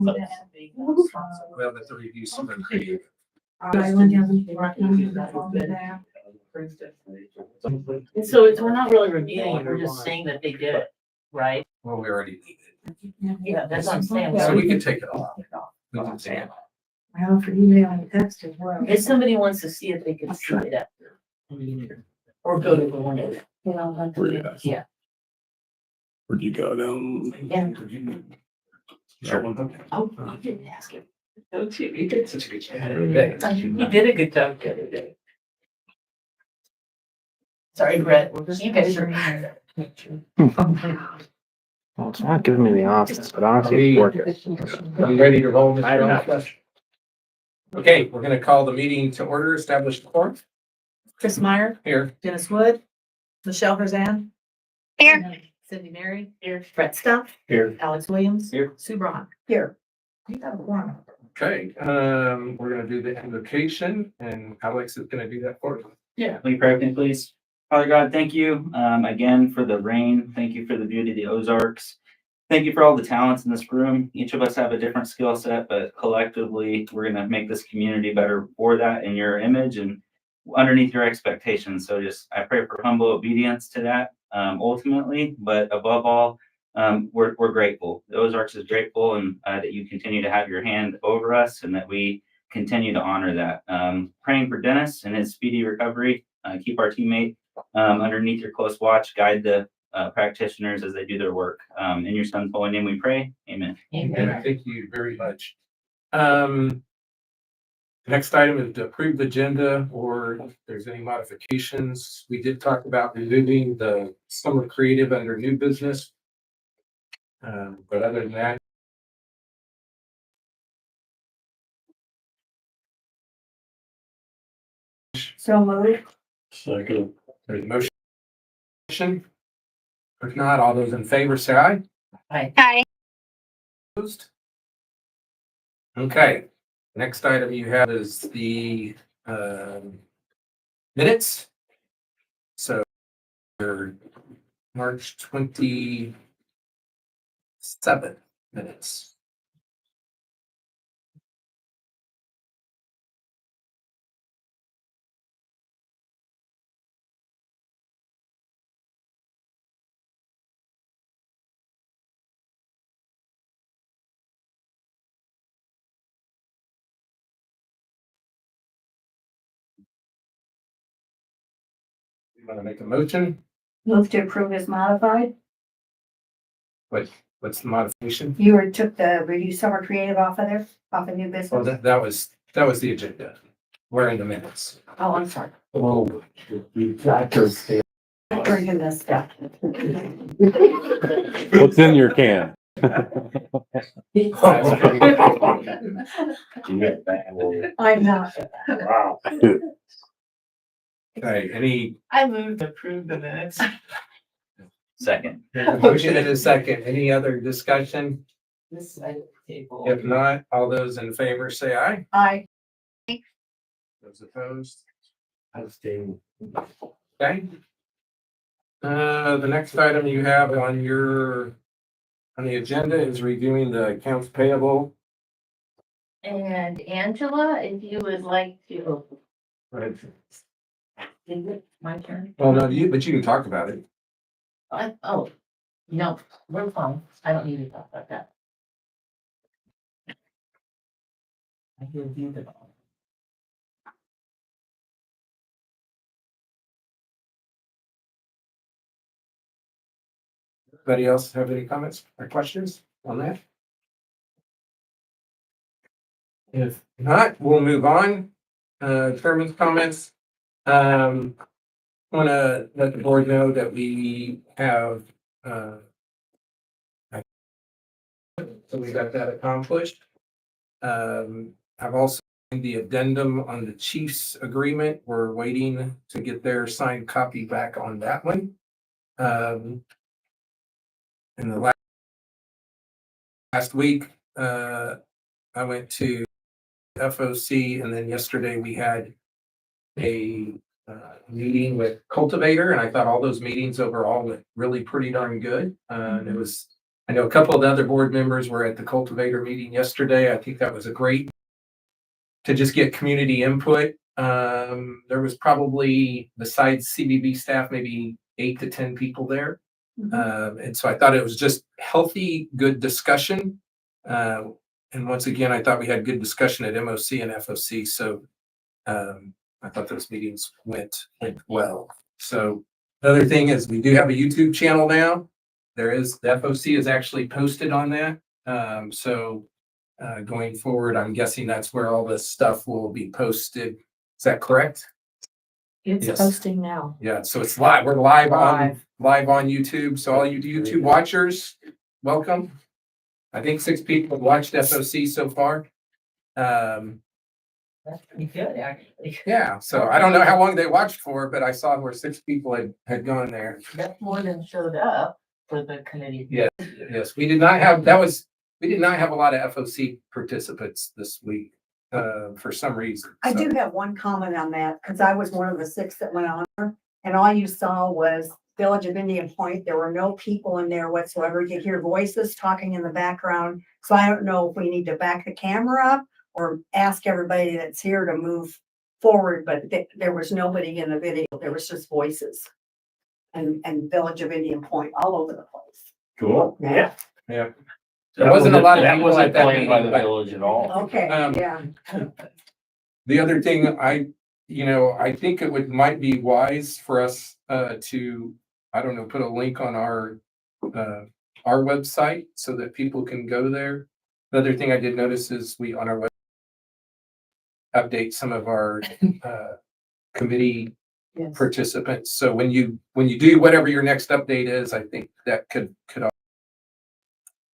Well, that's the review summer creative. So it's, we're not really reviewing it, we're just saying that they did it, right? Well, we already did Yeah, that's what I'm saying. it. So we can take it off. We can take it off. Well, for email and text as well. If somebody wants to see it, they can see it after. Or go to the one. Yeah. Where'd you go down? Yeah. Sure. Oh, I didn't ask him. Don't you? You did such a good job. He did a good job the other day. Sorry, Brett, you guys are. Well, it's not giving me the options, but honestly, it's working. Are you ready to roll, I am Mr. Ellis? Okay, we're gonna call the meeting to order, establish the quorum Chris Meyer, here. Dennis Wood, Michelle Herzan. Here. Cindy Mary. Here. Brett Stuff. Here. Alex Williams. Here. Sue Braun. Here. You have one. Okay, we're gonna do the invocation and Alex is gonna do that for us. Yeah, will you pray with me, please? Father God, thank you again for the rain. Thank you for the beauty of the Ozarks. Thank you for all the talents in this room. Each of us have a different skill set, but collectively, we're going to make this community better for that in your image and underneath your expectations. So just, I pray for humble obedience to that ultimately, but above all, we're grateful. The Ozarks is grateful and that you continue to have your hand over us and that we continue to honor that. Praying for Dennis and his speedy recovery. Keep our teammate underneath your close watch, guide the practitioners as they do their work. In your son's holy name we pray. Amen. And thank you very much. Next item is to approve the agenda or if there's any modifications. We did talk about removing the summer creative under new business. But other than that, So moved. Second. there's a motion. If not, all those in favor say aye. Hi. Opposed? Okay, next item you have is the minutes. So your March 27th minutes. You want to make a motion? Move to approve as modified. What's the modification? You were took the review summer creative off of there, off of new Well, business. that was the agenda. We're in the minutes. Oh, I'm sorry. Oh, Bringing this stuff. What's in your can? I'm not. Wow. Okay, any I moved to approve the minutes. Second. motion in a second? Any other discussion? This side of the table. If not, all those in favor say aye. I, Those opposed? Abstain. Okay. The next item you have on the agenda is reviewing the accounts payable. And Angela, if you would like to, Right. is it my turn? Well, no, but you can talk about it. Oh, no, we're fine. I don't need to talk about that. I reviewed it all. Anybody else have any comments or questions on that? If not, we'll move on. Chairman's comments. Want to let the board know that we have, so we got that accomplished. I've also seen the addendum on the chief's agreement. We're waiting to get their signed copy back on that one. In the last week, I went to FOC and then yesterday we had a meeting with Cultivator and I thought all those meetings overall went really pretty darn good. And it was I know a couple of the other board members were at the cultivator meeting yesterday. I think that was a great to just get community input. There was probably, besides CBB staff, maybe 8 to 10 people there. And so I thought it was just healthy, good discussion. And once again, I thought we had good discussion at MOC and FOC. So I thought those meetings went well. So the other thing is we do have a YouTube channel now. The FOC is actually posted on that. Going forward, I'm guessing that's where all this stuff will be posted. Is that correct? It's Yes. posting now. Yeah, so it's live. We're live on YouTube. So all you YouTube watchers, welcome. I think 6 people have watched FOC so far. That's pretty good, actually. Yeah, so I don't know how long they watched for, but I saw where 6 people had gone there. That's more than showed up for the committee. Yeah. Yes, we did not have a lot of FOC participants this week, for some reason. I So- do have one comment on that, because I was one of the 6 that went on there, and all you saw was Village of Indian Point. There were no people in there whatsoever. You could hear voices talking in the background. So I don't know if we need to back the camera up or ask everybody that's here to move forward, but there was nobody in the video. There was just voices. And Village of Indian Point all over the place. Cool. Yeah. Yeah. There wasn't a lot of That people wasn't at that planned by the meeting, but- village at all. Okay, Um, yeah. The other thing I think it might be wise for us to, I don't know, put a link on our website so that people can go there. The other thing I did notice is we on our website update some of our committee Yes. participants. So when you do whatever your next update is, I think that could.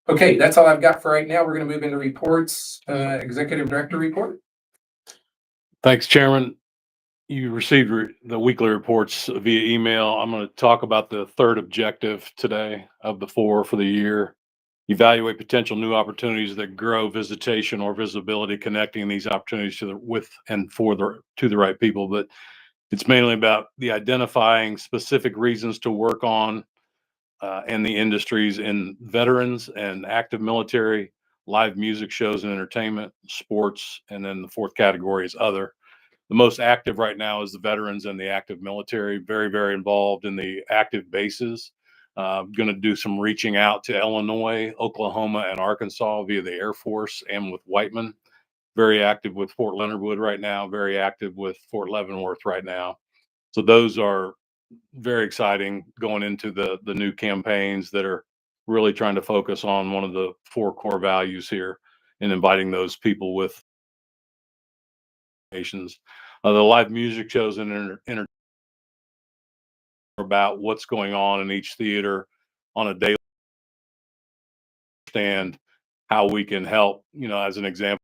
Okay, that's all I've got for right now. We're going to move into reports. Executive Director report. Thanks, Chairman. You received the weekly reports via email. I'm going to talk about the third objective today of the 4 for the year. Evaluate potential new opportunities that grow visitation or visibility, connecting these opportunities to the right people. But it's mainly about the identifying specific reasons to work on and the industries in veterans and active military, live music shows and entertainment, sports, and then the 4th category is other. The most active right now is the veterans and the active military, very, very involved in the active bases. Going to do some reaching out to Illinois, Oklahoma, and Arkansas via the Air Force and with Whiteman. Very active with Fort Leonard Wood right now, very active with Fort Leavenworth right now. So those are very exciting going into the new campaigns that are really trying to focus on one of the 4 core values here and inviting those people with nations. The live music shows and entertainment about what's going on in each theater on a daily, understand how we can help, as an example.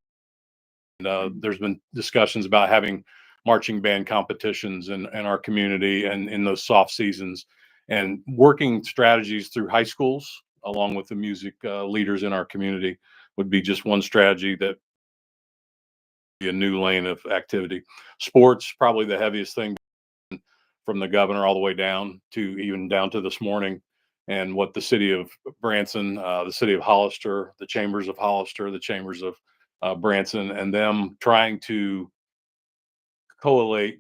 There's been discussions about having marching band competitions in our community and in those soft seasons, and working strategies through high schools along with the music leaders in our community would be just one strategy that be a new lane of activity. Sports, probably the heaviest thing from the governor all the way down to this morning, and what the city of Branson, the city of Hollister, the chambers of Hollister, the chambers of Branson, and them trying to collaborate,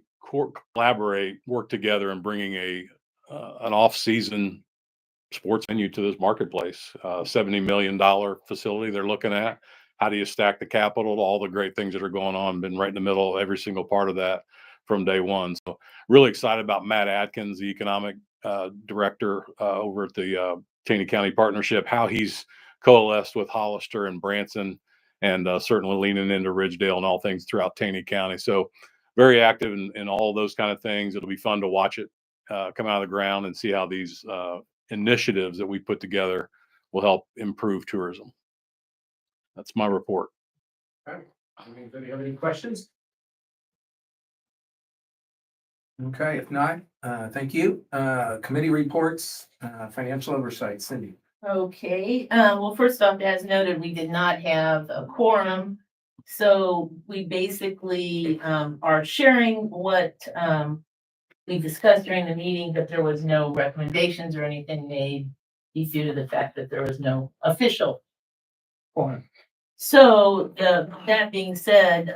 work together, and bringing an off-season sports venue to this marketplace. $70 million facility they're looking at. How do you stack the capital? All the great things that are going on, been right in the middle of every single part of that from day one. So really excited about Matt Atkins, the economic director over at the Taney County Partnership, how he's coalesced with Hollister and Branson, and certainly leaning into Ridgedale and all things throughout Taney County. So very active in all those kind of things. It'll be fun to watch it come out of the ground and see how these initiatives that we put together will help improve tourism. That's my report. Anybody have any questions? Okay, if not, thank you. Committee reports, financial oversight, Cindy. Okay, well, first off, as noted, we did not have a quorum. So we basically are sharing what we discussed during the meeting, but there was no recommendations or anything made due to the fact that there was no official quorum. So that being said,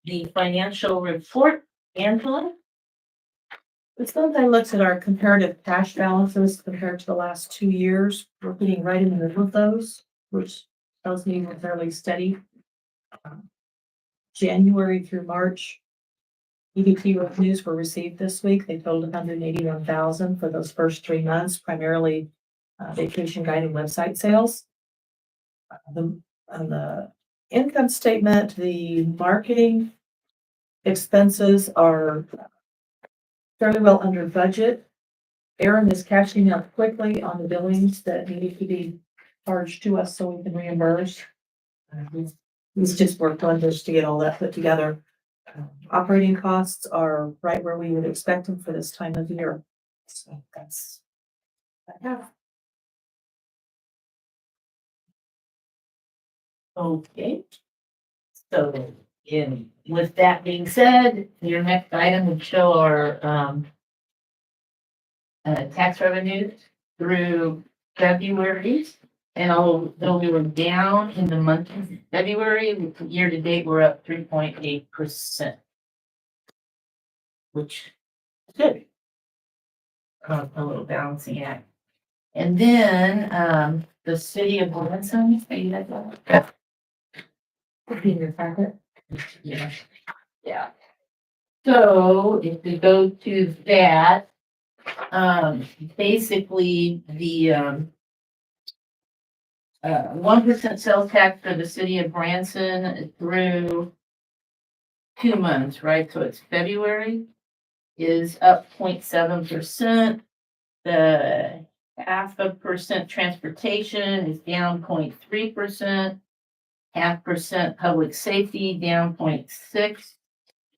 the financial report, Angela? This month I looked at our comparative cash balances compared to the last 2 years. We're getting right in the middle of those, which tells me we're fairly steady. January through March, EDP revenues were received this week. They totaled 181,000 for those first 3 months, primarily vacation guide and website sales. On the income statement, the marketing expenses are fairly well under budget. Aaron is catching up quickly on the billings that needed to be charged to us so we can reimburse. He's just worked wonders to get all that put together. Operating costs are right where we would expect them for this time of year. So that's. Okay. So, with that being said, your next item would show our, tax revenues through February. And although we were down in the month of February, year to date, we're up 3.8%. Which is good. A little balancing act. And then, the city of Wilson, are you guys that? In your packet? Yeah. Yeah. So if we go to that, basically the, 1% sales tax for the city of Branson through 2 months, right? So it's February is up 0.7%. The 0.5% transportation is down 0.3%. 0.5% public safety down 0.6.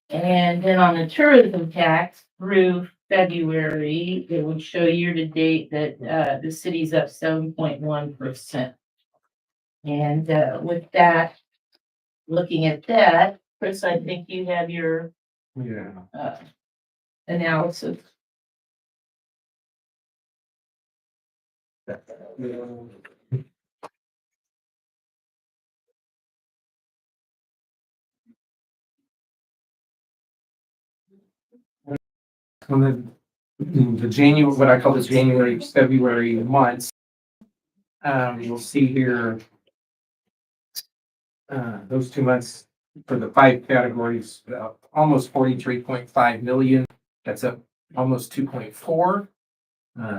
And then on the tourism tax through February, it would show year to date that the city's up 7.1%. And with that, looking at that, Chris, I think you have your analysis. On the January, what I call the January, February months, you'll see here, those 2 months for the 5 categories, almost 43.5 million. That's up almost 2.4.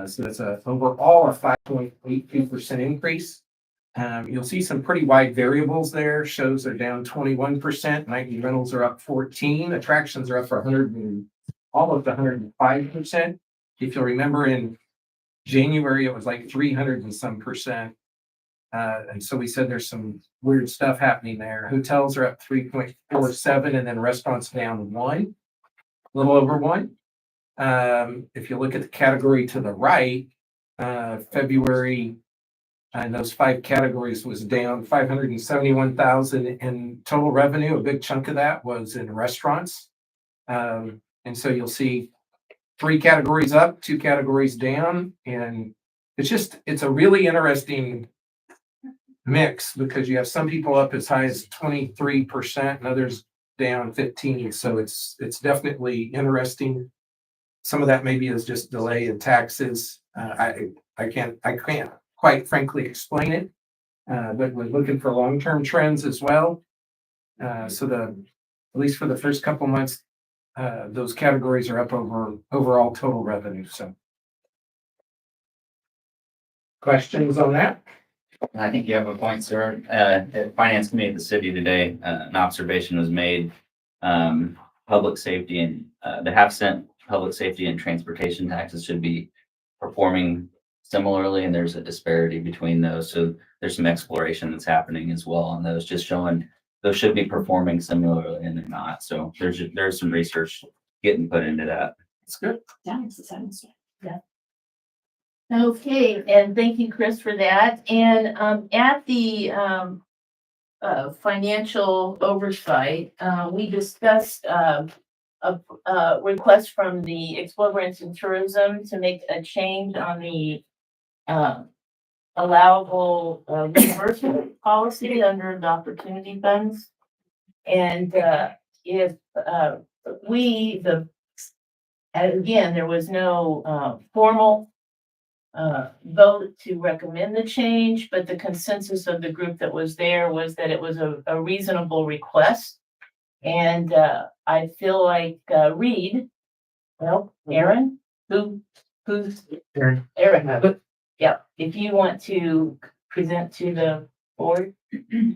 So that's overall a 5.82% increase. You'll see some pretty wide variables there. Shows are down 21%. Nightly rentals are up 14. Attractions are up for 100 and almost 105%. If you'll remember in January, it was like 300 and some percent. And so we said there's some weird stuff happening there. Hotels are up 3.47 and then restaurants down 1, a little over 1. If you look at the category to the right, February and those 5 categories was down 571,000 in total revenue. A big chunk of that was in restaurants. And so you'll see 3 categories up, 2 categories down. And it's a really interesting mix because you have some people up as high as 23% and others down 15%. So it's definitely interesting. Some of that maybe is just delay in taxes. I can't quite frankly explain it, but we're looking for long-term trends as well. So at least for the first couple months, those categories are up over overall total revenue. So questions on that? I think you have a point, sir. At Finance Committee of the city today, an observation was made. Public safety and the half-cent public safety and transportation taxes should be performing similarly, and there's a disparity between those. So there's some exploration that's happening as well on those, just showing those should be performing similarly and they're not. So there's some research getting put into that. It's good. Yeah, it's the same. Yeah. Okay, and thank you, Chris, for that. And at the financial oversight, we discussed a request from the Explore Branson Tourism to make a change on the allowable reimbursement policy under the opportunity funds. And, if, and again, there was no, formal, vote to recommend the change, but the consensus of the group that was there was that it was a reasonable request. And, I feel like, Aaron, who's? Aaron, yeah, if you want to present to the board,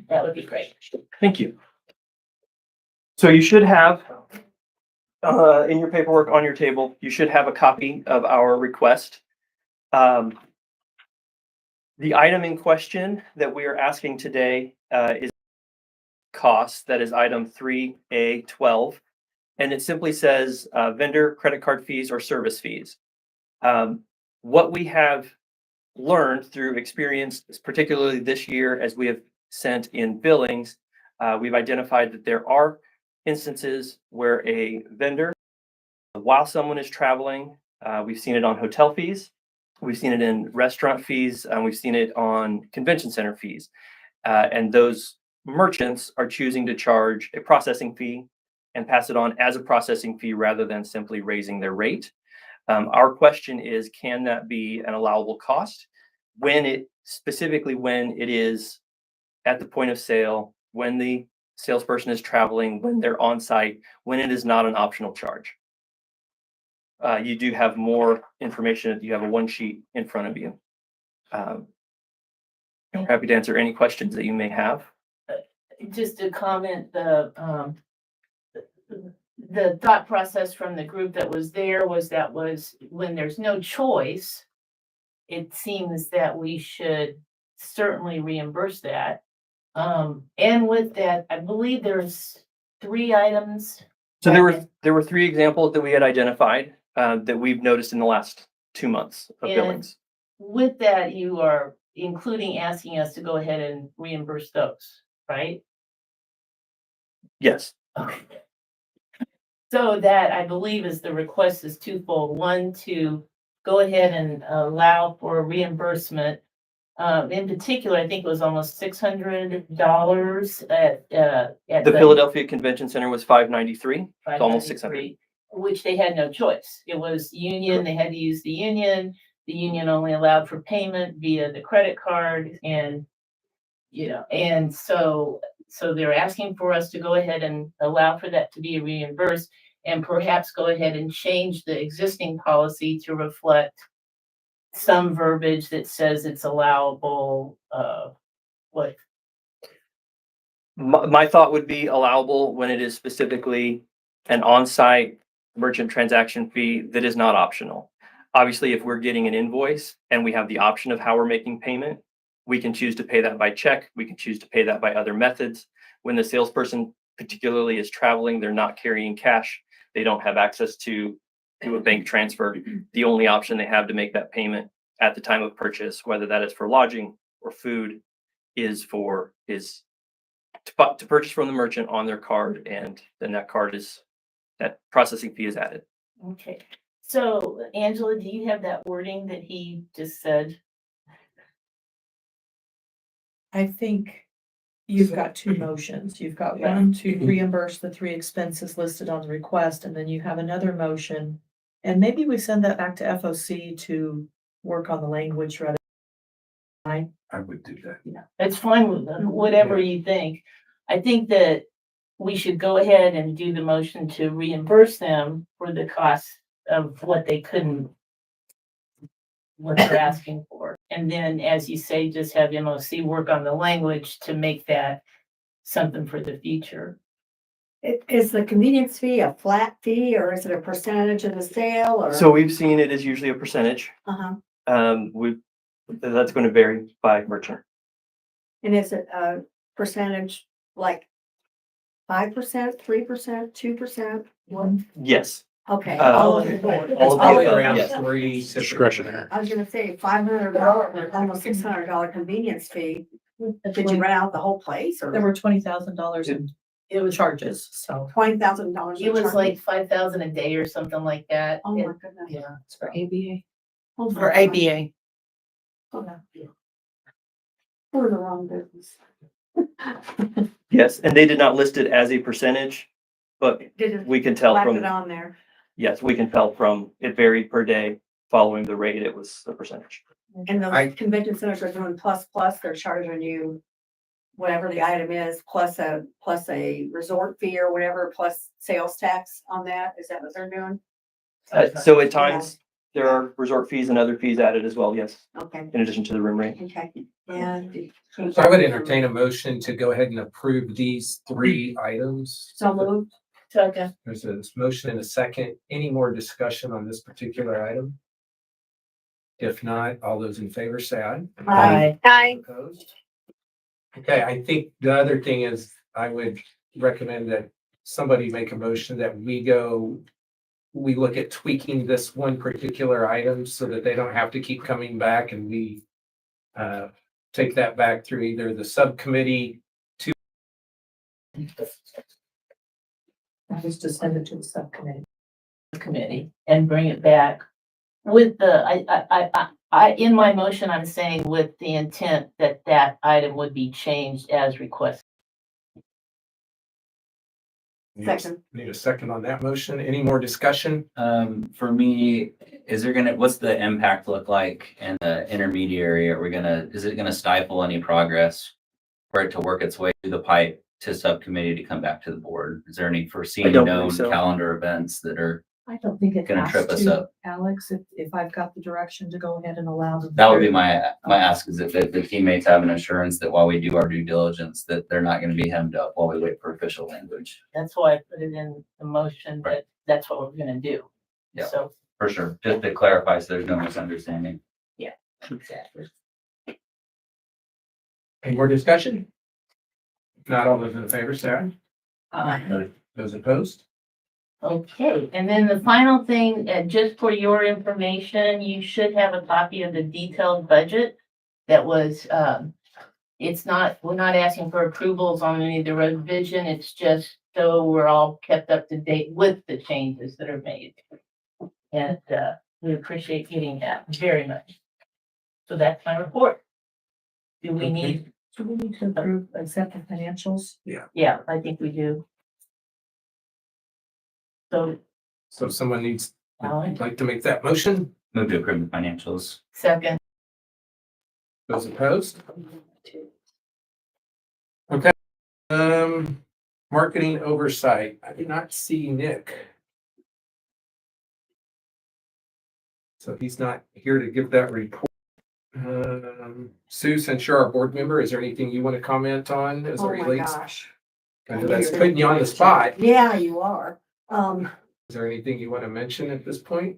that would be great. Thank you. So you should have, in your paperwork on your table, you should have a copy of our request. The item in question that we are asking today is cost, that is item 3A12. And it simply says vendor credit card fees or service fees. What we have learned through experience, particularly this year, as we have sent in billings, we've identified that there are instances where a vendor, while someone is traveling, we've seen it on hotel fees, we've seen it in restaurant fees, and we've seen it on convention center fees. And those merchants are choosing to charge a processing fee and pass it on as a processing fee rather than simply raising their rate. Our question is, can that be an allowable cost specifically when it is at the point of sale, when the salesperson is traveling, when they're on site, when it is not an optional charge? You do have more information. You have a one sheet in front of you. I'm happy to answer any questions that you may have. Just to comment, the thought process from the group that was there was when there's no choice, it seems that we should certainly reimburse that. And with that, I believe there's 3 items. So there were 3 examples that we had identified that we've noticed in the last 2 months of And billings. with that, you are including asking us to go ahead and reimburse those, right? Yes. Okay. So that, I believe, is the request is twofold. One, to go ahead and allow for reimbursement. In particular, I think it was almost $600 at The Philadelphia Convention Center was $593. It's almost 600. Which they had no choice. It was union, they had to use the union. The union only allowed for payment via the credit card and, and so they're asking for us to go ahead and allow for that to be reimbursed and perhaps go ahead and change the existing policy to reflect some verbiage that says it's allowable, My thought would be allowable when it is specifically an on-site merchant transaction fee that is not optional. Obviously, if we're getting an invoice and we have the option of how we're making payment, we can choose to pay that by check. We can choose to pay that by other methods. When the salesperson particularly is traveling, they're not carrying cash. They don't have access to a bank transfer. The only option they have to make that payment at the time of purchase, whether that is for lodging or food, is to purchase from the merchant on their card, and then that processing fee is added. Okay. So Angela, do you have that wording that he just said? I think you've got 2 motions. You've got one to reimburse the 3 expenses listed on the request, and then you have another motion. And maybe we send that back to FOC to work on the language rather. I would do that. Yeah, it's fine with whatever you think. I think that we should go ahead and do the motion to reimburse them for the cost of what they're asking for. And then, as you say, just have MOC work on the language to make that something for the future. Is the convenience fee a flat fee or is it a percentage of the sale or? So we've seen it as usually a percentage. Uh-huh. That's going to vary by merchant. And is it a percentage like 5%, 3%, 2%? What? Yes. Okay. All of the board. all of the Probably above, around yes. 3. Discretionary. I was gonna say $500, almost $600 convenience fee. Did you rent out the whole place or There were $20,000 in charges, so. $20,000? It was like 5,000 a day or something like that. Oh my goodness. Yeah. It's for ABA. Oh, For ABA. We're the wrong business. Yes, and they did not list it as a percentage, but Did it, we can tell slapped from, it on there. yes, we can tell from, it varied per day. Following the rate, it was a percentage. And I- those convention centers are doing plus, they're charging you whatever the item is, plus a resort fee or whatever, plus sales tax on that. Is that what they're doing? So at times, there are resort fees and other fees added as well, yes, Okay, in addition to the room rate. okay. And. So I would entertain a motion to go ahead and approve these three items. So moved. Second. There's a motion and a second. Any more discussion on this particular item? If not, all those in favor say aye. Aye. Aye. Opposed? Okay, I think the other thing is I would recommend that somebody make a motion that we look at tweaking this one particular item so that they don't have to keep coming back and we take that back through either the subcommittee. I was just send it to the subcommittee. Committee and bring it back with in my motion, I'm saying with the intent that that item would be changed as requested. Second. Need a second on that motion. Any more discussion? For me, what's the impact look like in the intermediary? Is it gonna stifle any progress for it to work its way through the pipe to subcommittee to come back to the board? Is there any foreseen don't known believe so. calendar events that are, I don't think it Gonna has trip us to, up. Alex, if I've got the direction to go ahead and allow them. that would be my ask, is that the teammates have an assurance that while we do our due diligence, that they're not gonna be hemmed up while we wait for official language. That's why I put it in the motion that that's what we're gonna do. Yeah. So, For sure, just to clarify, so there's no misunderstanding. exactly. Any more discussion? If not, all those in favor say aye. Uh, Those opposed? Okay, and then the final thing, just for your information, you should have a copy of the detailed budget that was, we're not asking for approvals on any of the revision, it's just so we're all kept up to date with the changes that are made. And, we appreciate getting that very much. So that's my report. Do we need, Do we need to approve, accept the financials? yeah, I think we do. So, So if someone Alan, would like to make that motion, Move to approve the financials. second. those opposed? Marketing oversight. I did not see Nick. So he's not here to give that report. Sue, since you're our board member, is there anything you want to comment on as it Oh my relates? gosh. I know that's putting you on the spot. Yeah, you are. Is there anything you want to mention at this point?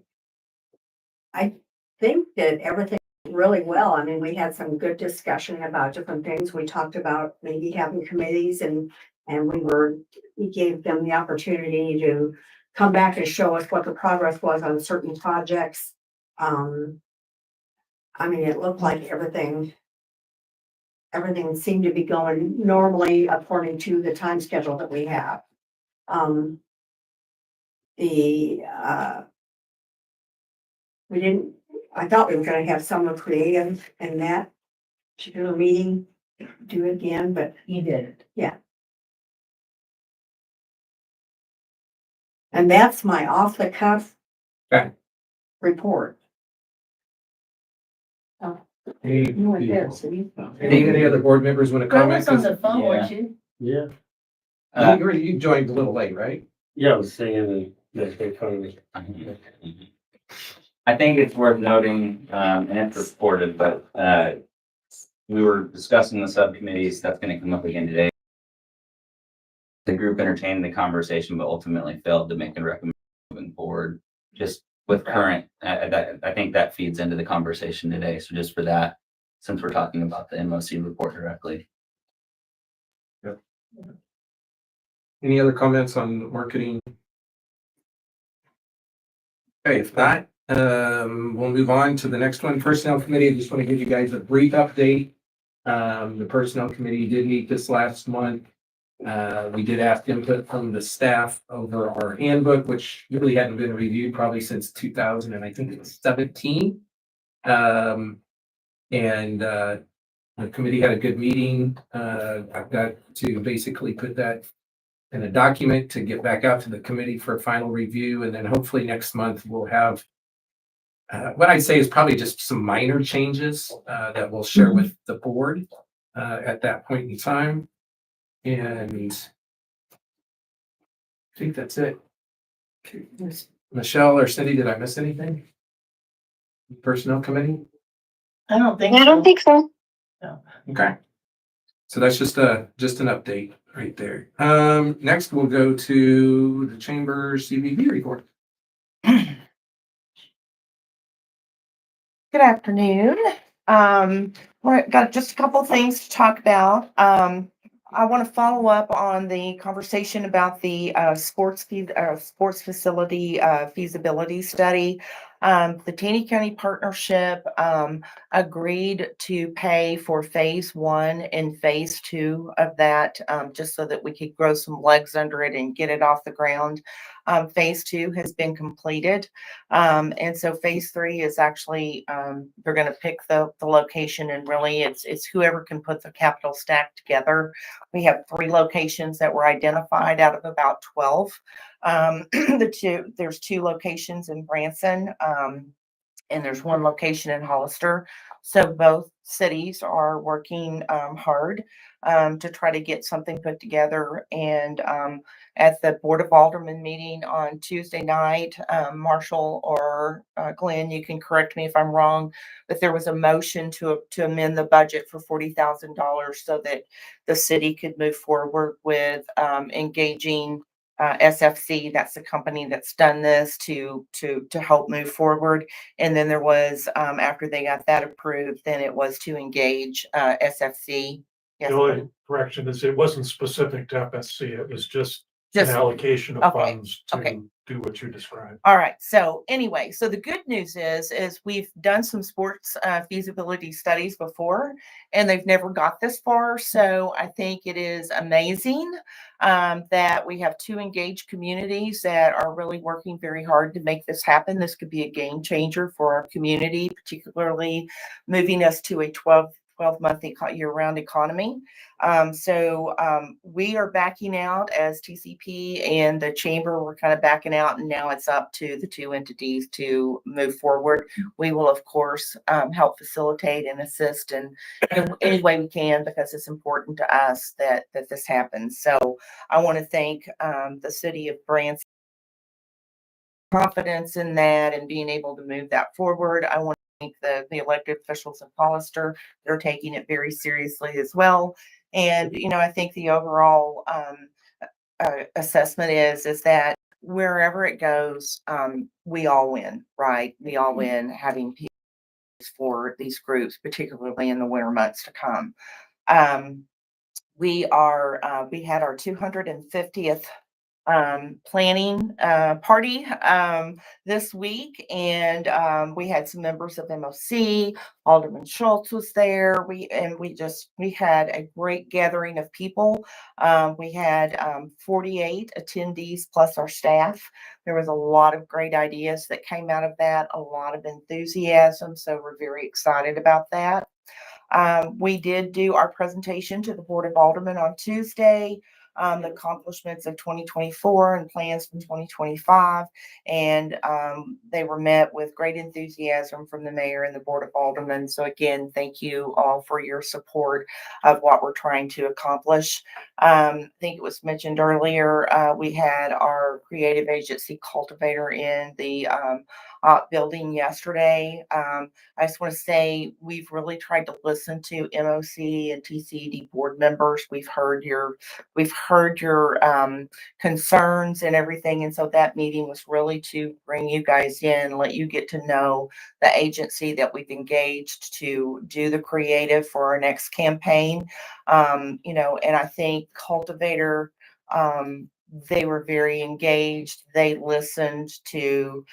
I think that everything went really well. I mean, we had some good discussion about different things. We talked about maybe having committees and we gave them the opportunity to come back and show us what the progress was on certain projects. I mean, it looked like everything seemed to be going normally according to the time schedule that we have. I thought we were gonna have someone creative in that particular meeting, do it again, but You did. and that's my off the cuff Okay. report. Any You weren't there, so you. any other board members want to Girl comment? was on 'Cause the phone, weren't you? Yeah, You joined a little late, right? yeah, I was singing and that's very funny. I think it's worth noting, and it's reported, but, we were discussing the subcommittees, that's gonna come up again today. The group entertained the conversation, but ultimately failed to make a recommendation moving forward, just with current, I think that feeds into the conversation today, so just for that, since we're talking about the MOC report directly. Any other comments on marketing? Okay, if not, we'll move on to the next one. Personnel Committee, I just want to give you guys a brief update. The Personnel Committee did meet this last month. We did ask input from the staff over our handbook, which really hadn't been reviewed probably since 2000 and I think it was 17. And, the committee had a good meeting. I've got to basically put that in a document to get back out to the committee for final review. And then hopefully next month we'll have what I'd say is probably just some minor changes that we'll share with the board at that point in time. And I think that's it. Michelle or Cindy, did I miss anything? Personnel committee? I don't think I don't think so. Okay. So that's just an update right there. Next we'll go to the chamber CVB report. Good afternoon. We've got just a couple of things to talk about. I want to follow up on the conversation about the sports facility feasibility study. The Taney County Partnership agreed to pay for phase 1 and phase 2 of that, just so that we could grow some legs under it and get it off the ground. Phase 2 has been completed. And so phase 3 is actually, they're going to pick the location, and really it's whoever can put the capital stack together. We have 3 locations that were identified out of about 12. There's 2 locations in Branson, and there's 1 location in Hollister. So both cities are working hard to try to get something put together. And at the Board of Aldermen meeting on Tuesday night, Marshall or Glenn, you can correct me if I'm wrong, but there was a motion to amend the budget for $40,000 so that the city could move forward with engaging SFC. That's the company that's done this to help move forward. And then there was, after they got that approved, then it was to engage SFC. Yes, The only correction is it wasn't specific to FSC. It was just an just allocation of okay, funds okay. to do what you described. all right. So anyway, so the good news is we've done some sports feasibility studies before, and they've never got this far. So I think it is amazing that we have 2 engaged communities that are really working very hard to make this happen. This could be a game changer for our community, particularly moving us to a 12-month year-round economy. So we are backing out as TCP and the chamber. We're kind of backing out, and now it's up to the 2 entities to move forward. We will, of course, help facilitate and assist in any way we can, because it's important to us that this happens. So I want to thank the city of Branson confidence in that and being able to move that forward. I want to thank the elected officials in Hollister. They're taking it very seriously as well. And, I think the overall assessment is that wherever it goes, we all win, right? We all win having people for these groups, particularly in the winter months to come. We had our 250th planning party this week, and we had some members of MOC. Alderman Schultz was there. We had a great gathering of people. We had 48 attendees plus our staff. There was a lot of great ideas that came out of that, a lot of enthusiasm, so we're very excited about that. We did do our presentation to the Board of Aldermen on Tuesday, the accomplishments of 2024 and plans for 2025. And they were met with great enthusiasm from the mayor and the Board of Aldermen. So again, thank you all for your support of what we're trying to accomplish. I think it was mentioned earlier, we had our creative agency cultivator in the building yesterday. I just want to say we've really tried to listen to MOC and TCED board members. We've heard your concerns and everything. And so that meeting was really to bring you guys in, let you get to know the agency that we've engaged to do the creative for our next campaign. And I think Cultivator, they were very engaged. They listened to,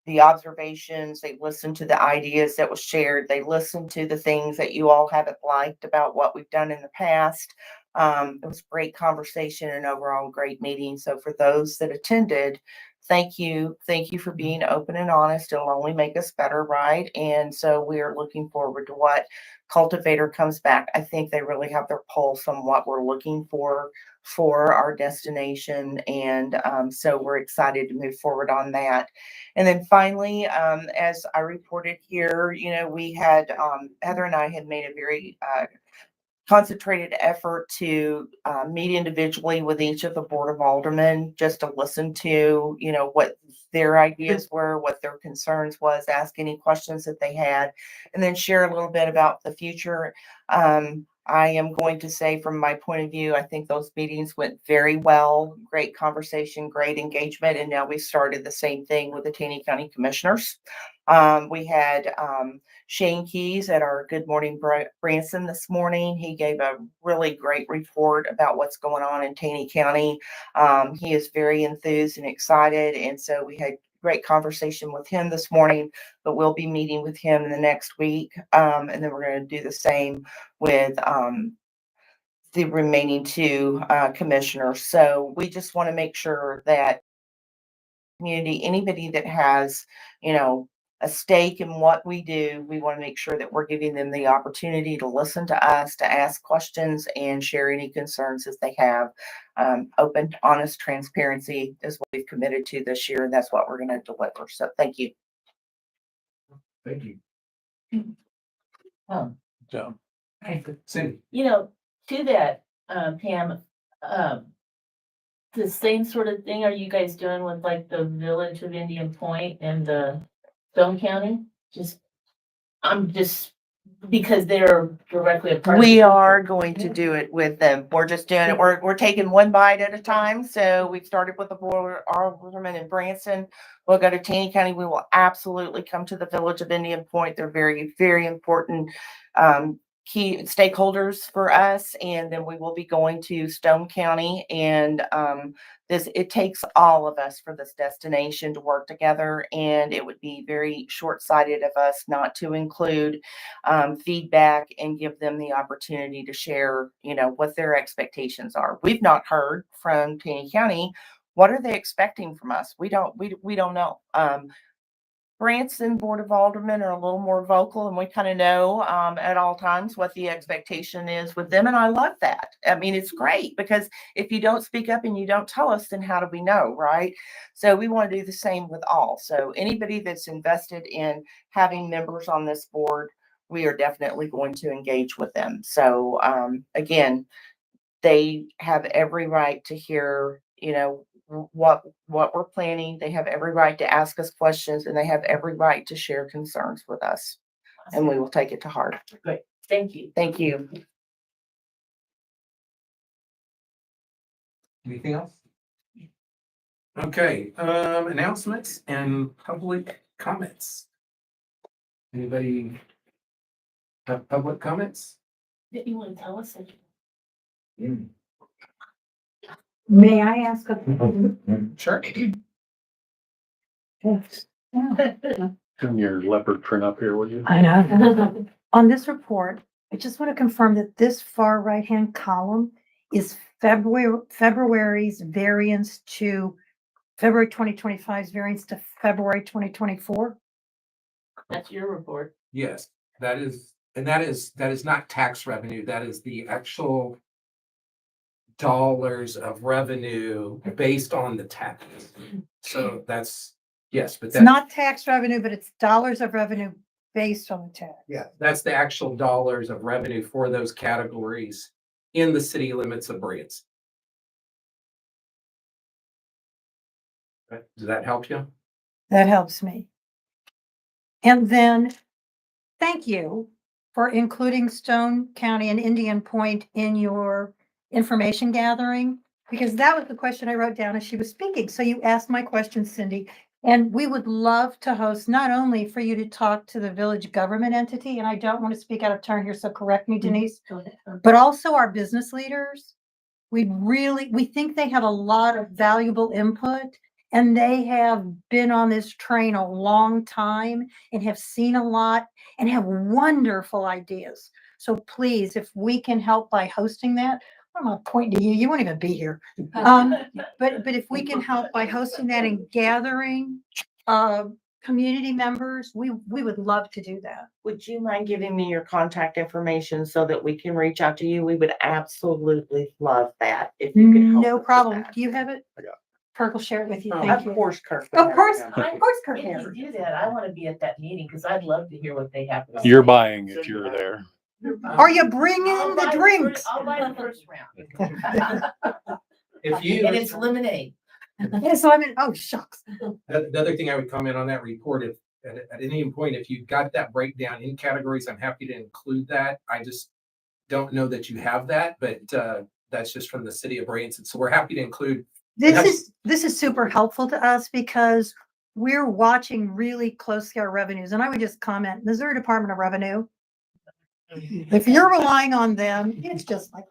the observations, they listened to the ideas that was shared. They listened to the things that you all haven't liked about what we've done in the past. It was a great conversation and overall great meeting. So for those that attended, thank you. Thank you for being open and honest. It'll only make us better, right? And so we are looking forward to what Cultivator comes back. I think they really have their pulse on what we're looking for our destination. And so we're excited to move forward on that. And then finally, as I reported here, you know, we had, Heather and I had made a very concentrated effort to meet individually with each of the Board of Aldermen, just to listen to, you know, what their ideas were, what their concerns was, ask any questions that they had, and then share a little bit about the future. I am going to say from my point of view, I think those meetings went very well. Great conversation, great engagement. And now we started the same thing with the Taney County Commissioners. We had Shane Keys at our Good Morning Branson this morning. He gave a really great report about what's going on in Taney County. He is very enthused and excited. And so we had great conversation with him this morning, but we'll be meeting with him in the next week. And then we're going to do the same with the remaining two commissioners. So we just want to make sure that community, anybody that has, you know, a stake in what we do, we want to make sure that we're giving them the opportunity to listen to us, to ask questions and share any concerns that they have. Open, honest transparency is what we've committed to this year, and that's what we're going to deliver. So thank you. Thank you. So, Cindy. You know, to that, Pam, the same sort of thing are you guys doing with like the Village of Indian Point and the Stone County? I'm just, because they're directly a part of We the- are going to do it with them. We're just doing it. We're taking one bite at a time. So we've started with the Board Alderman in Branson. We'll go to Taney County. We will absolutely come to the Village of Indian Point. They're very, very important key stakeholders for us. And then we will be going to Stone County. And it takes all of us for this destination to work together. And it would be very short-sighted of us not to include feedback and give them the opportunity to share, you know, what their expectations are. We've not heard from Taney County. What are they expecting from us? We don't know. Branson Board of Aldermen are a little more vocal, and we kind of know at all times what the expectation is with them. And I love that. I mean, it's great because if you don't speak up and you don't tell us, then how do we know, right? So we want to do the same with all. So anybody that's invested in having members on this board, we are definitely going to engage with them. So again, they have every right to hear, you know, what we're planning. They have every right to ask us questions, and they have every right to share concerns with us, and we will take it to heart. Great, thank you. Thank you. Anything else? Okay, announcements and public comments. Anybody have public comments? Did you want to tell us? May I ask a? Sure. turn your leopard print up here, would you? I know. On this report, I just want to confirm that this far right-hand column is February's variance to February 2025's variance to February 2024. That's your report. Yes, that is, and that is not tax revenue. That is the actual dollars of revenue based on the tax. So that's, yes, but It's that's, not tax revenue, but it's dollars of revenue based on the tax. yeah, that's the actual dollars of revenue for those categories in the city limits of Branson. Okay, does that help you? That helps me. And then, thank you for including Stone County and Indian Point in your information gathering, because that was the question I wrote down as she was speaking. So you asked my question, Cindy, and we would love to host, not only for you to talk to the village government entity, and I don't want to speak out of turn here, so correct me, Denise, Go ahead. but also our business leaders. We think they have a lot of valuable input, and they have been on this train a long time and have seen a lot and have wonderful ideas. So please, if we can help by hosting that, I'm not pointing to you, you won't even be here. But if we can help by hosting that and gathering, community members, we would love to do that. Would you mind giving me your contact information so that we can reach out to you? We would absolutely love that if you could help. No us with problem. that. Do you have it? I got Kirk will share it with you. Of Thank you. course, Kirk. Of course, If Kirk you has it. do that, I want to be at that meeting because I'd love to hear what they have. to say. You're buying if you're there. Are you bringing I'll the buy drinks? I'll buy the first round. If you, And it's lemonade. Yes, so I mean, oh, shucks. the other thing I would comment on that report, if at any point, if you got that breakdown in categories, I'm happy to include that. I just don't know that you have that, but that's just from the city of Branson. So we're happy to include. This is super helpful to us because we're watching really closely our revenues. And I would just comment, Missouri Department of Revenue, if you're relying on them, it's just like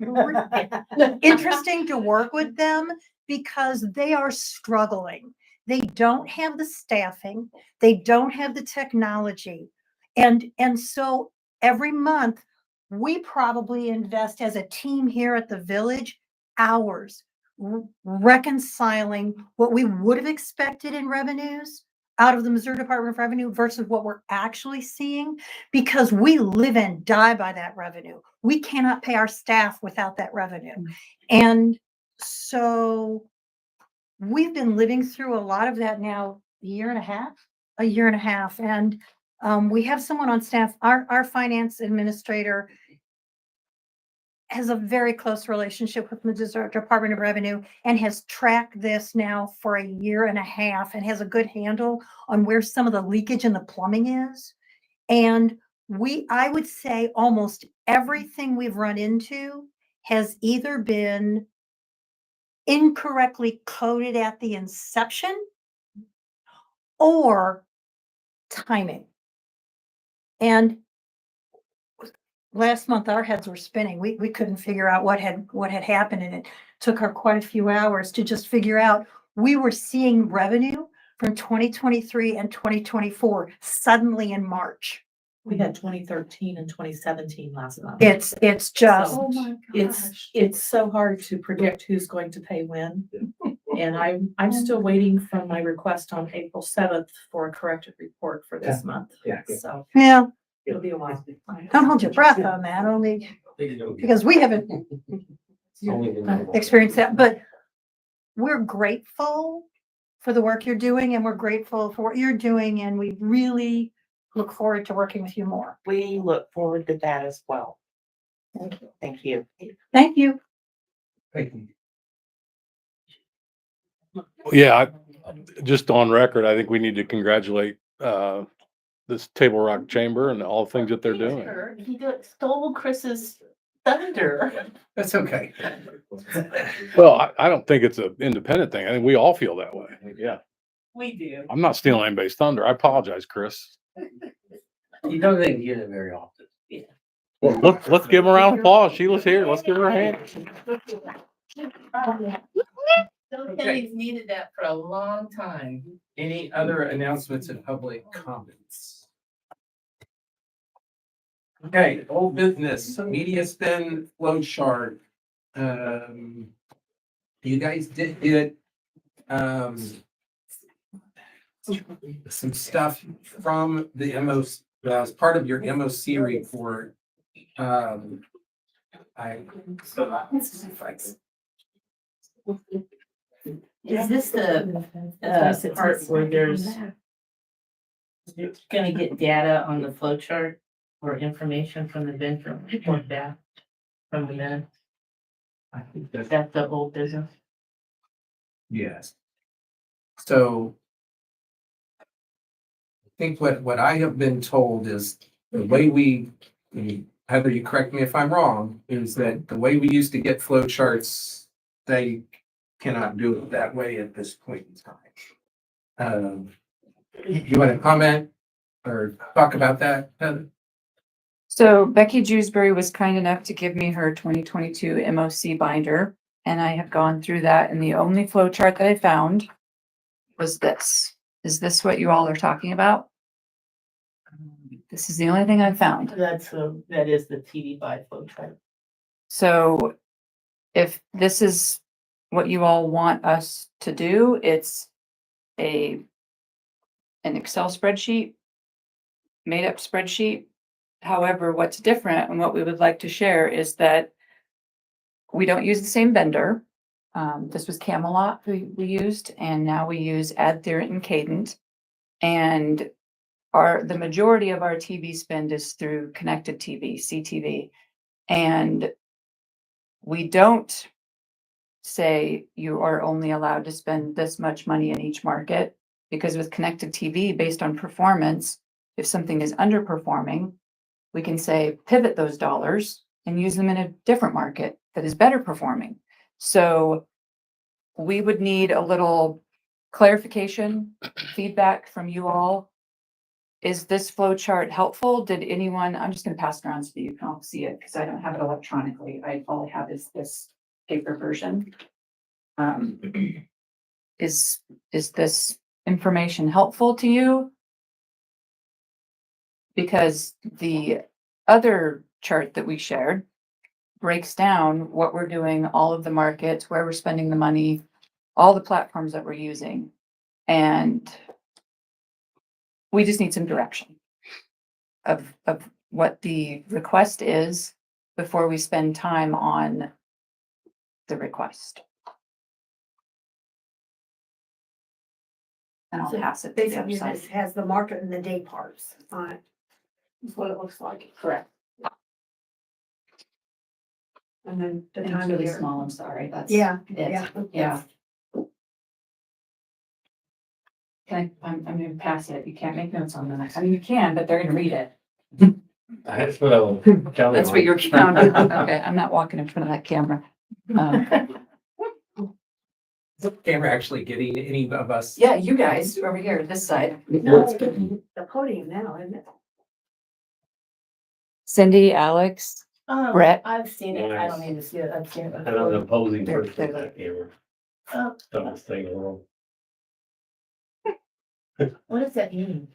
interesting to work with them because they are struggling. They don't have the staffing. They don't have the technology. And so every month we probably invest as a team here at the village hours reconciling what we would have expected in revenues out of the Missouri Department of Revenue versus what we're actually seeing, because we live and die by that revenue. We cannot pay our staff without that revenue. And so we've been living through a lot of that now, a year and a half. And we have someone on staff, our finance administrator has a very close relationship with the Missouri Department of Revenue and has tracked this now for a year and a half and has a good handle on where some of the leakage in the plumbing is. And I would say almost everything we've run into has either been incorrectly coded at the inception or timing. And last month, our heads were spinning. We couldn't figure out what had happened, and it took her quite a few hours to just figure out. We were seeing revenue from 2023 and 2024 suddenly in March. We had 2013 and 2017 last month. It's just, So, it's so hard to predict who's going to pay when. And I'm still waiting for my request on April 7th for a corrected report for this month. Yeah. So yeah, it'll be a while. don't hold your breath on that, only because we haven't experienced that, but we're grateful for the work you're doing and we're grateful for what you're doing and we really look forward to working with you more. We look forward to that as well. Thank you. Thank you. Thank you. Thank you. Yeah, just on record, I think we need to congratulate this Table Rock Chamber and all the things that they're doing. He stole Chris's thunder. That's okay. Well, I don't think it's an independent thing. I think we all feel that way. Yeah, We do. I'm not stealing anybody's thunder. I apologize, Chris. You don't think you get it very often. Well, let's give him a round of applause. Sheila's here. Let's give her a hand. Don't tell he's needed that for a long time. Any other announcements and public comments? Okay, old business, media spend flow chart. You guys did get some stuff from the MOC, as part of your MOC report. Is this the part where you're gonna get data on the flow chart or information from the vendor or that from the minutes? I think that's That's the old business. yes. So I think what I have been told is the way Heather, you correct me if I'm wrong, is that the way we used to get flow charts, they cannot do it that way at this point in time. You want to comment or talk about that, Heather? So Becky Jewsbury was kind enough to give me her 2022 MOC binder, and I have gone through that, and the only flow chart that I found was this. Is this what you all are talking about? This is the only thing I found. That is the TD by flow chart. So if this is what you all want us to do, it's an Excel spreadsheet, made up spreadsheet. However, what's different and what we would like to share is that we don't use the same vendor. This was Camelot who we used, and now we use AdTheorent and Cadent. And the majority of our TV spend is through connected TV, CTV. And we don't say you are only allowed to spend this much money in each market, because with connected TV, based on performance, if something is underperforming, we can say pivot those dollars and use them in a different market that is better performing. So we would need a little clarification, feedback from you all. Is this flow chart helpful? Did anyone, I'm just gonna pass it around so that you can all see it, because I don't have it electronically. All I have is this paper version. Is this information helpful to you? Because the other chart that we shared breaks down what we're doing, all of the markets, where we're spending the money, all the platforms that we're using. And we just need some direction of what the request is before we spend time on the request. And I'll pass it to the other Basically, side. this has the market and the day parts on it. Is what it looks like. Correct. And then the And it's time of really year. small, I'm sorry. That's Yeah, it. yeah. Yeah. I'm gonna pass it. You can't make notes on that. I mean, you can, but they're gonna read it. That's what I was counting That's what you're counting. Okay, I'm not walking in front of that camera. Is the camera actually getting any of us? Yeah, you guys over here, this side. No, it's the podium now, isn't it? Cindy, Alex, Brett. I've seen it. I don't need to see it. I've seen it. And I'm the opposing There, person there. that camera. Oh, Dumbest thing in the world. what does that mean?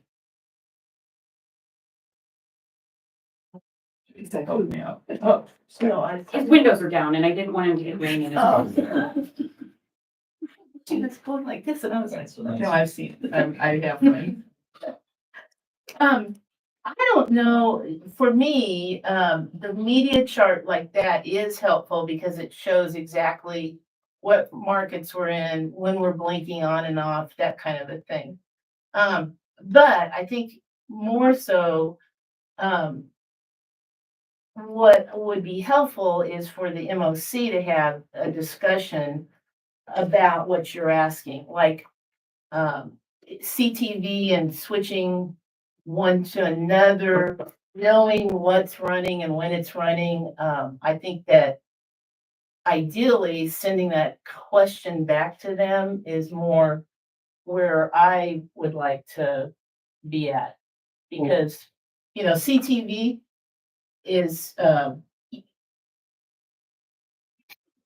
He's like, hold me up. Oh, no, I. His windows are down and I didn't want him to get rain in his house. Oh. She was going like this and I was like, no, I've seen it. I have one. I don't know, for me, the media chart like that is helpful because it shows exactly what markets we're in, when we're blinking on and off, that kind of a thing. But I think more so, what would be helpful is for the MOC to have a discussion about what you're asking, like CTV and switching one to another, knowing what's running and when it's running. I think that ideally sending that question back to them is more where I would like to be at. Because, you know, CTV is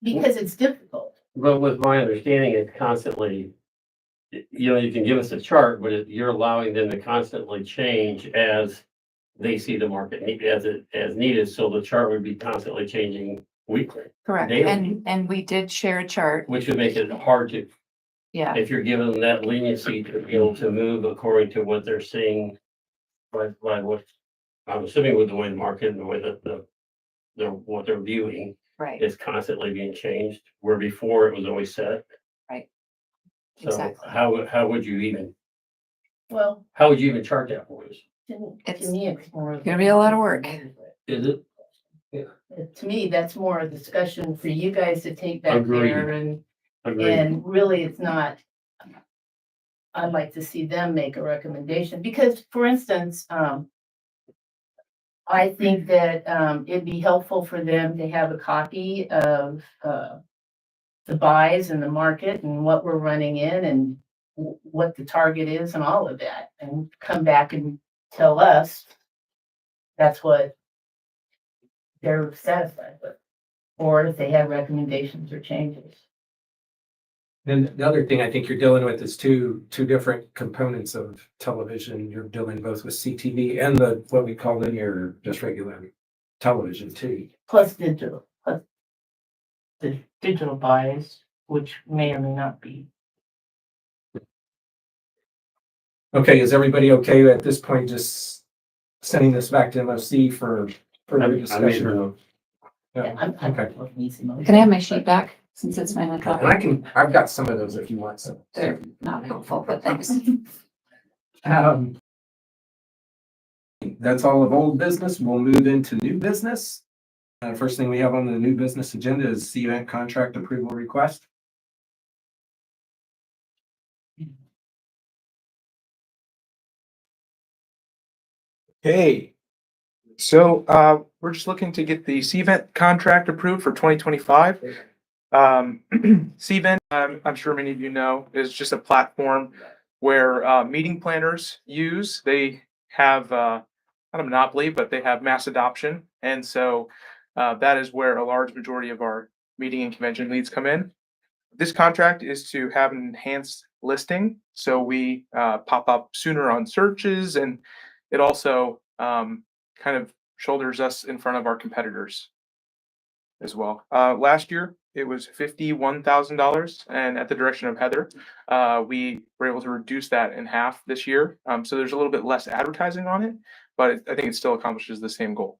because it's difficult. But with my understanding, it's constantly, you know, you can give us a chart, but you're allowing them to constantly change as they see the market as needed. So the chart would be constantly changing weekly, Correct. daily. And we did share a chart. which would make it hard to, Yeah, if you're giving them that leniency to be able to move according to what they're seeing. By what, I'm assuming with the way the market and the way that what they're viewing right. is constantly being changed, where before it was always set. Right. So Exactly. how would you even, Well, how would you even chart that for us? to It's me, it's more. gonna be a lot of work. Is it? To me, that's more a discussion for you guys to take back Agreed. there and Agreed. really it's not. I'd like to see them make a recommendation because, for instance, I think that it'd be helpful for them to have a copy of the buys in the market and what we're running in and what the target is and all of that, and come back and tell us that's what they're satisfied with, or if they have recommendations or changes. Then the other thing I think you're dealing with is two different components of television. You're dealing both with CTV and what we call linear, just regular television too. Plus digital, plus the digital buys, which may or may not be. Okay, is everybody okay at this point, just sending this back to MOC for further I made her discussion? know. Yeah, okay. Can I have my sheet back since it's my own And copy? I've got some of those if you want some. They're not helpful, but thanks. That's all of old business. We'll move into new business. First thing we have on the new business agenda is CVent contract approval request. Hey, so we're just looking to get the CVent contract approved for 2025. CVent, I'm sure many of you know, is just a platform where meeting planners use. They have not a monopoly, but they have mass adoption, and so that is where a large majority of our meeting and convention leads come in. This contract is to have an enhanced listing, so we pop up sooner on searches, and it also kind of shoulders us in front of our competitors as well. Last year, it was $51,000, and at the direction of Heather, we were able to reduce that in half this year. So there's a little bit less advertising on it, but I think it still accomplishes the same goal.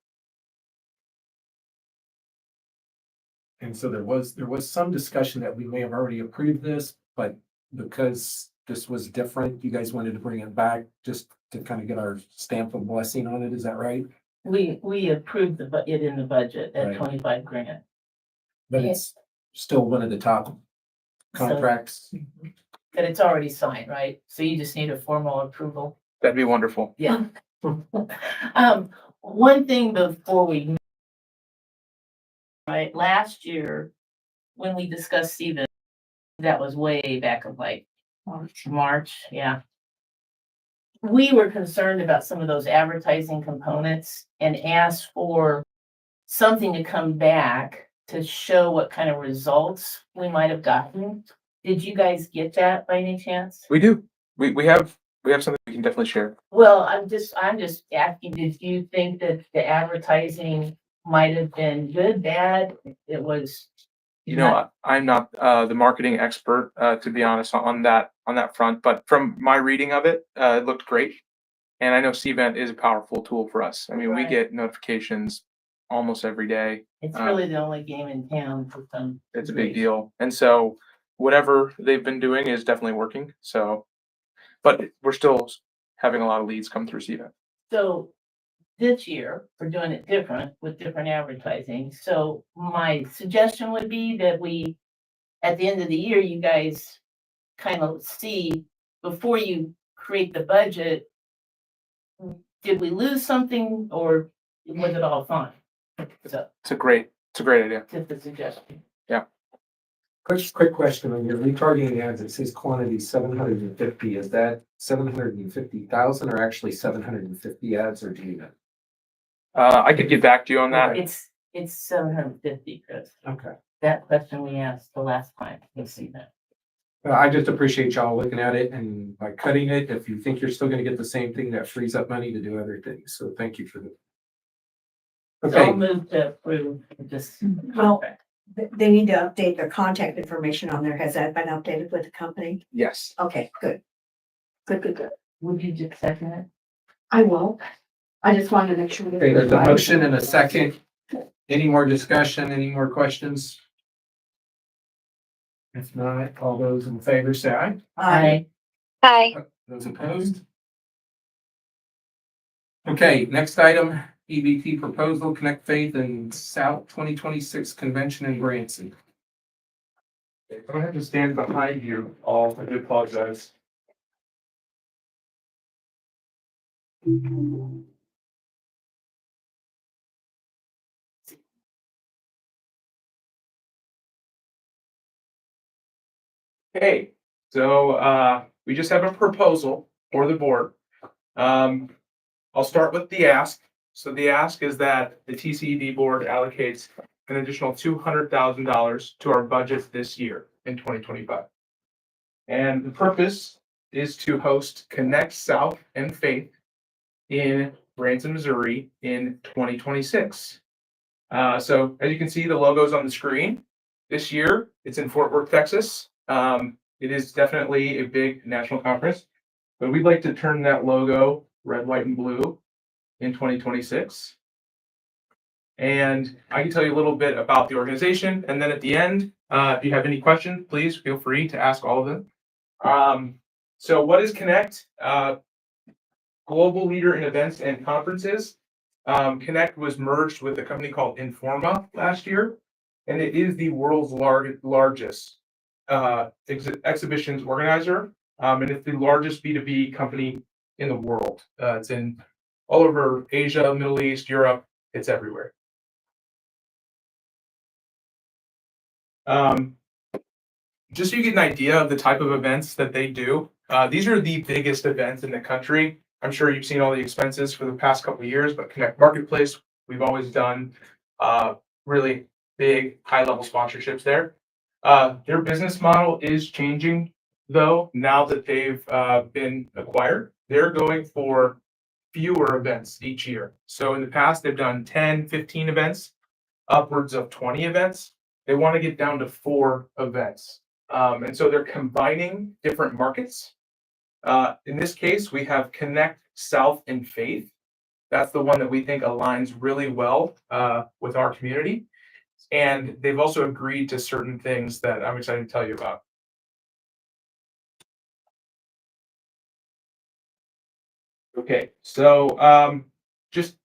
And so there was some discussion that we may have already approved this, but because this was different, you guys wanted to bring it back just to kind of get our stamp of blessing on it. Is that right? We approved it in the budget Right. at 25 grand. But it's still one of the top contracts. But it's already signed, right? So you just need a formal approval. That'd be wonderful. Yeah. One thing before we. Right, last year, when we discussed Steven, that was way back of like March, yeah. We were concerned about some of those advertising components and asked for something to come back to show what kind of results we might have gotten. Did you guys get that by any chance? We do. We have something we can definitely share. Well, I'm just asking, did you think that the advertising might have been good, bad? It was. You know, I'm not the marketing expert, to be honest, on that front, but from my reading of it, it looked great. And I know CVent is a powerful tool for us. I mean, we Right. get notifications almost every day. It's really the only game in town for some. It's a big deal. And so whatever they've been doing is definitely working. So, but we're still having a lot of leads come through CVent. So this year, we're doing it different with different advertising. So my suggestion would be that we, at the end of the year, you guys kind of see before you create the budget, did we lose something or was it all fine? So It's a great idea. just a suggestion. Quick question on your retargeting ads. It says quantity 750. Is that 750,000 or actually 750 ads, or do you know? I could get back to you on that. It's 750, Chris. Okay. That question we asked the last time. You'll see that. I just appreciate y'all looking at it, and by cutting it, if you think you're still gonna get the same thing, that frees up money to do other things. So thank you for that. So I'll Okay, move to approve this Well- contract. They need to update their contact information on there. Has that been updated with the company? Yes. Okay, good. Good. Would you just second it? I will. I just wanted to make sure. okay, there's a motion and a second. Any more discussion, any more questions? If not, all those in favor say aye. Those opposed? Okay, next item, EBT proposal, Connect Faith and South 2026 Convention in Branson. I'm gonna have to stand behind you all. I do apologize. Okay, so we just have a proposal for the board. I'll start with the ask. So the ask is that the TCED board allocates an additional $200,000 to our budget this year in 2025. And the purpose is to host Connect South and Faith in Branson, Missouri in 2026. So as you can see, the logo's on the screen. This year, it's in Fort Worth, Texas. It is definitely a big national conference, but we'd like to turn that logo red, white, and blue in 2026. And I can tell you a little bit about the organization, and then at the end, if you have any questions, please feel free to ask all of them. So what is Connect? Global leader in events and conferences. Connect was merged with a company called Informa last year, and it is the world's largest exhibitions organizer, and it's the largest B2B company in the world. It's in all over Asia, Middle East, Europe. It's everywhere. Just so you get an idea of the type of events that they do, these are the biggest events in the country. I'm sure you've seen all the expenses for the past couple of years, but Connect Marketplace, we've always done really big, high-level sponsorships there. Their business model is changing, though, now that they've been acquired. They're going for fewer events each year. So in the past, they've done 10, 15 events, upwards of 20 events. They want to get down to 4 events. And so they're combining different markets. In this case, we have Connect, South, and Faith. That's the one that we think aligns really well with our community. And they've also agreed to certain things that I'm excited to tell you about. Okay, so just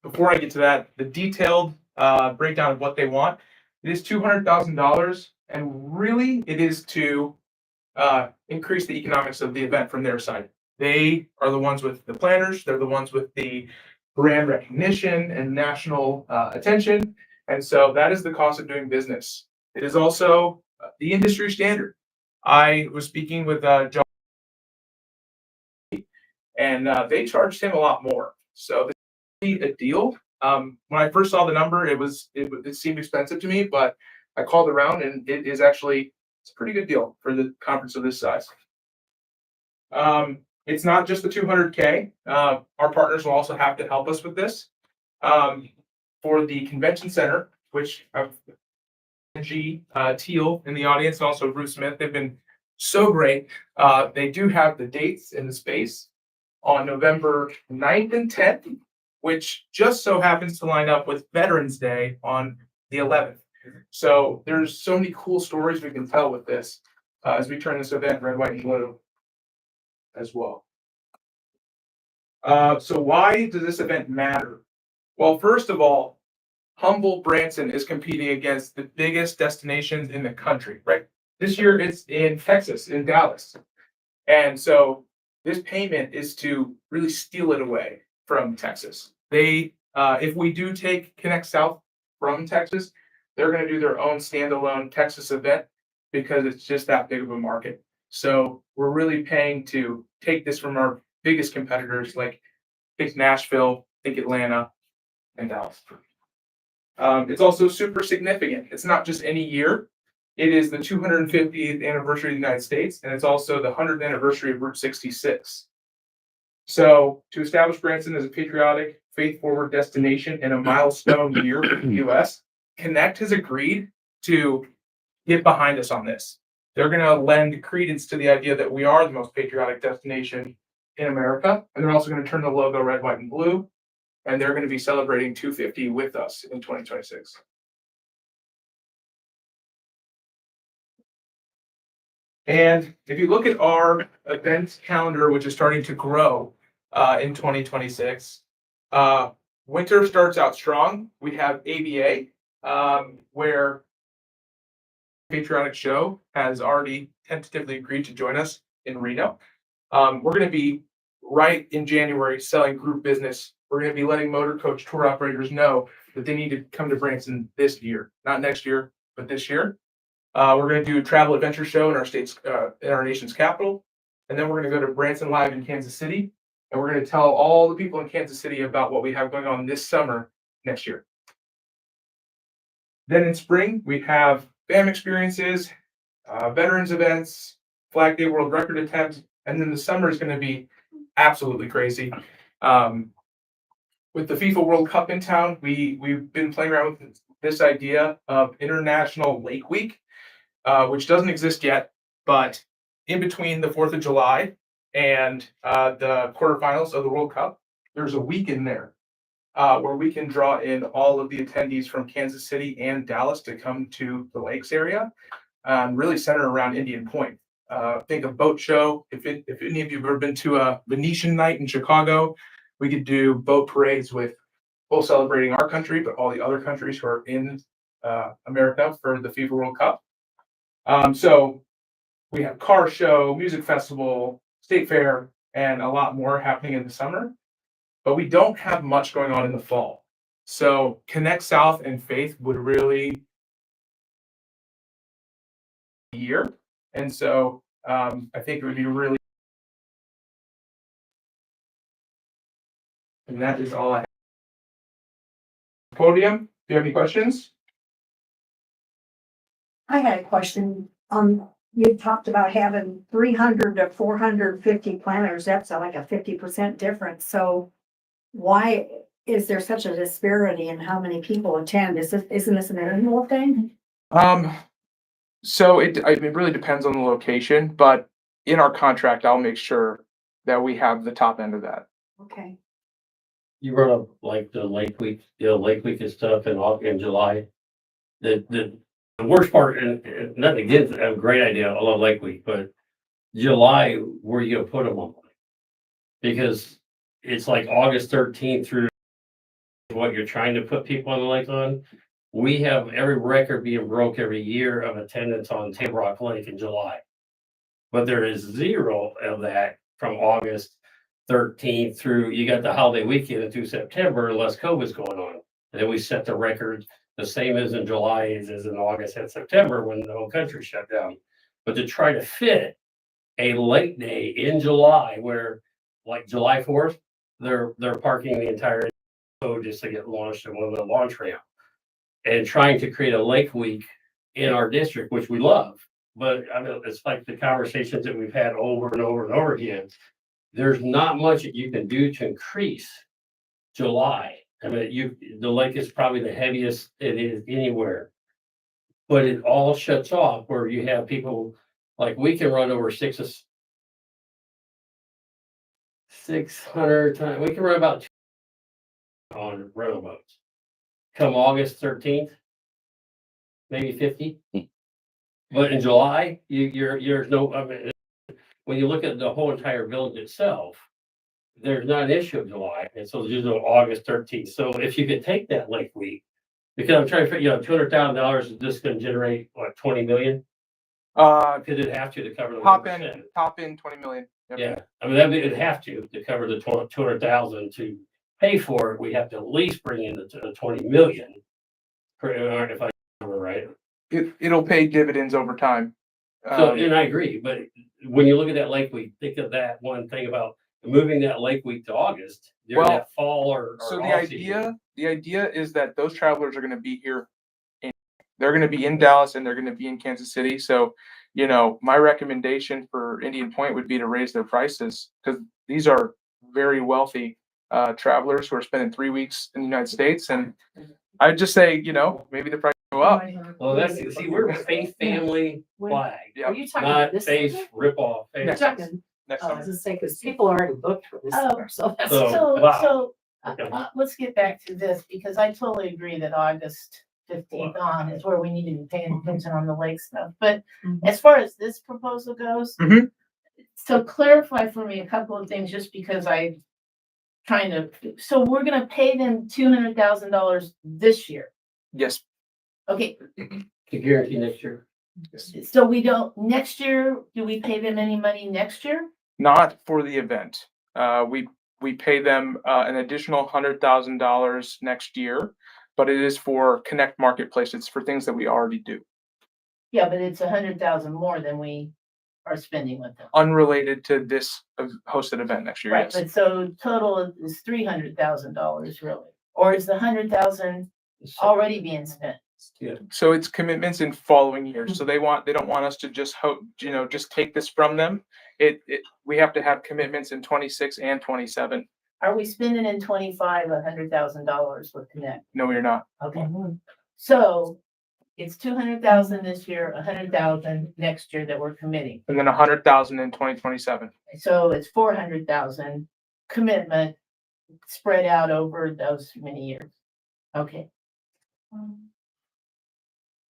before I get to that, the detailed breakdown of what they want, it is $200,000, and really it is to increase the economics of the event from their side. They are the ones with the planners, they're the ones with the brand recognition and national attention, and so that is the cost of doing business. It is also the industry standard. I was speaking with John, and they charged him a lot more. So this is a deal. When I first saw the number, it seemed expensive to me, but I called around, and it is actually, it's a pretty good deal for the conference of this size. It's not just the 200K. Our partners will also have to help us with this. For the convention center, which G Teal in the audience, and also Bruce Smith, they've been so great. They do have the dates and the space on November 9th and 10th, which just so happens to line up with Veterans Day on the 11th. So there's so many cool stories we can tell with this as we turn this event red, white, and blue as well. So why does this event matter? Well, first of all, Humboldt Branson is competing against the biggest destinations in the country, right? This year it's in Texas, in Dallas. And so this payment is to really steal it away from Texas. They, if we do take Connect South from Texas, they're going to do their own standalone Texas event because it's just that big of a market. So we're really paying to take this from our biggest competitors, like think Nashville, think Atlanta, and Dallas. It's also super significant. It's not just any year. It is the 250th anniversary of the United States, and it's also the 100th anniversary of Route 66. So to establish Branson as a patriotic, faith-forward destination and a milestone year for the U.S., Connect has agreed to get behind us on this. They're going to lend credence to the idea that we are the most patriotic destination in America, and they're also going to turn the logo red, white, and blue, and they're going to be celebrating 250 with us in 2026. And if you look at our events calendar, which is starting to grow in 2026, winter starts out strong. We have ABA, where Patriotic Show has already tentatively agreed to join us in Reno. We're going to be right in January selling group business. We're going to be letting motor coach tour operators know that they need to come to Branson this year, not next year, but this year. We're going to do a travel adventure show in our state's, in our nation's capital. And then we're going to go to Branson Live in Kansas City. And we're going to tell all the people in Kansas City about what we have going on this summer next year. Then in spring, we have BAM experiences, veterans events, Flag Day World Record attempt. And then the summer is going to be absolutely crazy. With the FIFA World Cup in town, we've been playing around with this idea of International Lake Week, which doesn't exist yet, but in between the 4th of July and the quarterfinals of the World Cup, there's a week in there where we can draw in all of the attendees from Kansas City and Dallas to come to the lakes area, really centered around Indian Point. Think of boat show. If any of you have ever been to a Venetian night in Chicago, we could do boat parades with both celebrating our country, but all the other countries who are in America for the FIFA World Cup. So we have car show, music festival, state fair, and a lot more happening in the summer. But we don't have much going on in the fall. So Connect South and Faith would really year. And so I think it would be really, and that is all I have. Podium, do you have any questions? I had a question. You talked about having 300 to 450 planners. That's like a 50% difference. So why is there such a disparity in how many people attend? Isn't this an annual thing? So it really depends on the location, but in our contract, I'll make sure that we have the top end of that. Okay. You brought up like the Lake Week, Lake Week and stuff in July. The worst part, and nothing against it, I have a great idea. I love Lake Week, but July, where you gonna put them on? Because it's like August 13th through what you're trying to put people on the lake on. We have every record being broke every year of attendance on Table Rock Lake in July. But there is zero of that from August 13th through, you got the holiday weekend through September, unless COVID's going on. And then we set the record the same as in July as in August and September when the whole country shut down. But to try to fit a lake day in July where, like July 4th, they're parking the entire boat just to get launched in one of the launch ramp. And trying to create a lake week in our district, which we love. But I mean, it's like the conversations that we've had over and over and over again. There's not much that you can do to increase July. I mean, the lake is probably the heaviest it is anywhere. But it all shuts off where you have people, like we can run over 600 times. We can run about 200 on rental boats. Come August 13th, maybe 50. But in July, you're no, I mean, when you look at the whole entire village itself, there's not an issue of July. And so there's no August 13th. So if you could take that lake week, because I'm trying to figure, $200,000 is just going to generate what, 20 million? Because it'd have to cover the Top 1%. in 20 million. Yep. Yeah, I mean, it'd have to cover the 200,000 to pay for it. We have to at least bring in the 20 million. If I remember right. It'll pay dividends over time. So, and I agree, but when you look at that lake week, think of that one thing about moving that lake week to August during Well, that fall or So off season. the idea is that those travelers are going to be here. They're going to be in Dallas and they're going to be in Kansas City. So, my recommendation for Indian Point would be to raise their prices because these are very wealthy travelers who are spending 3 weeks in the United States. And I'd just say, maybe the price go up. Well, we're a faith family flag, Yeah. Are you talking not about this? faith ripoff. Next Faith. summer. Next I was summer. gonna say, because people already booked for this Oh. summer, so that's. So, wow. So, Okay. let's get back to this, because I totally agree that August 15th on is where we need to be paying attention on the lake stuff. But as far as this proposal goes, Mhm. so clarify for me a couple of things, just because so we're gonna pay them $200,000 this year. Yes. Okay, To guarantee next year. so next year, do we pay them any money next year? Not for the event. We pay them an additional $100,000 next year, but it is for Connect Marketplace. It's for things that we already do, Yeah, but it's 100,000 more than we are spending with them. unrelated to this hosted event next year. Right, Yes. but so total is $300,000 really, or is the 100,000 already being spent? So it's commitments in following years. So they don't want us to just just take this from them. We have to have commitments in 26 and 27. Are we spending in 25 $100,000 with Connect? No, you're not. Okay, So it's 200,000 this year, 100,000 next year that we're committing. And then 100,000 in 2027. So it's 400,000 commitment spread out over those many years. Okay.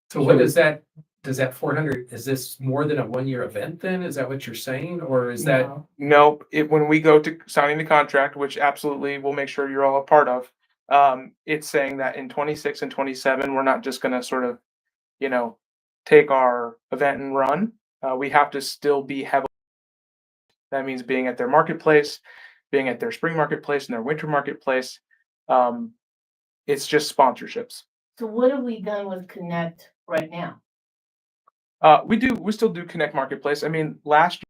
So what is that, does that 400, is this more than a 1-year event then? Is that what you're saying? Or is that, No. Nope, when we go to signing the contract, which absolutely we'll make sure you're all a part of, it's saying that in 26 and 27, we're not just gonna sort of, take our event and run. We have to still be heavily. That means being at their marketplace, being at their spring marketplace and their winter marketplace. It's just sponsorships. So what have we done with Connect right now? We still do Connect Marketplace. I mean, last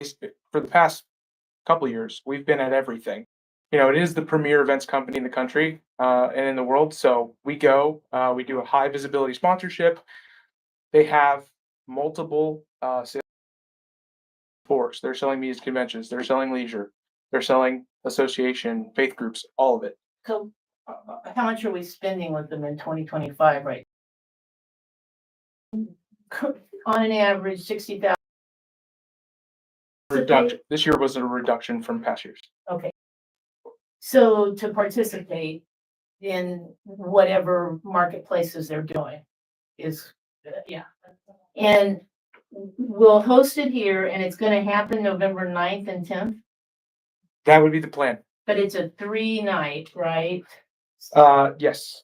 year, for the past couple of years, we've been at everything. It is the premier events company in the country, and in the world. So we do a high visibility sponsorship. They have multiple, sales force. They're selling music conventions. They're selling leisure. They're selling association, faith groups, all of it. So how much are we spending with them in 2025, right? On an average, 60,000. Reduction. This year was a reduction from past years. Okay. So to participate in whatever marketplaces they're doing is, yeah. And we'll host it here and it's gonna happen November 9th and 10th, That would be the plan. but it's a 3-night, right? Yes.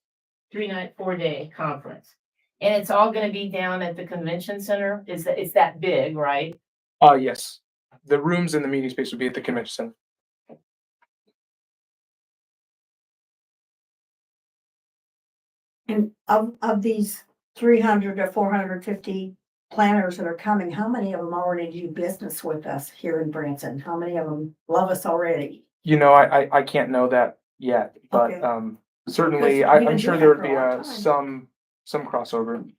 3-night, 4-day conference. And it's all gonna be down at the convention center? It's that big, right? Yes. The rooms in the meeting space would be at the convention center. And of these 300 to 450 planners that are coming, how many of them already do business with us here in Branson? How many of them love us already? I can't know that yet, but Okay. certainly Because we've I'm been sure doing there it would for a be long time. some crossover.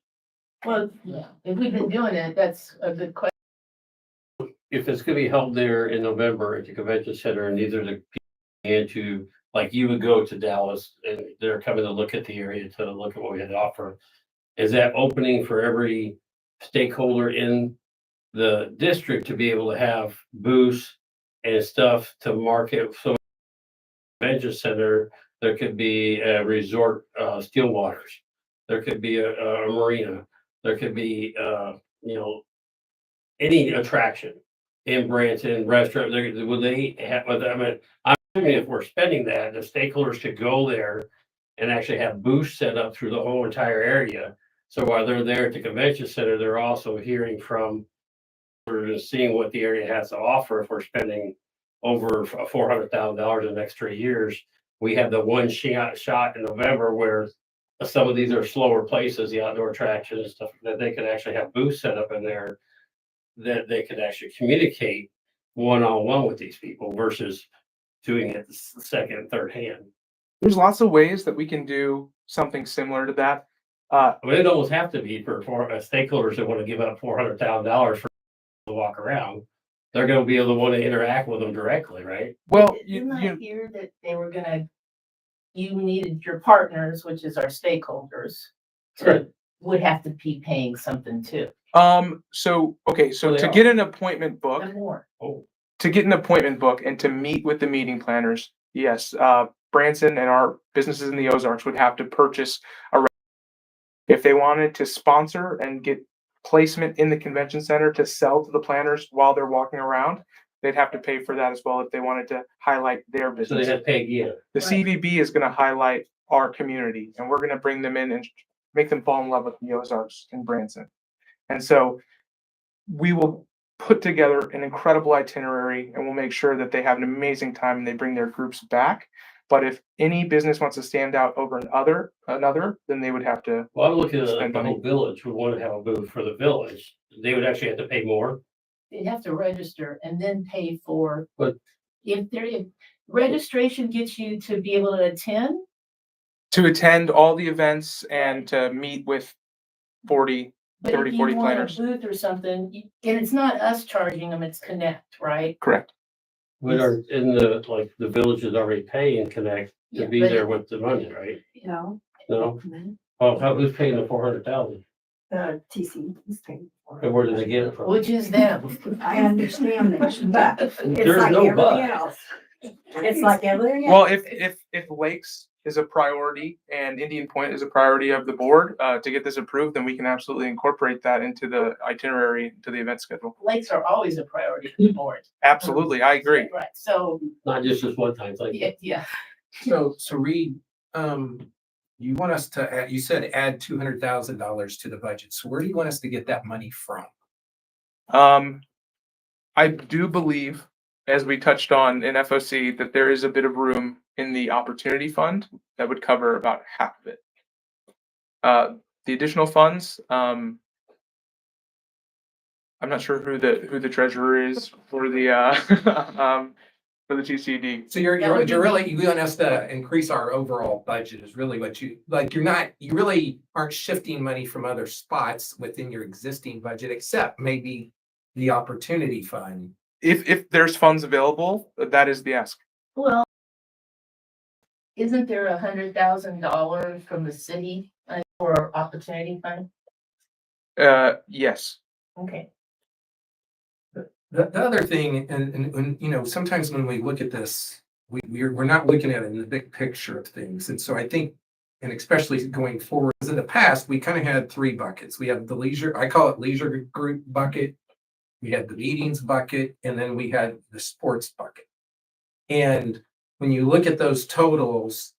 Well, yeah, if we've been doing it, that's a good question. If it's gonna be held there in November at the convention center and these are the people into, like you would go to Dallas and they're coming to look at the area to look at what we had to offer. Is that opening for every stakeholder in the district to be able to have booths and stuff to market? So convention center, there could be a resort, Steel Waters. There could be a marina. There could be, any attraction in Branson, restaurant, would they have, I'm assuming if we're spending that, the stakeholders could go there and actually have booths set up through the whole entire area. So while they're there at the convention center, they're also hearing from, we're just seeing what the area has to offer. If we're spending over $400,000 in the next 3 years, we have the one shot in November where some of these are slower places, the outdoor attractions and stuff, that they could actually have booths set up in there that they could actually communicate one-on-one with these people versus doing it second and third hand. There's lots of ways that we can do something similar to that. I mean, it almost have to be for stakeholders that want to give up $400,000 for to walk around. They're going to be able to want to interact with them directly, right? Well, Didn't I hear that they were gonna, you needed your partners, which is our stakeholders, would have to be paying something too. so They to are. get an appointment book, And more. to get an appointment book and to meet with the meeting planners, yes, Branson and our businesses in the Ozarks would have to purchase if they wanted to sponsor and get placement in the convention center to sell to the planners while they're walking around. They'd have to pay for that as well if they wanted to highlight their So they business. had to pay again. The CVB is gonna highlight our community and we're gonna bring them in and make them fall in love with the Ozarks and Branson. And so we will put together an incredible itinerary and we'll make sure that they have an amazing time and they bring their groups back. But if any business wants to stand out over another, then they would have to. Well, I'm looking at Spend the money. whole village would want to have a booth for the village. They would actually have to pay more. They'd have to register and then pay for. But- If registration gets you to be able to attend, To attend all the events and to meet with 40 but 30, if you 40 want a planners. booth or something, and it's not us charging them, it's Connect, right? Correct. But are in the, like, the village is already paying Connect Yeah, to be but there with the money, right? You know, No? Oh, who's paying the 400,000? TC is paying for it. And where did they get it from? Which is them. I understand that, but it's There's like no everything but. else. It's like everything Well, else. if Lakes is a priority and Indian Point is a priority of the board, to get this approved, then we can absolutely incorporate that into the itinerary, to the event schedule. Lakes are always a priority for the board. Absolutely, I agree. Right, so, Not just this one time, like. yeah. So Reed, you want us to add, you said add $200,000 to the budget. So where do you want us to get that money from? I do believe, as we touched on in FOC, that there is a bit of room in the opportunity fund that would cover about half of it. The additional funds, I'm not sure who the treasurer is for the for the TCD. So you're really, you want us to increase our overall budget is really what you, like, you really aren't shifting money from other spots within your existing budget, except maybe the opportunity fund. If there's funds available, that is the ask. Well, isn't there $100,000 from the city for opportunity fund? Yes. Okay. The other thing, and you know, sometimes when we look at this, we're not looking at it in the big picture of things. And so I think, and especially going forward, because in the past, we kind of had three buckets. We have the leisure, I call it leisure group bucket. We had the meetings bucket, and then we had the sports bucket. And when you look at those totals,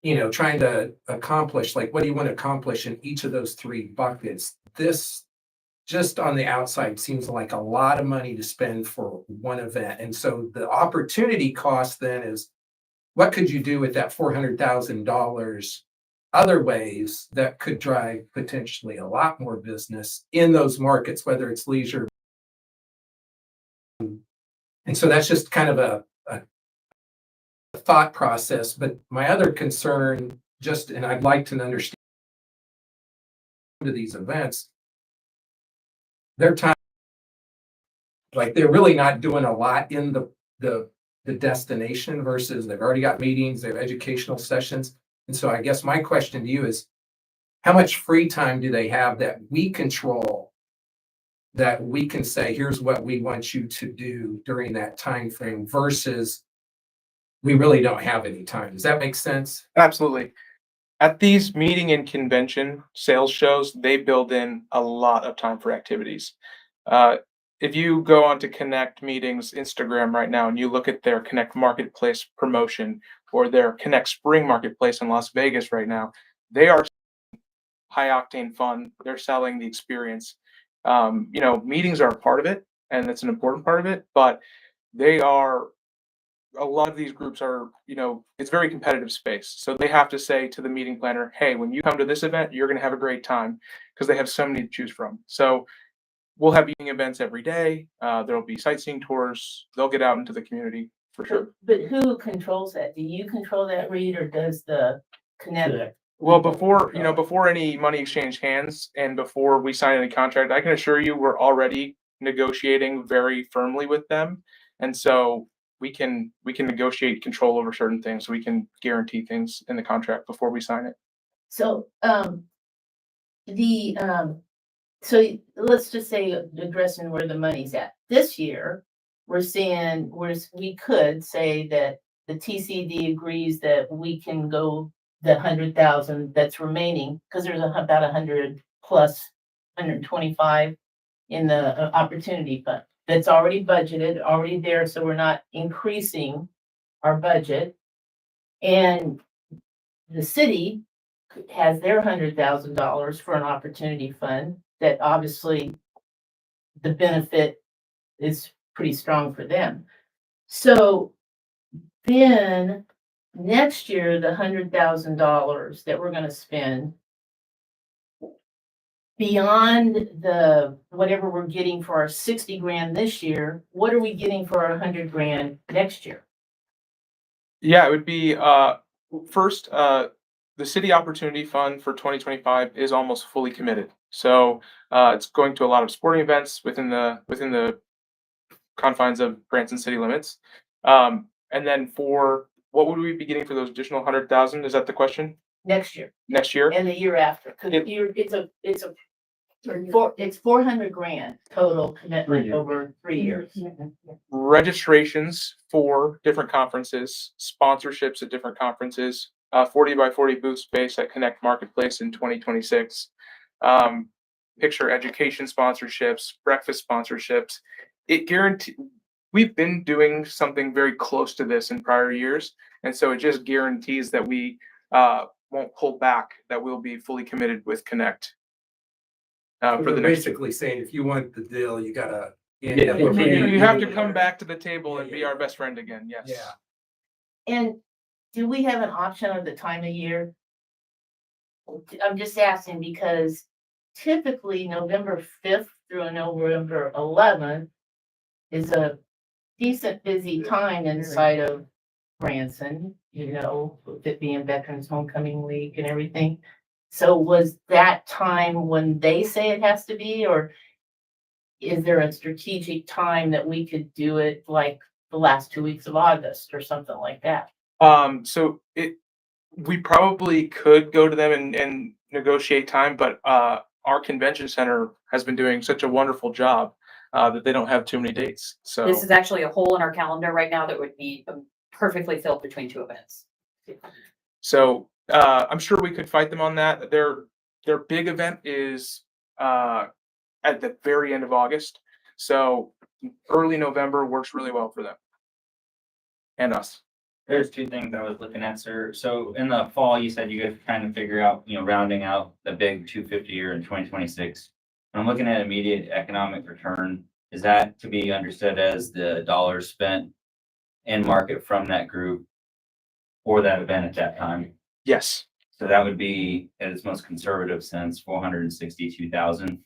you know, trying to accomplish, like, what do you want to accomplish in each of those three buckets? This just on the outside seems like a lot of money to spend for one event. And so the opportunity cost then is, what could you do with that $400,000 other ways that could drive potentially a lot more business in those markets, whether it's leisure. And so that's just kind of a thought process. But my other concern, just, and I'd like to understand to these events, their time, like, they're really not doing a lot in the destination versus they've already got meetings, they have educational sessions. And so I guess my question to you is, how much free time do they have that we control, that we can say, here's what we want you to do during that time frame versus we really don't have any time? Does that make sense? Absolutely. At these meeting and convention sales shows, they build in a lot of time for activities. If you go on to Connect Meetings Instagram right now and you look at their Connect Marketplace promotion or their Connect Spring Marketplace in Las Vegas right now, they are high octane fun. They're selling the experience. You know, meetings are a part of it, and it's an important part of it, but they are, a lot of these groups are, you know, it's very competitive space. So they have to say to the meeting planner, hey, when you come to this event, you're going to have a great time, because they have so many to choose from. So we'll have evening events every day. There'll be sightseeing tours. They'll get out into the community for sure. But who controls that? Do you control that, Reed, or does the Connect? Well, before any money exchange hands and before we sign any contract, I can assure you we're already negotiating very firmly with them. And so we can negotiate control over certain things. So we can guarantee things in the contract before we sign it. So, so let's just say addressing where the money's at. This year, we're seeing, we could say that the TCD agrees that we can go the 100,000 that's remaining, because there's about 100 plus 125 in the opportunity fund that's already budgeted, already there. So we're not increasing our budget. And the city has their $100,000 for an opportunity fund that obviously the benefit is pretty strong for them. So then next year, the $100,000 that we're going to spend beyond the whatever we're getting for our 60 grand this year, what are we getting for our 100 grand next year? Yeah, it would be first, the City Opportunity Fund for 2025 is almost fully committed. So it's going to a lot of sporting events within the confines of Branson city limits. And then for what would we be getting for those additional 100,000? Is that the question? next year next year. and the year after. Cause It- it's 400 grand total commitment over 3 years. Registrations for different conferences, sponsorships at different conferences, 40 by 40 booth space at Connect Marketplace in 2026. Picture education sponsorships, breakfast sponsorships. It guarantee, we've been doing something very close to this in prior years. And so it just guarantees that we won't pull back, that we'll be fully committed with Connect. For We're the next. basically saying if you want the deal, you gotta. Yeah, You have to come back to the table and be our best friend again, yes. Yeah. And do we have an option of the time of year? I'm just asking because typically November 5th through November 11th is a decent busy time inside of Branson, you know, with it being Veterans Homecoming Week and everything. So was that time when they say it has to be, or is there a strategic time that we could do it like the last 2 weeks of August or something like that? We probably could go to them and negotiate time, but our convention center has been doing such a wonderful job that they don't have too many dates. So This is actually a hole in our calendar right now that would be perfectly filled between two events. I'm sure we could fight them on that. Their big event is at the very end of August. So early November works really well for them and us. There's two things I was looking at, sir. So in the fall, you said you guys were trying to figure out, rounding out the big 250 year in 2026. I'm looking at immediate economic return. Is that to be understood as the dollars spent in market from that group for that event at that time? Yes. So that would be, at its most conservative sense, 462,000.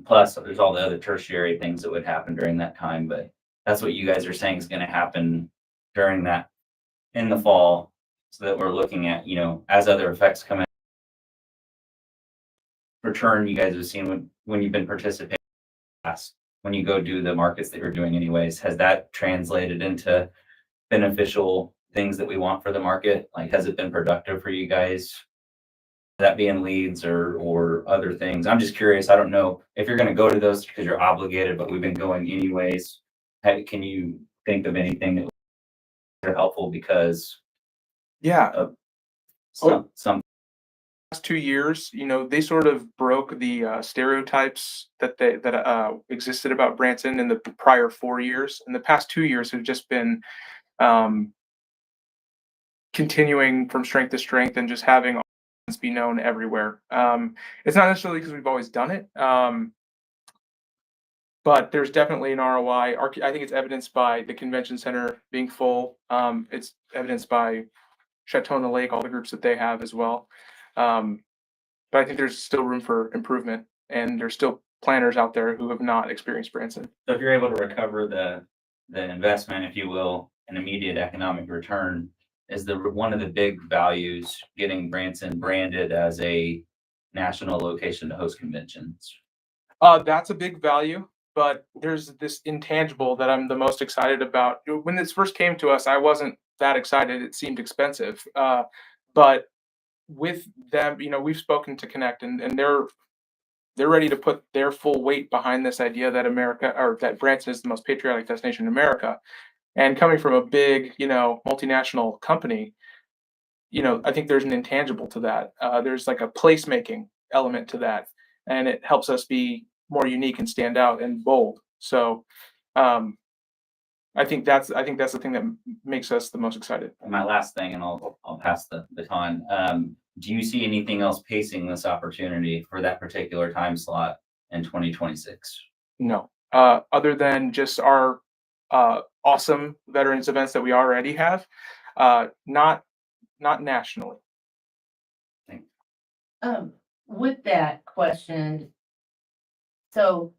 Plus, there's all the other tertiary things that would happen during that time, but that's what you guys are saying is going to happen during that in the fall, so that we're looking at, as other effects come in. Return you guys have seen when you've been participating when you go do the markets that you're doing anyways, has that translated into beneficial things that we want for the market? Like, has it been productive for you guys? That being leads or other things. I'm just curious. I don't know if you're going to go to those because you're obligated, but we've been going anyways. Can you think of anything that are helpful because of some last 2 years, they sort of broke the stereotypes that existed about Branson in the prior 4 years. And the past 2 years have just been continuing from strength to strength and just having be known everywhere. It's not necessarily because we've always done it, but there's definitely an ROI. I think it's evidenced by the convention center being full. It's evidenced by Chateau on the Lake, all the groups that they have as well. But I think there's still room for improvement, and there's still planners out there who have not experienced Branson. So if you're able to recover the investment, if you will, an immediate economic return, is one of the big values getting Branson branded as a national location to host conventions? That's a big value, but there's this intangible that I'm the most excited about. When this first came to us, I wasn't that excited. It seemed expensive. But with them, we've spoken to Connect and they're ready to put their full weight behind this idea that that Branson is the most patriotic destination in America. And coming from a big, multinational company, I think there's an intangible to that. There's like a placemaking element to that, and it helps us be more unique and stand out and bold. So, I think that's the thing that makes us the most excited. And my last thing, and I'll pass the baton. Do you see anything else pacing this opportunity for that particular time slot in 2026? No, other than just our awesome veterans events that we already have, not nationally. With that question, so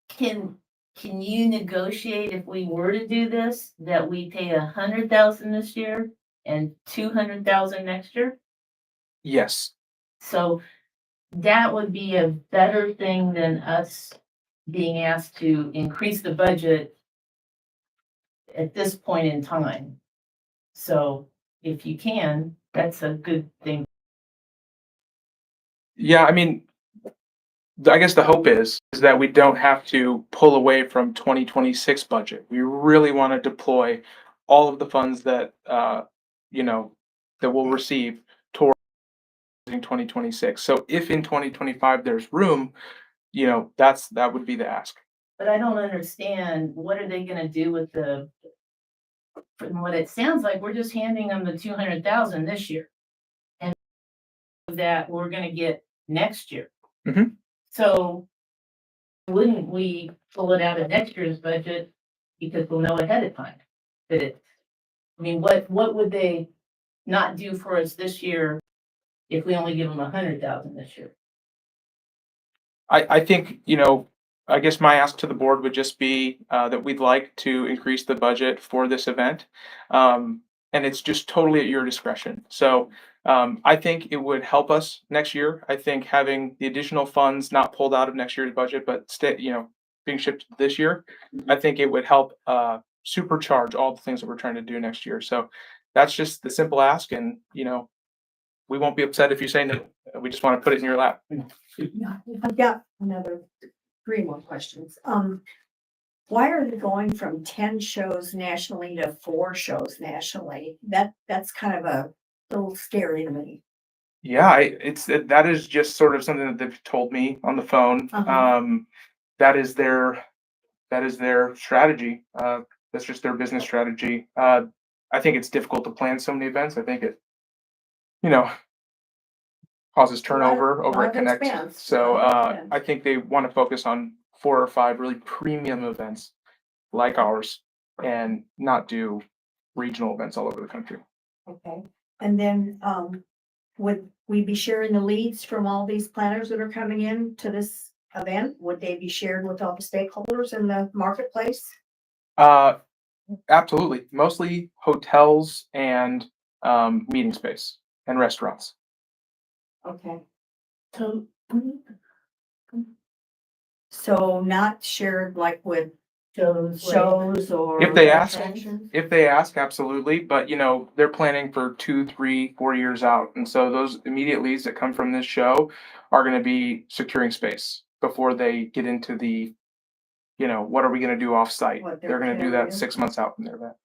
can you negotiate if we were to do this, that we pay 100,000 this year and 200,000 next year? Yes. So that would be a better thing than us being asked to increase the budget at this point in time. So if you can, That's a good thing. Yeah, I mean, I guess the hope is that we don't have to pull away from 2026 budget. We really want to deploy all of the funds that, you know, that we'll receive towards in 2026. So if in 2025 there's room, you know, that would be the ask. But I don't understand, what are they gonna do with from what it sounds like, we're just handing them the 200,000 this year. And that we're gonna get next year. Mhm. So wouldn't we pull it out of next year's budget because we'll know ahead of time that I mean, what would they not do for us this year if we only give them 100,000 this year? I think, you know, I guess my ask to the board would just be that we'd like to increase the budget for this event. And it's just totally at your discretion. So I think it would help us next year. I think having the additional funds not pulled out of next year's budget, but you know, being shipped this year, I think it would help supercharge all the things that we're trying to do next year. So that's just the simple ask, and you know, we won't be upset if you say no. We just want to put it in your lap. Yeah, I've got another 3 more questions. Why are they going from 10 shows nationally to 4 shows nationally? That's kind of a little scary to me. Yeah, that is just sort of something that they've told me on the phone. Uh-huh. That is their strategy. That's just their business strategy. I think it's difficult to plan so many events. I think it, you know, causes turnover over lot at of Connect. expense, So lot of expense. I think they want to focus on 4 or 5 really premium events like ours, and not do regional events all over the country. Okay, and then, would we be sharing the leads from all these planners that are coming in to this event? Would they be shared with all the stakeholders in the marketplace? Absolutely. Mostly hotels and meeting space and restaurants. Okay, So, so not shared like with shows. shows or. If they ask, attractions? absolutely. But you know, they're planning for 2, 3, 4 years out. And so those immediate leads that come from this show are going to be securing space before they get into the, you know, what are we going to do off site? What They're they're going to do carrying. that 6 months out from their event.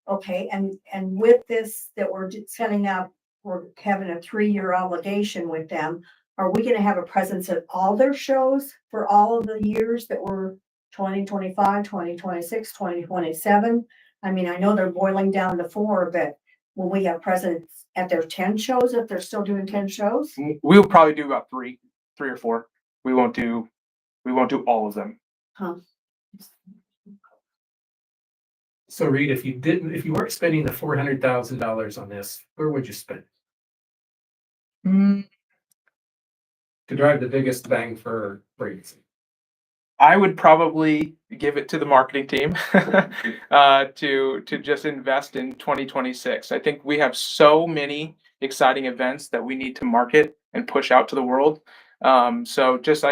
Okay, and with this that we're setting up, we're having a 3-year obligation with them. Are we gonna have a presence at all their shows for all of the years that were 2025, 2026, 2027? I mean, I know they're boiling down to 4, but will we have presence at their 10 shows if they're still doing 10 shows? We'll probably do about 3 or 4. We won't do all of them. Huh? So Reed, if you weren't spending the $400,000 on this, where would you spend? To drive the biggest bang for Reed. I would probably give it to the marketing team to just invest in 2026. I think we have so many exciting events that we need to market and push out to the world. So just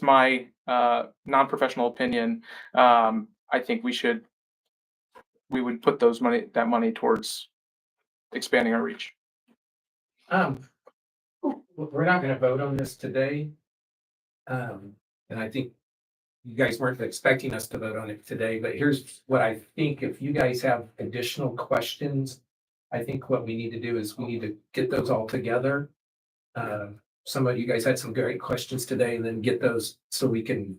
my non-professional opinion. I think we would put that money towards expanding our reach. We're not gonna vote on this today. And I think you guys weren't expecting us to vote on it today, but here's what I think. If you guys have additional questions, I think what we need to do is we need to get those all together. Some of you guys had some great questions today, and then get those so we can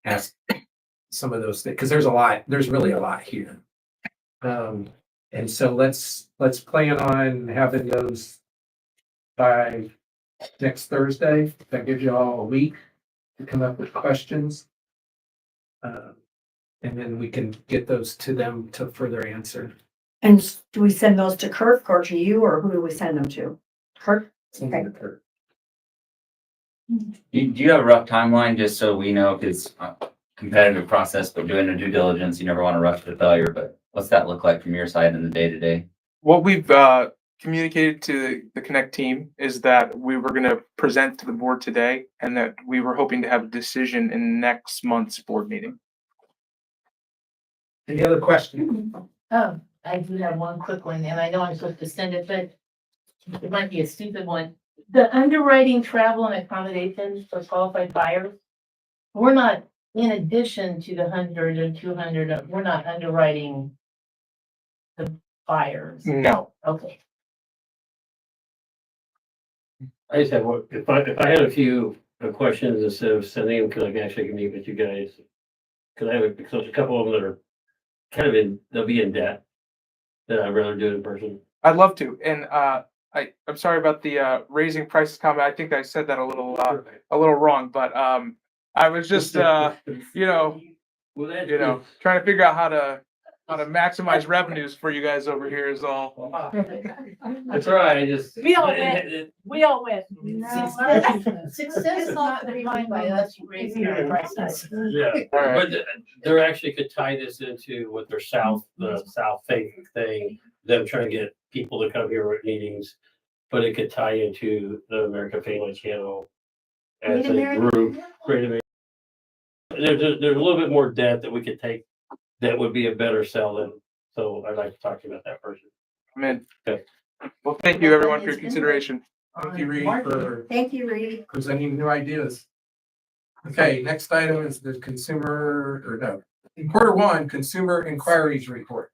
ask some of those things, because there's really a lot here. And so let's plan on having those by next Thursday. That gives you all a week to come up with questions. And then we can get those to them to further answer. And do we send those to Kirk or to you, or who do we send them to? Kirk? Okay. Do you have a rough timeline, just so we know, because competitive process, but doing a due diligence, you never want to rush to failure, but what's that look like from your side in the day to day? What we've communicated to the Connect team is that we were going to present to the board today, and that we were hoping to have a decision in next month's board meeting. Any other questions? I do have one quick one, and I know I'm supposed to send it, but it might be a stupid one. The underwriting, travel and accommodations for qualified buyers, we're not, in addition to the 100 or 200, we're not underwriting the buyers. No. Okay. I just have, if I had a few questions instead of sending them, because I can actually meet with you guys. Because there's a couple of them that are kind of they'll be in debt, that I'd rather do it in person. I'd love to. And I'm sorry about the raising prices comment. I think I said that a little wrong, but I was just Well, that's trying to figure out how to maximize revenues for you guys over here is all. That's right, I just. We all win. We all win. No. Success is not defined by us raising our prices. Yeah, All right. but there actually could tie this into what their the South Faith thing, them trying to get people to come here at meetings. But it could tie into the American Family Channel as Great a American group. Great American. There's a little bit more debt that we could take that would be a better sell than, so I'd like to talk to you about that person. Amen. Okay. Well, thank you everyone for your consideration. Thank you, Reed, for Thank you, Reedy. presenting new ideas. Okay, next item is the in Q1, consumer inquiries report.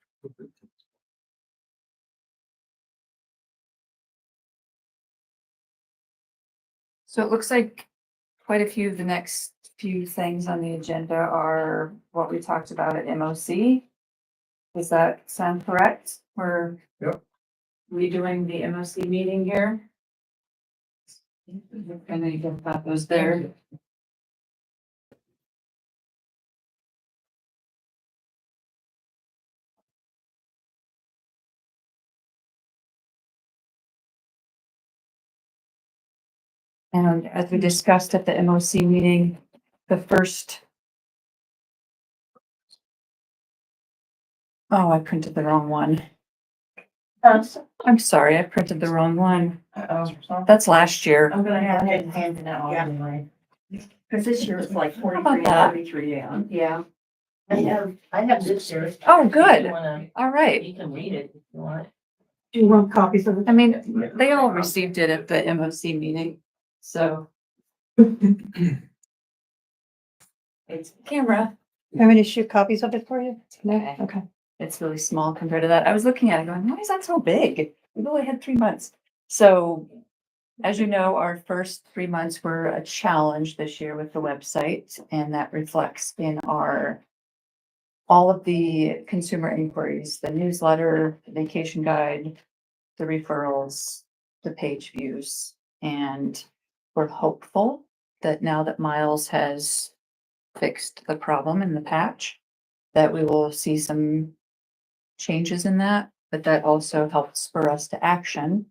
So it looks like quite a few of the next few things on the agenda are what we talked about at MOC. Does that sound correct? We're Yep. redoing the MOC meeting here. I know you've got those there. And as we discussed at the MOC meeting, the first. Oh, I printed the wrong one. I'm sorry, I printed the wrong one. That's last year. I'm gonna have it handed out Yeah. anyway. Cause this year it's like about 43, that? 43, yeah. Yeah. I have this here. Oh, good. If you wanna- All right. You can read it if you want. Do you want copies of it? I mean, they all received it at the MOC meeting, so. It's camera. Want me to shoot copies of it for you? Okay. Okay. It's really small compared to that. I was looking at it going, why is that so big? We've only had 3 months. So as you know, our first 3 months were a challenge this year with the website, and that reflects in all of the consumer inquiries, the newsletter, the vacation guide, the referrals, the page views. And we're hopeful that now that Miles has fixed the problem in the patch, that we will see some changes in that, but that also helps spur us to action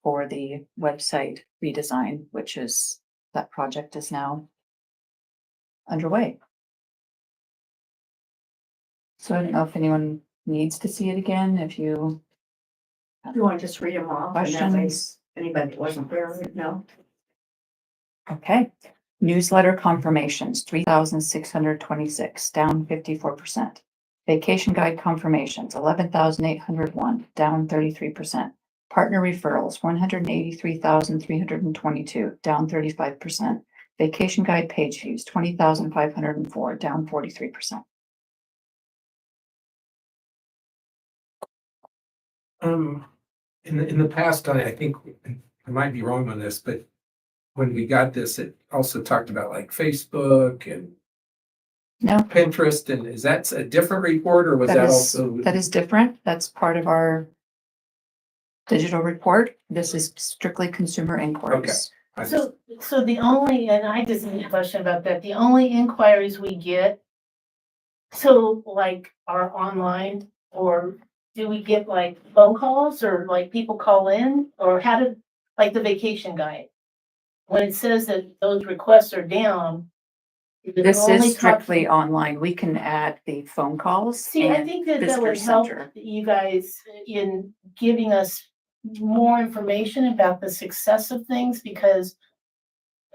for the website redesign, which is, that project is now underway. So I don't know if anyone needs to see it again, if you have You want to just read them off? and that way questions. Anybody that wasn't there, no? Okay, newsletter confirmations, 3,626, down 54%. Vacation guide confirmations, 11,801, down 33%. Partner referrals, 183,322, down 35%. Vacation guide page views, 20,504, down 43%. In the past, I think, I might be wrong on this, but when we got this, it also talked about like Facebook and No, Pinterest, and is that a different report or was that also? that is different. That's part of our digital report. This is strictly consumer inquiries. I just- So the only, and I just need a question about that, the only inquiries we get, so like are online, or do we get like phone calls or like people call in, or how did, like the vacation guide? When it says that those requests are down. it This only is talk- strictly online. We can add the phone calls. See, I and think that visitor would help center. you guys in giving us more information about the success of things, because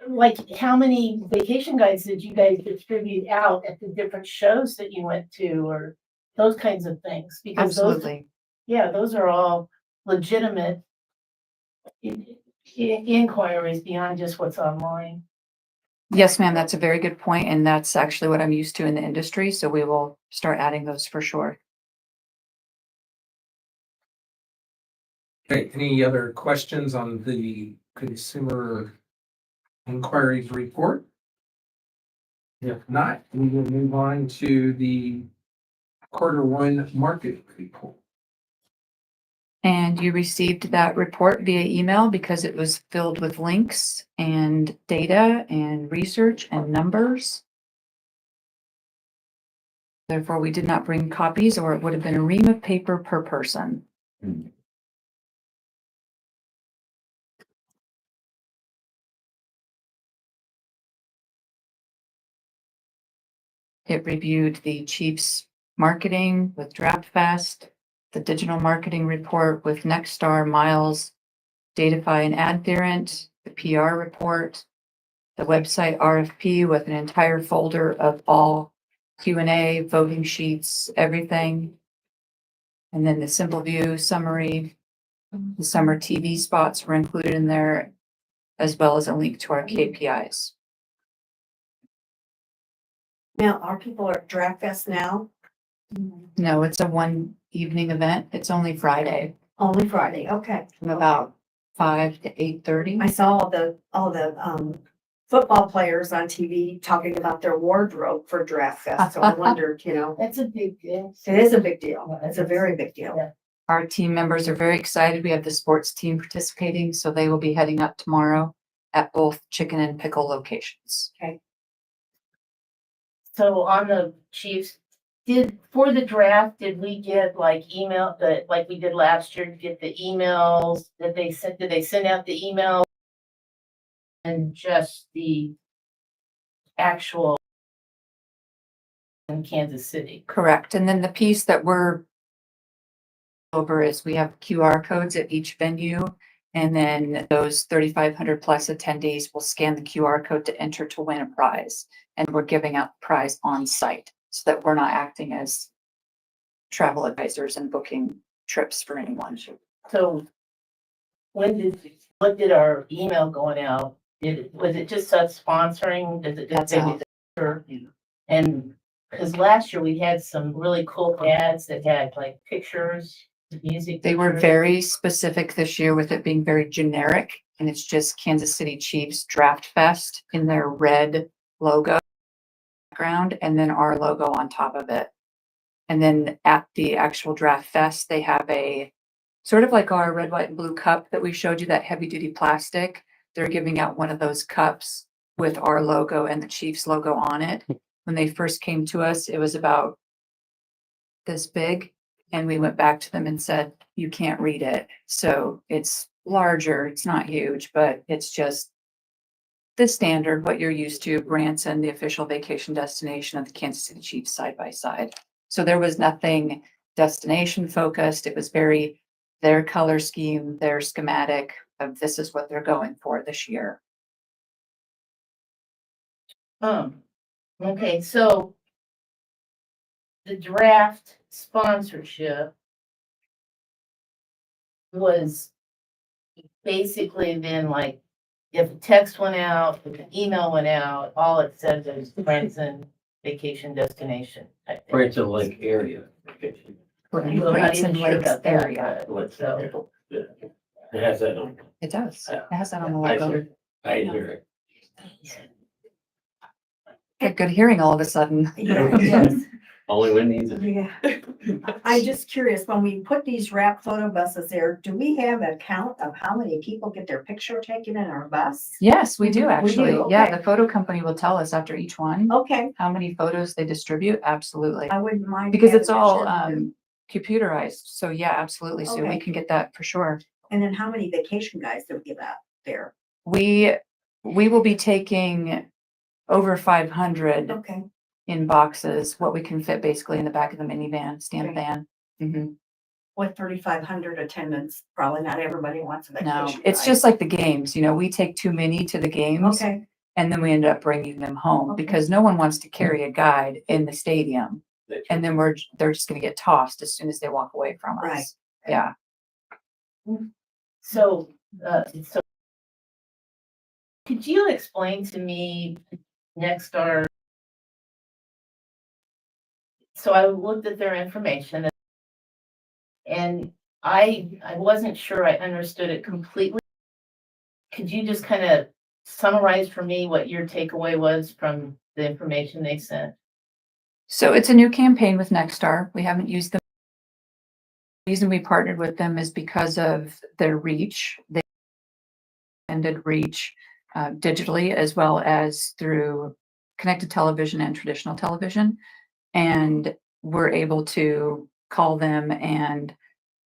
like, how many vacation guides did you guys distribute out at the different shows that you went to, or those kinds of things? Because those, Absolutely. Yeah, those are all legitimate inquiries beyond just what's online. Yes, ma'am, that's a very good point, and that's actually what I'm used to in the industry, so we will start adding those for sure. Okay, any other questions on the consumer inquiries report? If not, we will move on to the Q1 market report. And you received that report via email because it was filled with links and data and research and numbers. Therefore, we did not bring copies, or it would have been a ream of paper per person. It reviewed the chief's marketing with DraftFest, the digital marketing report with Nexstar, Miles, Datafy and Adherent, the PR report, the website RFP with an entire folder of all Q&A, voting sheets, everything. And then the Simple View summary, the summer TV spots were included in there, as well as a link to our KPIs. Now, our people are at Draft Fest now, No, it's a one evening event. It's only Friday only Friday, okay. from about 5 to 8:30. I saw all the football players on TV talking about their wardrobe for Draft Fest, so I wondered, That's a big deal. it is a big deal. It's a very big deal. Our team members are very excited. We have the sports team participating, so they will be heading up tomorrow at both chicken and pickle locations. So on the Chiefs, for the draft, did we get like email that, like we did last year, get the emails that they sent, did they send out the email? And just the actual in Kansas City? Correct. And then the piece that we're over is we have QR codes at each venue. And then those 3,500 plus attendees will scan the QR code to enter to win a prize. And we're giving out the prize on site so that we're not acting as travel advisors and booking trips for anyone. So what did our email going out? Was it just us sponsoring? Does it just That's all. And because last year we had some really cool ads that had like pictures, music. They were pictures. very specific this year with it being very generic, and it's just Kansas City Chiefs Draft Fest in their red logo background and then our logo on top of it. And then at the actual Draft Fest, they have a sort of like our red, white, and blue cup that we showed you, that heavy duty plastic. They're giving out one of those cups with our logo and the Chiefs logo on it. When they first came to us, it was about this big. And we went back to them and said, you can't read it. So it's larger. It's not huge, but it's just the standard, what you're used to, Branson, the official vacation destination of the Kansas City Chiefs side by side. So there was nothing destination focused. It was very their color scheme, their schematic of this is what they're going for this year. Okay, so the draft sponsorship was basically then like, if a text went out, if an email went out, all it said was Branson vacation destination. type thing. Branson Lake area. Well, I Branson didn't sure Lakes about that, area. but- So, It has that on. It does. It has that on the I logo. see. I hear it. Get good hearing all of a sudden. Yes. Only when needs it. Yeah. I'm just curious, when we put these wrap photo buses there, do we have a count of how many people get their picture taken in our bus? Yes, we do actually. Yeah, okay. the photo company will tell us after each one Okay, how many photos they distribute. Absolutely. I wouldn't mind. Because it's having all that shared. computerized. So yeah, absolutely. So we Okay. can get that for sure. And then how many vacation guys do we give out there? We will be taking over 500 Okay. in boxes, what we can fit basically in the back of the minivan, stand Okay. van. Mhm. With 3,500 attendants, probably not everybody wants a No, vacation. it's guide. just like the games, we take too many to the games Okay, and then we end up bringing them home Okay. because no one wants to carry a guide in the stadium. And then they're just gonna get tossed as soon as they walk away from Right. us. Yeah. So could you explain to me Nexstar? So I looked at their information and I wasn't sure I understood it completely. Could you just kind of summarize for me what your takeaway was from the information they sent? So it's a new campaign with Nexstar. We haven't used them. The reason we partnered with them is because of their reach. They ended reach digitally as well as through connected television and traditional television. And we're able to call them and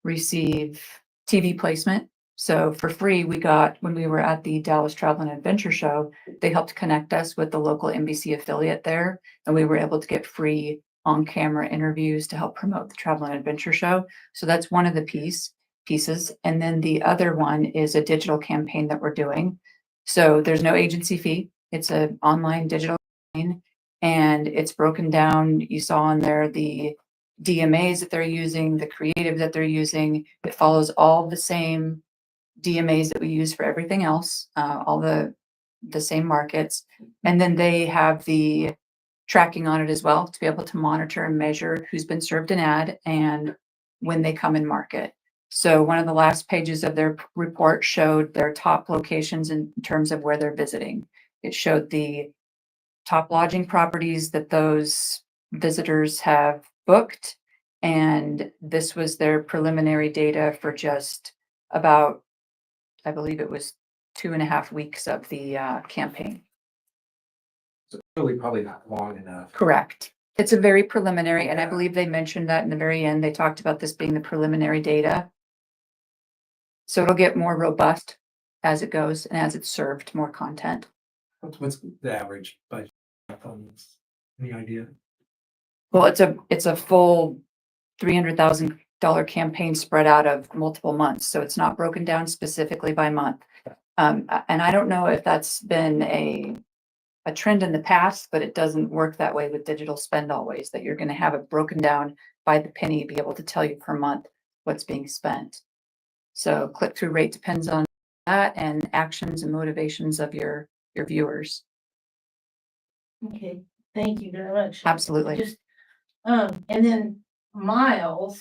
receive TV placement. So for free, we got, when we were at the Dallas Travel and Adventure Show, they helped connect us with the local NBC affiliate there. And we were able to get free on-camera interviews to help promote the Travel and Adventure Show. So that's one of the pieces. And then the other one is a digital campaign that we're doing. So there's no agency fee. It's an online digital campaign and it's broken down. You saw on there the DMAs that they're using, the creative that they're using. It follows all the same DMAs that we use for everything else, all the same markets. And then they have the tracking on it as well to be able to monitor and measure who's been served an ad and when they come in market. So one of the last pages of their report showed their top locations in terms of where they're visiting. It showed the top lodging properties that those visitors have booked. And this was their preliminary data for just about, I believe it was 2.5 weeks of the campaign. So really probably not long enough. Correct. It's a very preliminary, and I believe they mentioned that in the very end. They talked about this being the preliminary data. So it'll get more robust as it goes and as it's served more content. What's the average budget on this? Any idea? Well, it's a full $300,000 campaign spread out of multiple months, so it's not broken down specifically by month. And I don't know if that's been a trend in the past, but it doesn't work that way with digital spend always, that you're going to have it broken down by the penny, be able to tell you per month what's being spent. So click-through rate depends on that and actions and motivations of your viewers. Okay, thank you very much. Absolutely. Just, and then Miles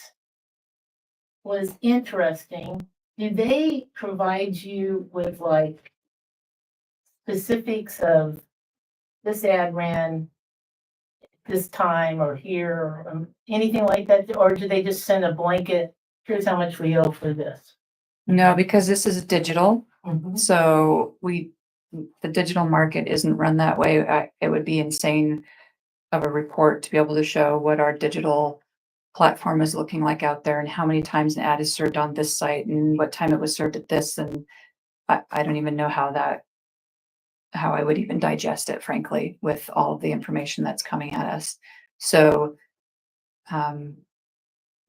was interesting. Do they provide you with like specifics of this ad ran this time or here or anything like that? Or do they just send a blanket, here's how much we owe for this? No, because this is digital. Mhm. So the digital market isn't run that way. It would be insane of a report to be able to show what our digital platform is looking like out there and how many times an ad is served on this site and what time it was served at this. And I don't even know how I would even digest it, frankly, with all of the information that's coming at us. So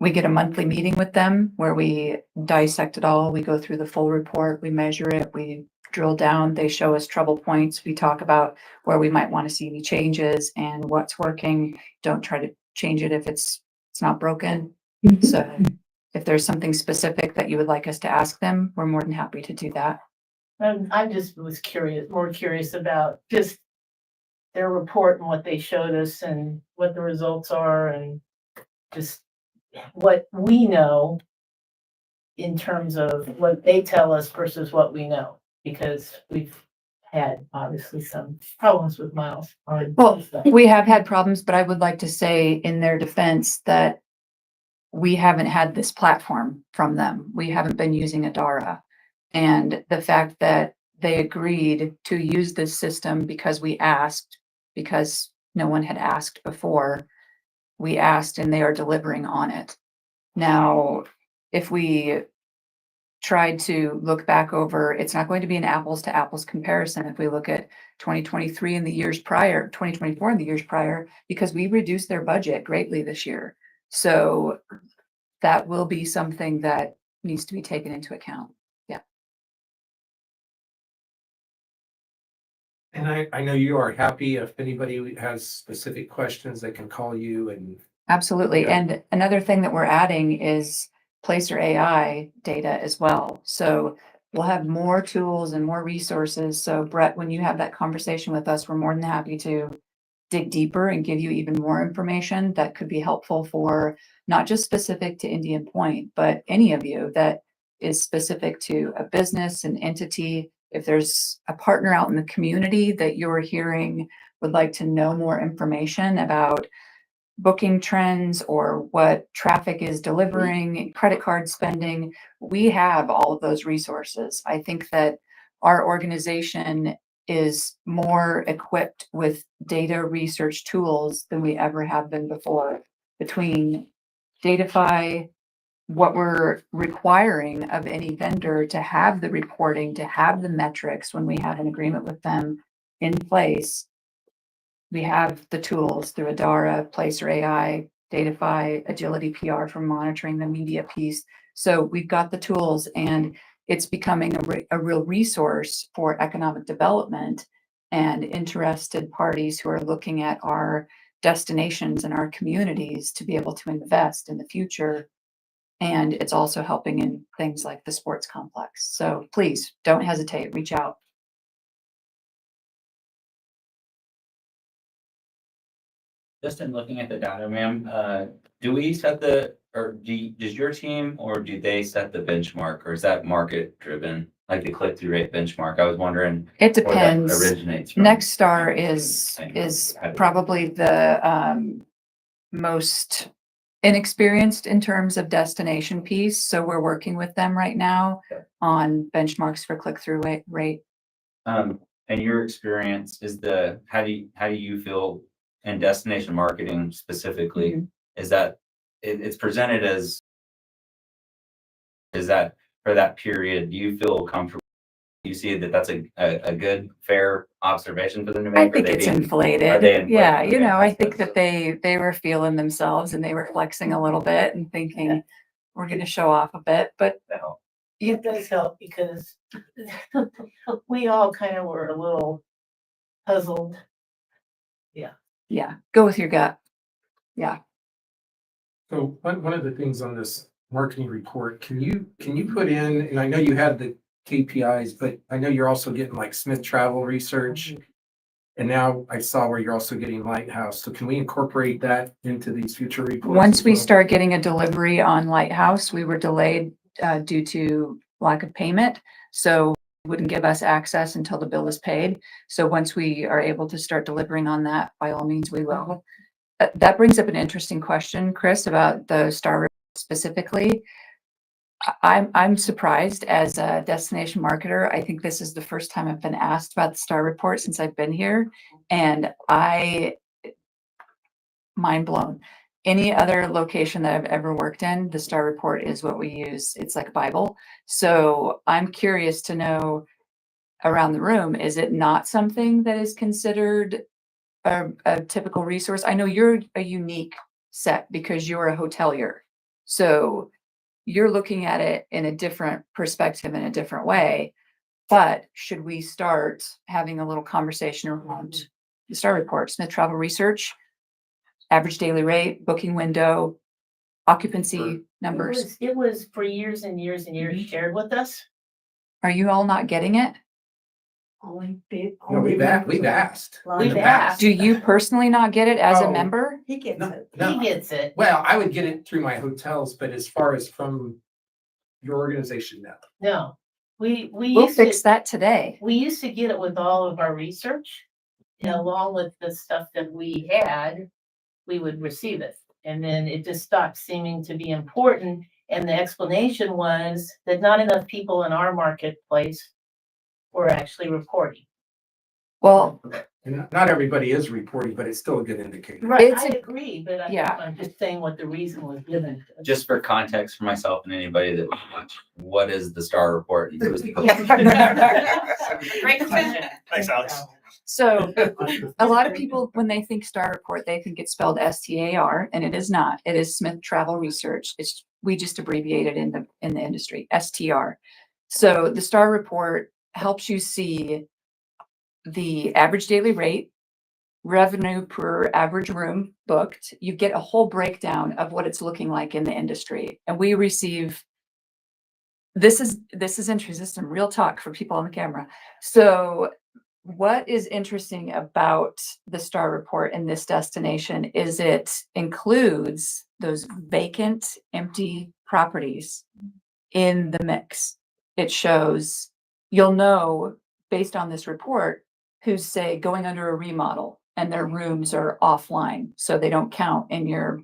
we get a monthly meeting with them where we dissect it all. We go through the full report, we measure it, we drill down, they show us trouble points. We talk about where we might want to see any changes and what's working. Don't try to change it if it's not broken. So if there's something specific that you would like us to ask them, we're more than happy to do that. I just was more curious about just their report and what they showed us and what the results are and just what we know in terms of what they tell us versus what we know, because we've had obviously some problems with Miles. Well, we have had problems, but I would like to say in their defense that we haven't had this platform from them. We haven't been using Adara. And the fact that they agreed to use this system because we asked, because no one had asked before, we asked and they are delivering on it. Now, if we tried to look back over, it's not going to be an apples to apples comparison if we look at 2023 and the years prior, 2024 and the years prior, because we reduced their budget greatly this year. So that will be something that needs to be taken into account. Yeah. And I know you are happy. If anybody has specific questions, they can call you and Absolutely. Yeah. And another thing that we're adding is Placer AI data as well. So we'll have more tools and more resources. So Brett, when you have that conversation with us, we're more than happy to dig deeper and give you even more information that could be helpful for not just specific to Indian Point, but any of you that is specific to a business, an entity. If there's a partner out in the community that you're hearing would like to know more information about booking trends or what traffic is delivering, credit card spending, we have all of those resources. I think that our organization is more equipped with data research tools than we ever have been before. Between Datify, what we're requiring of any vendor to have the reporting, to have the metrics when we have an agreement with them in place. We have the tools through Adara, Placer AI, Datify, Agility PR for monitoring the media piece. So we've got the tools and it's becoming a real resource for economic development and interested parties who are looking at our destinations and our communities to be able to invest in the future. And it's also helping in things like the sports complex. So please don't hesitate, reach out. Just in looking at the data, ma'am, do we set does your team or do they set the benchmark or is that market driven? Like the click-through rate benchmark? I was wondering. It where that depends. Originates from. Nexstar is probably the most inexperienced in terms of destination piece. So we're working with them right now on benchmarks for click-through rate. And your experience is how do you feel in destination marketing specifically? Is that it's presented as, is that for that period, do you feel comfortable? Do you see that that's a good, fair observation for them to make? I think it's inflated. Yeah, you know, I think that they were feeling themselves and they were flexing a little bit and thinking, we're going to show off a bit, but It does help because we all kind of were a little puzzled. yeah, go with your gut. Yeah. So one of the things on this marketing report, can you put in, and I know you had the KPIs, but I know you're also getting like Smith Travel Research. And now I saw where you're also getting Lighthouse. So can we incorporate that into these future reports? Once as we well? start getting a delivery on Lighthouse, we were delayed due to lack of payment. So it wouldn't give us access until the bill is paid. So once we are able to start delivering on that, by all means, we will. That brings up an interesting question, Chris, about the star specifically. I'm surprised as a destination marketer. I think this is the first time I've been asked about the star report since I've been here. And mind blown. Any other location that I've ever worked in, the star report is what we use. It's like a Bible. So I'm curious to know around the room, is it not something that is considered a typical resource? I know you're a unique set because you're a hotelier. So you're looking at it in a different perspective, in a different way. But should we start having a little conversation around the star report, Smith Travel Research, average daily rate, booking window, occupancy numbers? It was for years and years and years shared with us. Are you all not getting it? No, we've asked. We've asked. Do you personally not get it as a Oh. member? He gets No, it. no. He gets it. Well, I would get it through my hotels, but as far as from your organization, no. No, we We'll used to, fix that today. we used to get it with all of our research. Along with the stuff that we had, we would receive it. And then it just stopped seeming to be important. And the explanation was that not enough people in our marketplace were actually reporting. Well, And not everybody is reporting, but it's still a good indicator. Right, It's I a- agree, but Yeah. I'm just saying what the reason was given. Just for context for myself and anybody that watch, what is the star report? Great question. Thanks, Alex. so a lot of people, when they think star report, they think it's spelled STAR, and it is not. It is Smith Travel Research. We just abbreviate it in the industry, STR. So the star report helps you see the average daily rate, revenue per average room booked, you get a whole breakdown of what it's looking like in the industry. And we receive, this is interesting, this is some real talk for people on the camera. So what is interesting about the STAR report in this destination is it includes those vacant, empty properties in the mix. It shows, you'll know based on this report, who's say going under a remodel and their rooms are offline, so they don't count in your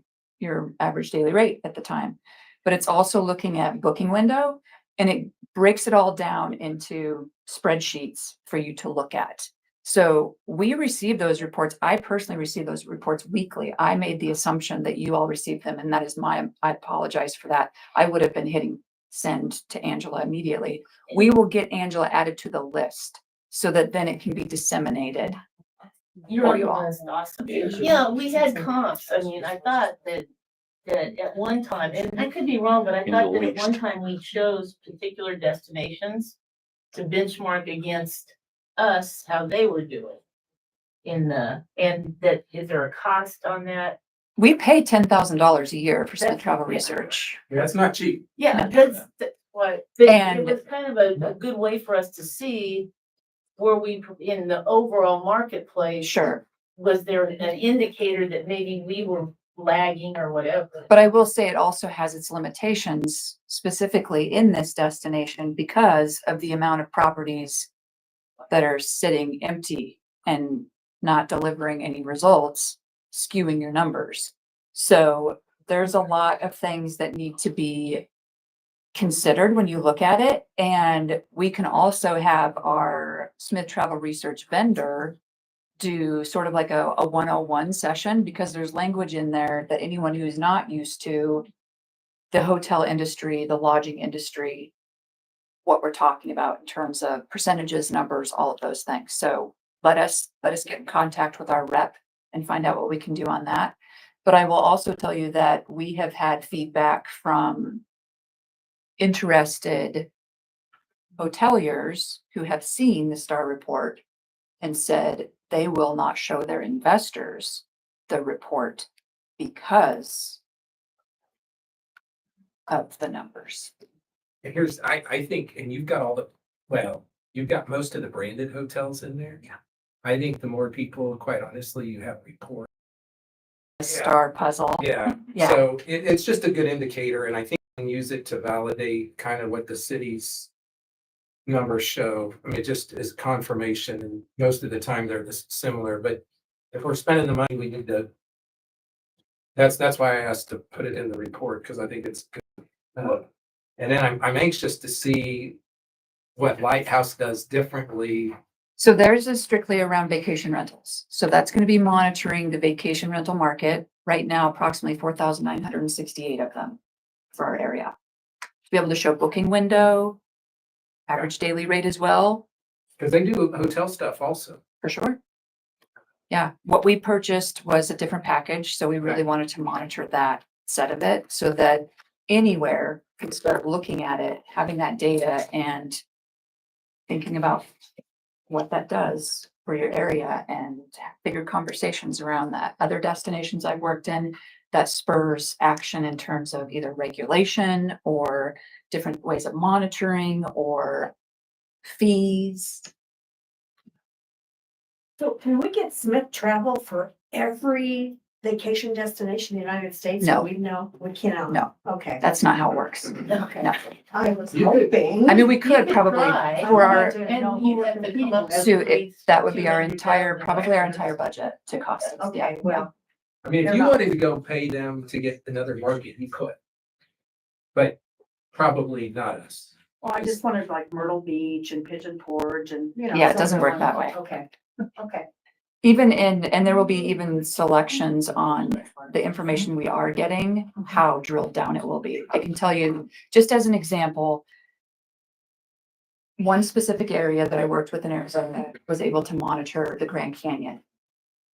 average daily rate at the time. But it's also looking at booking window, and it breaks it all down into spreadsheets for you to look at. So we receive those reports. I personally receive those reports weekly. I made the assumption that you all received them, and that is I apologize for that. I would have been hitting send to Angela immediately. We will get Angela added to the list so that then it can be disseminated. You're Oh, on you the are. list, awesome. Yeah, we had comps. I mean, I thought that at one time, and I could be wrong, but I thought that at one time we chose particular destinations to benchmark against us, how they were doing. And that, is there a cost on that? We pay $10,000 a year for Smith Travel Research. That's not cheap. Yeah, that's what, but And- it was kind of a good way for us to see where we, in the overall marketplace. Sure. Was there an indicator that maybe we were lagging or whatever? But I will say it also has its limitations specifically in this destination because of the amount of properties that are sitting empty and not delivering any results, skewing your numbers. So there's a lot of things that need to be considered when you look at it. And we can also have our Smith Travel Research vendor do sort of like a 101 session, because there's language in there that anyone who's not used to the hotel industry, the lodging industry, what we're talking about in terms of percentages, numbers, all of those things. So let us get in contact with our rep and find out what we can do on that. But I will also tell you that we have had feedback from interested hoteliers who have seen the STAR report and said they will not show their investors the report because of the numbers. And here's, I think, and you've got you've got most of the branded hotels in there. Yeah. I think the more people, quite honestly, you have report. STAR puzzle. Yeah. Yeah. So it's just a good indicator, and I think we can use it to validate kind of what the city's numbers show. I mean, it just is confirmation, and most of the time they're similar, but if we're spending the money, we need to. That's why I asked to put it in the report, because I think it's good. And then I'm anxious to see what Lighthouse does differently. So theirs is strictly around vacation rentals. So that's going to be monitoring the vacation rental market. Right now, approximately 4,968 of them for our area. To be able to show booking window, average daily rate as well. Because they do hotel stuff also. For sure. Yeah, what we purchased was a different package, so we really wanted to monitor that set of it so that anywhere can start looking at it, having that data and thinking about what that does for your area and bigger conversations around that. Other destinations I've worked in, that spurs action in terms of either regulation or different ways of monitoring or fees. So can we get Smith Travel for every vacation destination in the United States? No. No, we cannot. No. Okay. That's not how it works. Okay. No. I was You could- hoping. I mean, we could could probably try. for our, And you have to come up with Sue, at least that would be our 200,000 entire, probably our entire budget to cost us. Yeah. Okay, well, I mean, if They're you not- wanted to go pay them to get another market, you could. But probably not us. well, I just wanted like Myrtle Beach and Pigeon Forge and, you know. Yeah, it doesn't something work that along- way. Okay, okay. Even in, and there will be even selections on the information we are getting, how drilled down it will be. I can tell you, just as an example, one specific area that I worked with in Arizona was able to monitor the Grand Canyon.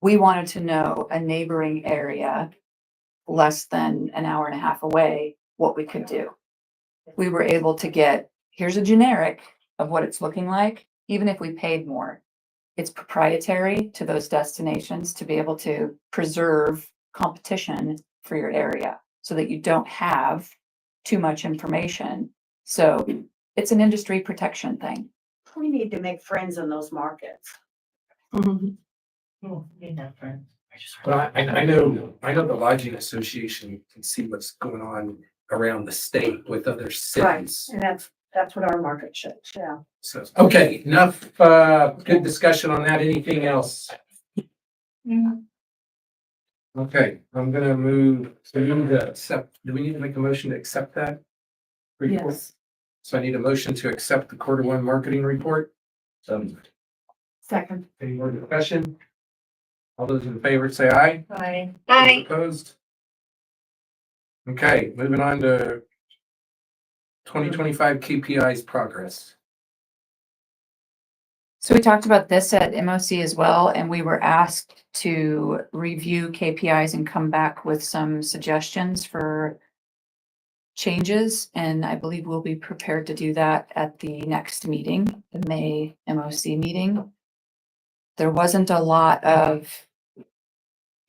We wanted to know a neighboring area less than an hour and a half away, what we could do. We were able to get, here's a generic of what it's looking like, even if we paid more. it's proprietary to those destinations to be able to preserve competition for your area so that you don't have too much information. So it's an industry protection thing. We need to make friends in those markets. Oh, you have friends. But I know the Lodging Association can see what's going on around the state with other Right, cities. and that's what our market shows, yeah. So, okay, enough, good discussion on that. Anything else? Okay, I'm gonna move, so you need to accept, do we need to make a motion to accept that? report? Yes. So I need a motion to accept the Q1 marketing report. Second. Any more discussion? All those in favor say aye. Bye. Those Opposed? Okay, moving on to 2025 KPIs progress. So we talked about this at MOC as well, and we were asked to review KPIs and come back with some suggestions for changes. And I believe we'll be prepared to do that at the next meeting, the May MOC meeting. There wasn't a lot of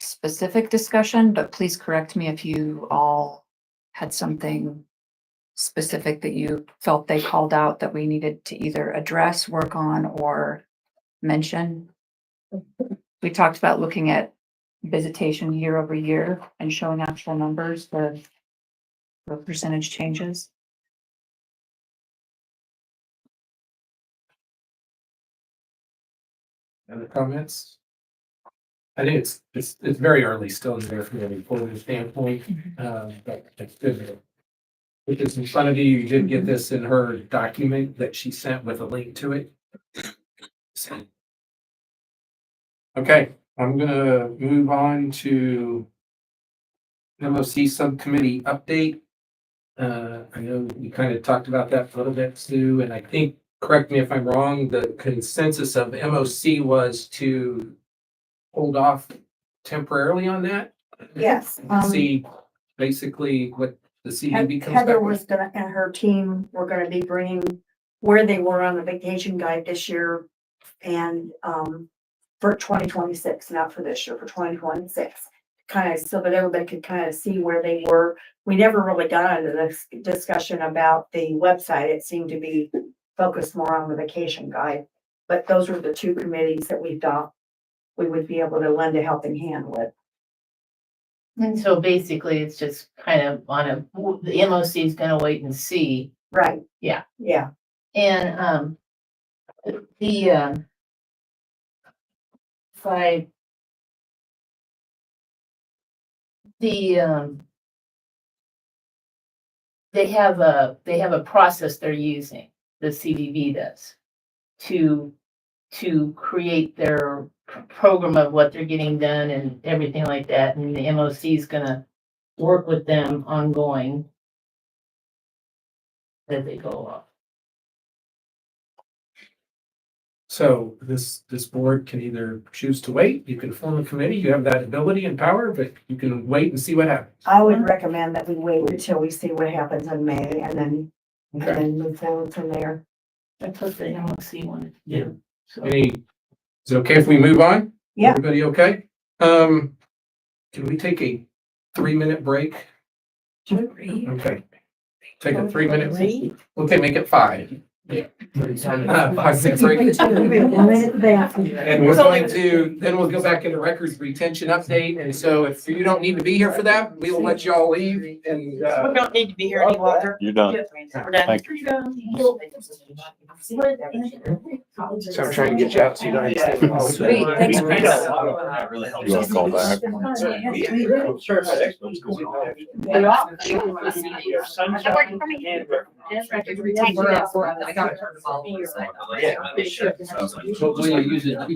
specific discussion, but please correct me if you all had something specific that you felt they called out that we needed to either address, work on, or mention. We talked about looking at visitation year over year and showing actual numbers, the percentage changes. Other comments? I think it's very early still in there from a reporting standpoint, but it's good. Which is in front of you, you did get this in her document that she sent with a link to it. Okay, I'm gonna move on to MOC subcommittee update. I know we kind of talked about that a little bit, Sue, and I think, correct me if I'm wrong, the consensus of MOC was to hold off temporarily on that. Yes. See basically what the CDB comes Heather back was with. gonna, and her team were gonna be bringing where they were on the vacation guide this year and, for 2026, not for this year, for 2026. Kind of so that everybody could kind of see where they were. We never really got into this discussion about the website. It seemed to be focused more on the vacation guide. But those were the two committees that we thought we would be able to lend a helping hand with. And so basically, it's just kind of the MOC is gonna wait and see. Right. Yeah. Yeah. And, they have a process they're using, the CDB does, to create their program of what they're getting done and everything like that, and the MOC is gonna work with them ongoing as they go along. So this board can either choose to wait, you can form a committee, you have that ability and power, but you can wait and see what happens. I would recommend that we wait until we see what happens in May and then move forward from there. That's what the MOC wanted to do. So, Is it okay if we move on? Yeah. Everybody okay? Can we take a 3-minute break? Okay. Take a 3-minute break. Okay, make it 5. Yeah. 5-minute break. And we're going to, then we'll go back into records retention update. And so if you don't need to be here for that, we will let you all leave and, We don't need to be here any longer. You're done. We're done. Thank you. So I'm trying to get you out so you don't have to. Sweet, thanks, Chris. That really helps. You want to call back? I got it. Hopefully you use it. A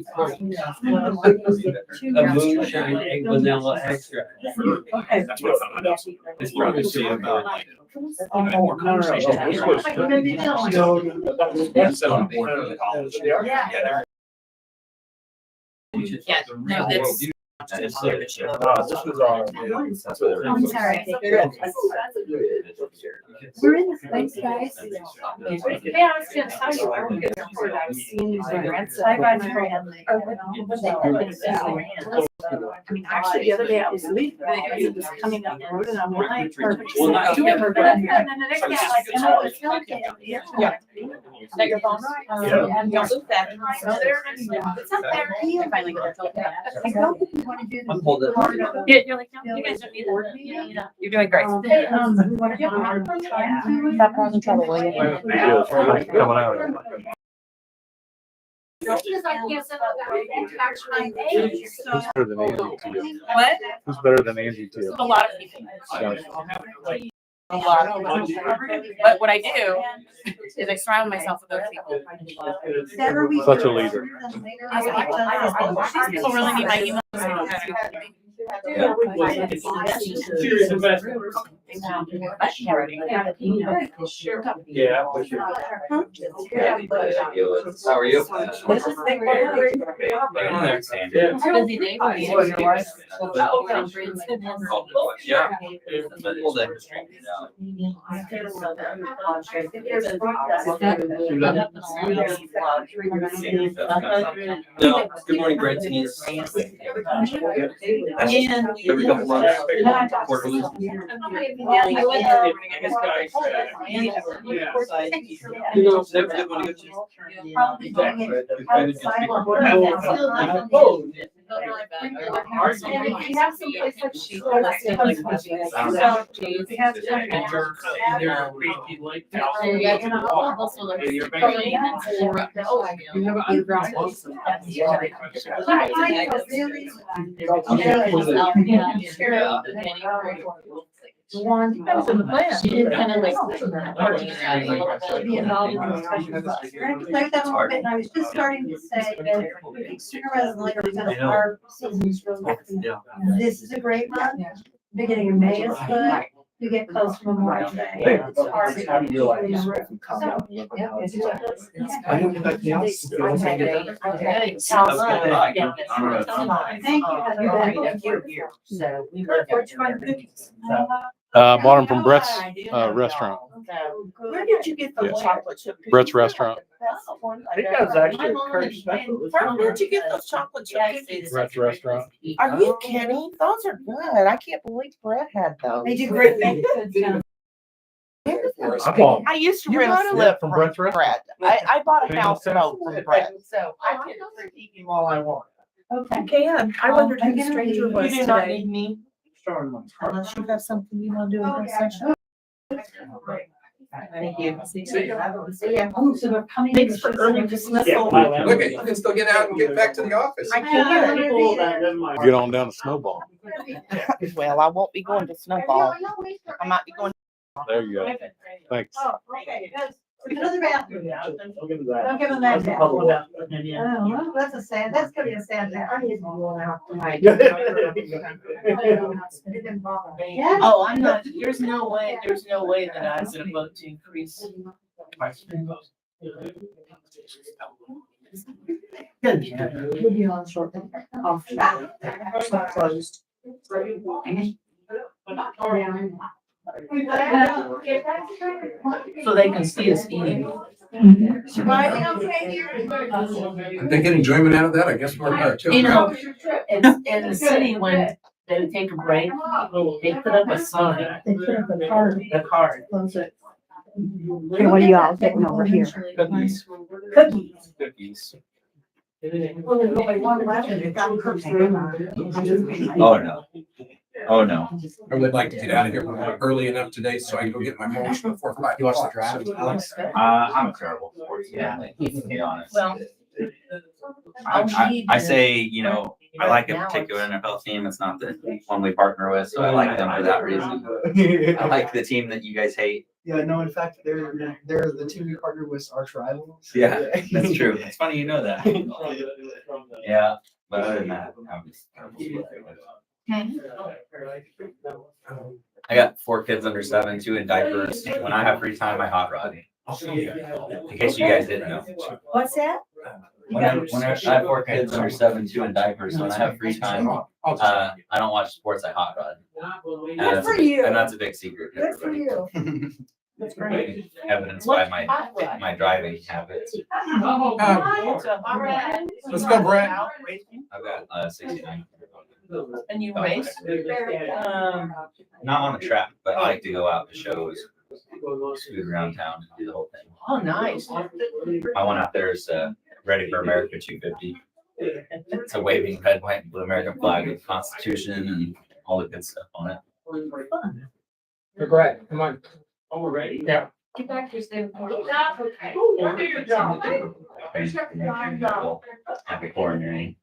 moonshine egg vanilla extract. It's probably about like. More conversation. Sit on board for the college. Yeah. Yeah, Yeah, no, that's. It's This was our. I'm sorry. We're in the space, guys. Yeah, I was gonna tell you, I don't get the report I've seen these grants. I got I mean, actually, the other day I was leaving, it was coming up the road and I'm like. Well, not too And bad. then the next guy, like, oh, it's okay. Yeah. Is that your phone? And Don't lose that. so there, it's up there. I finally got it. I don't think you want to do I'm holding. Yeah, you're like, no, you guys don't need that. Yeah. You're doing great. Hey, we want to. Stop causing trouble, will you? Coming out. Who's Better than Angie Teal? What? Who's better than Angie Teal? A lot of people. A lot of people. But what I do is I surround myself with those people. Such a leader. These people really need my email. Yeah. How are you? Busy day for me. Yeah. Hold that. No, good morning, Brett. Every couple months. Quarterly. That was in the plan. She did kind of like. Be involved in the discussion. We're gonna play that a little bit, and I was just starting to say that sooner rather than later, because our season's really. This is a great month. Beginning of May is good. We get close to Memorial Day. It's hard to- So, I didn't get back to the office. Okay. Thank you. So we work. Bought them from Brett's restaurant. Where did you get Yeah. those chocolate chip cookies? Brett's restaurant. That's the one. I think that was actually a current special. Where did you get those chocolate chip cookies? Brett's restaurant. Are you kidding? Those are good. I can't believe Brett had those. They do great things. I used to You really got slip it from from Brett's Brett. I bought a They house don't note sell from Brett, so I can eat him all I want. Okay. I can. I wondered who the stranger was You today. do not need me. Unless you have something you want to do in this session. Thank you. See ya. Oh, so they're coming. Thanks for early dismissal. Look at, you can still get out and get back to the office. I can. Get on down to Snowball. Well, I won't be going to Snowball. I might be going. There you go. Thanks. Oh, okay, good. Another bathroom. Don't give them that. Don't give them that back. Couple of that. Oh, well, that's a sad, that's gonna be a sad day. I need to go out tonight. Oh, I'm not, there's no way that I was gonna vote to increase. We'll be on short. Off. Closed. So they can see us eating. If they get enjoyment out of that, I guess we're not too. You know, in the city, when they take a break, they put up a sign, They put up a card. a card. Close it. Okay, what are y'all getting over here? Cookies. Cookies. Cookies. Well, there's only one left, and it's got cookies. Oh, no. Oh, no. I would like to get out of here early enough today so I can go get my motion before 5 o'clock. I'm a terrible sports guy, to be honest. Well, I say, you know, I like a particular NFL team. It's not the one we partner with, so I like them for that reason. I like the team that you guys hate. Yeah, no, in fact, they're the team we partner with arch rivals. Yeah, that's true. It's funny you know that. Yeah, but other than that, I'm just terrible. I got 4 kids under 7, 2 in diapers. When I have free time, I hot rod. In case you guys didn't know. What's that? When I have 4 kids under 7, 2 in diapers, when I have free time, I'll just- I don't watch sports, I hot rod. And Good that's for a big- you. And that's a big secret. to Good for everybody. you. That's great. Evidenced by my driving habits. Let's go, Brett. I've got 69. And you race? Not on the track, but I like to go out to shows, scoot around town, and do the whole thing. Oh, nice. My one out there is Ready for America 250. It's a waving red, white, and blue American flag with Constitution and all the good stuff on it. Brett, come on. Oh, we're ready. Yeah. Get back to your stand. Happy coronary.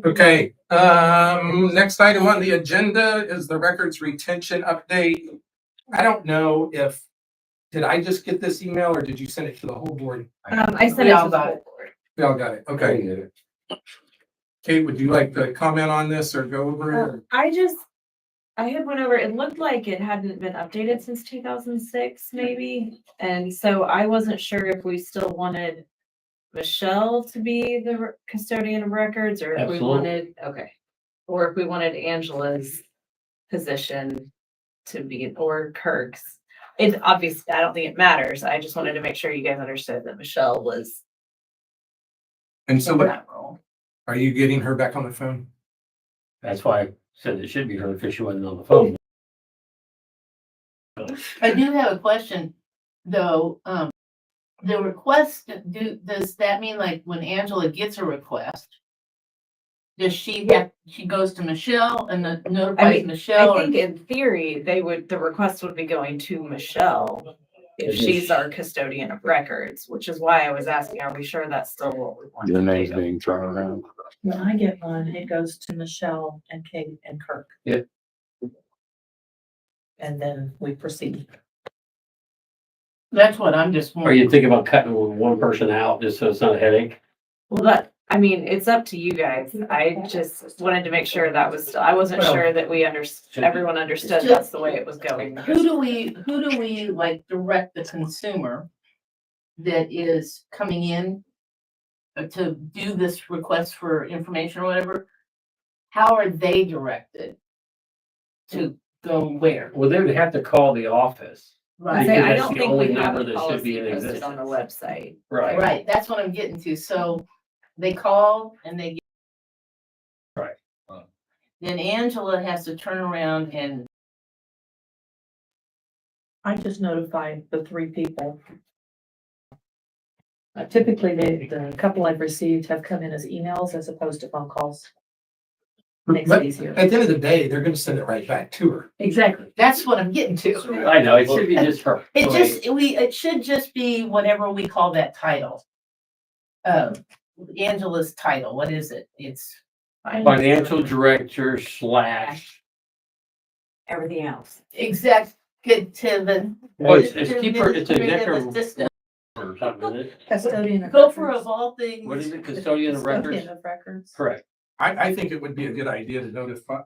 Okay, next item on the agenda is the records retention update. I don't know if, did I just get this email or did you send it to the whole board? I sent We it all to the got whole it. board. We all got it, okay. Kate, would you like to comment on this or go over it? I had went over, it looked like it hadn't been updated since 2006 maybe. And so I wasn't sure if we still wanted Michelle to be the custodian of records or if we Absolutely. wanted, okay. Or if we wanted Angela's position to be, or Kirk's. It's obvious, I don't think it matters. I just wanted to make sure you guys understood that Michelle was And so in what, that role. are you getting her back on the phone? That's why I said it should be her because she wasn't on the phone. I do have a question, though. The request, does that mean like when Angela gets a request? Does she goes to Michelle and notifies Michelle? I think in theory, the request would be going to Michelle if It is- she's our custodian of records, which is why I was asking, are we sure that's still what we want? Your to name's do? being thrown around. When I get one, it goes to Michelle and Kate and Kirk. Yeah. And then we proceed. That's what I'm just. Are you thinking about cutting one person out just so it's not a headache? Well, I mean, it's up to you guys. I just wanted to make sure that was, I wasn't Well- sure that we everyone understood Just- that's the way it was going. Who do we like direct the consumer that is coming in to do this request for information or whatever? How are they directed to go where? Well, they would have to call the office. Right, Say, I Because don't that's the think only we have number a that should policy be in posted on the existence. website. Right. right, that's what I'm getting to. So they call and they. Right. Then Angela has to turn around and I just notified the 3 people. Typically, the couple I've received have come in as emails as opposed to phone calls. Makes But it easier. at the end of the day, they're gonna send it right back to her. exactly, that's what I'm getting to. I know, it should be just her. It should just be whatever we call that title. Angela's title, what is it? It's. Financial director / Everything else. Exact, good to the. Well, it's keep her, it's administrative executive assistant. or something, isn't it? Custodian of Gopher records. of all things. What is it, custodian of records? Custodian of records. Correct. I think it would be a good idea to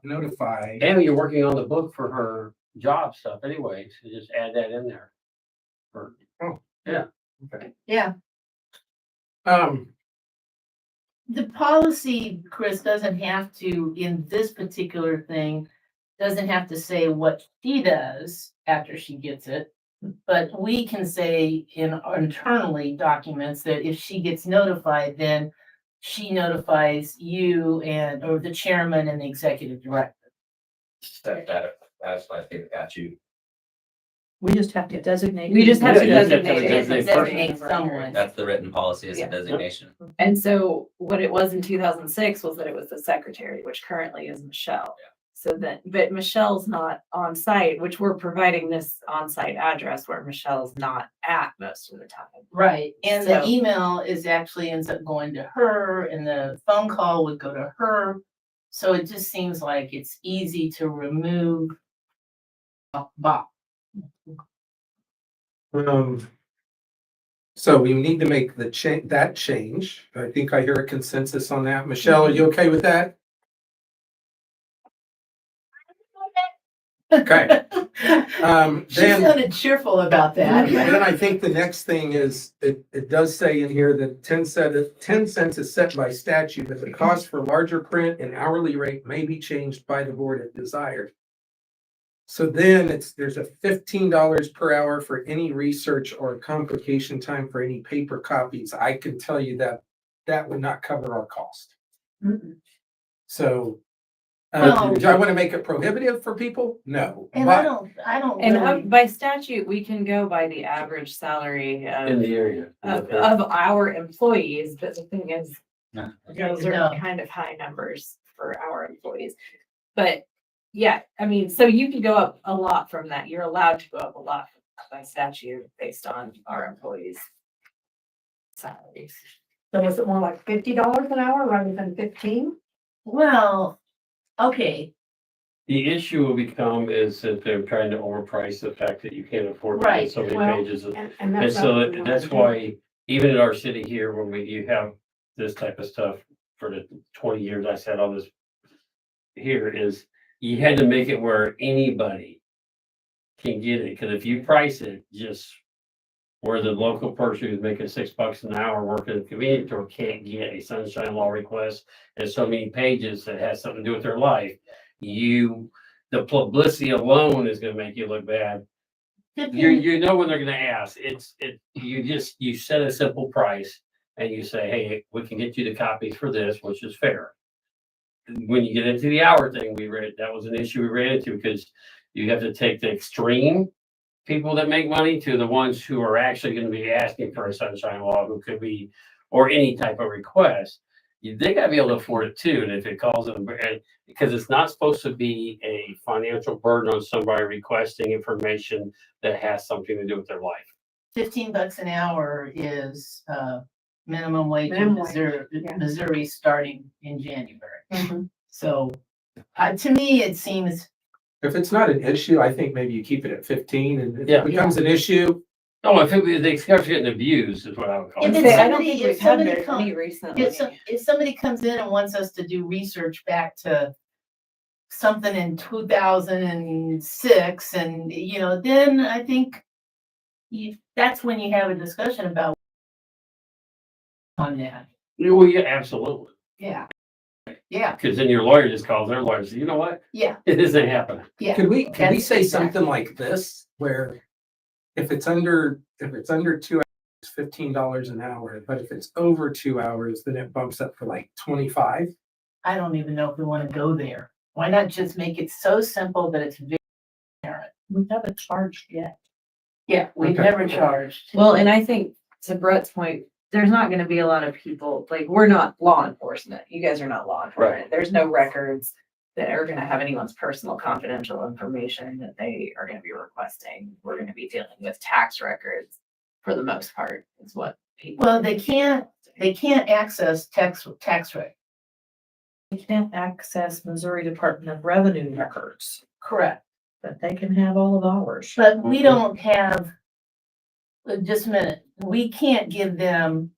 notify. And you're working on the book for her job stuff anyway, so just add that in there. Or- Yeah. The policy, Chris, doesn't have to, in this particular thing, doesn't have to say what she does after she gets it. But we can say internally documents that if she gets notified, then she notifies you or the chairman and the executive director. That's what I think got you. We just have to designate. We just have to Yeah, you just have to designate it as a designate Designate person. someone. That's the written policy as Yeah. a designation. And so what it was in 2006 was that it was the secretary, which currently is Michelle. So that, but Michelle's not on site, which we're providing this on-site address where Michelle's not at most of the time. Right, and the So- email actually ends up going to her and the phone call would go to her. So it just seems like it's easy to remove Bob. So we need to make that change. I think I hear a consensus on that. Michelle, are you okay with that? Okay. She Then, sounded cheerful about that. then I think the next thing is, it does say in here that 10 cents is set by statute, but the cost for larger print and hourly rate may be changed by the board if desired. So then there's a $15 per hour for any research or complication time for any paper copies. I can tell you that that would not cover our cost. So, Well- do I want to make it prohibitive for people? No. And But- I don't And really, by statute, we can go by the average salary In the area. of our employees, but the thing is, Yeah. those No. are kind of high numbers for our employees. But yeah, I mean, so you can go up a lot from that. You're allowed to go up a lot by statute based on our employees' salaries. So is it more like $50 an hour rather than 15? well, okay, The issue will become is that they're trying to overprice the fact that you can't afford to Right, get so many well, pages. And And that's not so what we that's wanna do. why even in our city here, when you have this type of stuff for the 20 years I sat on this here is you had to make it where anybody can get it. Cause if you price it just where the local person who's making $6 an hour working at a convenience store can't get a sunshine law request and so many pages that has something to do with their life, the publicity alone is gonna make you look bad. You know when they're gonna ask, you set a simple price and you say, hey, we can get you the copies for this, which is fair. When you get into the hour thing, that was an issue we ran into because you have to take the extreme people that make money to the ones who are actually gonna be asking for a sunshine law, who could be, or any type of request. They gotta be able to afford it too, and if it calls them, because it's not supposed to be a financial burden on somebody requesting information that has something to do with their life. $15 an hour is, minimum wage in Minimum wage, Missouri, yeah. Missouri starting in January. Mhm. So, to me, it seems, If it's not an issue, I think maybe you keep it at 15, and if Yeah. it becomes an issue, No, if they start getting abused is what I would call If it. it's I don't somebody- think if we've had somebody very come- many recently. if somebody comes in and wants us to do research back to something in 2006 and, then I think that's when you have a discussion about on that. Well, yeah, absolutely. Yeah. Yeah, Because then your lawyer just calls their lawyer and says, you know what? yeah, This ain't happening. yeah. could we That's say exactly. something like this, where if it's under 2 hours, $15 an hour, but if it's over 2 hours, then it bumps up to like 25? I don't even know if we want to go there. Why not just make it so simple that it's very apparent? We haven't charged yet. Yeah, we've Okay. never charged. Well, and I think to Brett's point, there's not gonna be a lot of people, like, we're not law enforcement. You guys are not law enforcement. There's no records that are gonna have anyone's personal confidential information that they are gonna be requesting. We're gonna be dealing with tax records for the most part, is what people. Well, they can't access tax rate. We can't access Missouri Department of Revenue records, Correct. but they can have all of ours. But we don't have, just a minute, we can't give them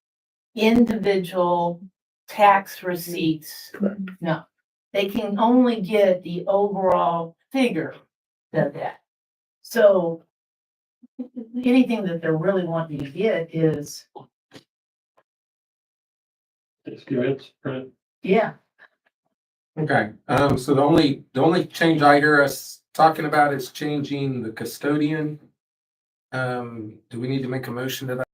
individual tax receipts. No, they can only get the overall figure of that. So anything that they're really wanting to get is, Experience, right? yeah, Okay, so the only change I hear us talking about is changing the custodian. Do we need to make a motion to that?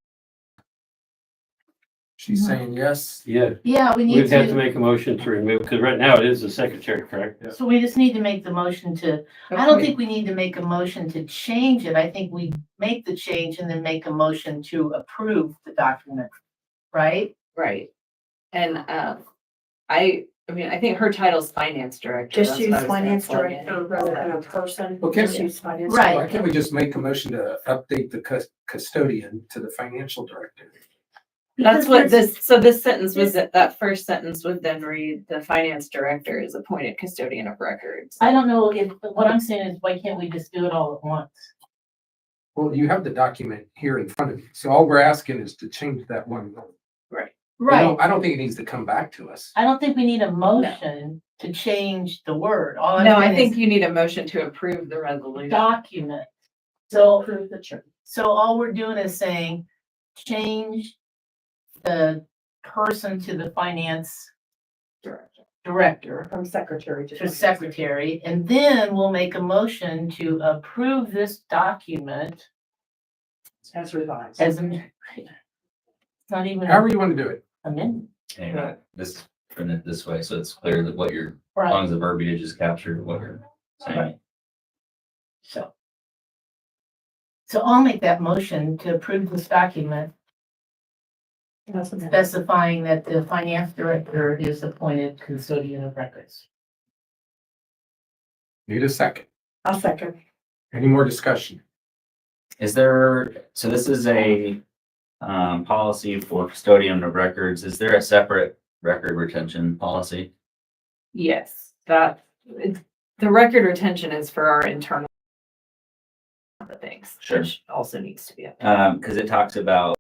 She's saying yes. Yeah, yeah, we need we'd have to to, make a motion to remove, because right now it is the secretary, correct? so we just need to make the motion to, I don't think we need to make a motion to change it. I think we make the change and then make a motion to approve the document, right? Right. And, I mean, I think her title's finance director. Just That's use what I was gonna finance plug in. director rather than a person. Okay. Just use finance. Right. Why can't we just make a motion to update the custodian to the financial director? That's what this sentence was, that first sentence would then read, the finance director is appointed custodian of records. I don't know if, what I'm saying is, why can't we just do it all at once? Well, you have the document here in front of you, so all we're asking is to change that one word. Right. I don't think it needs to come back to us. I don't think we need a motion. to change the word. All I'm No, I saying think is you need a motion to approve the resolution. document. So, Approve the church. so all we're doing is saying, change the person to the finance director From secretary to secretary, and then we'll make a motion to approve this document As revised. as an, it's not even However an you want to do it. amendment. And this, print it this way, so it's clear that what you're, as Right. long as the verbiage is captured, what you're saying. Right. So I'll make that motion to approve this document specifying that the finance director is appointed custodian of records. Need a second. I'll second. Any more discussion? Is there, so this is a policy for custodian of records. Is there a separate record retention policy? Yes, the record retention is for our internal things, Sure. which also needs to be up. Because it talks about,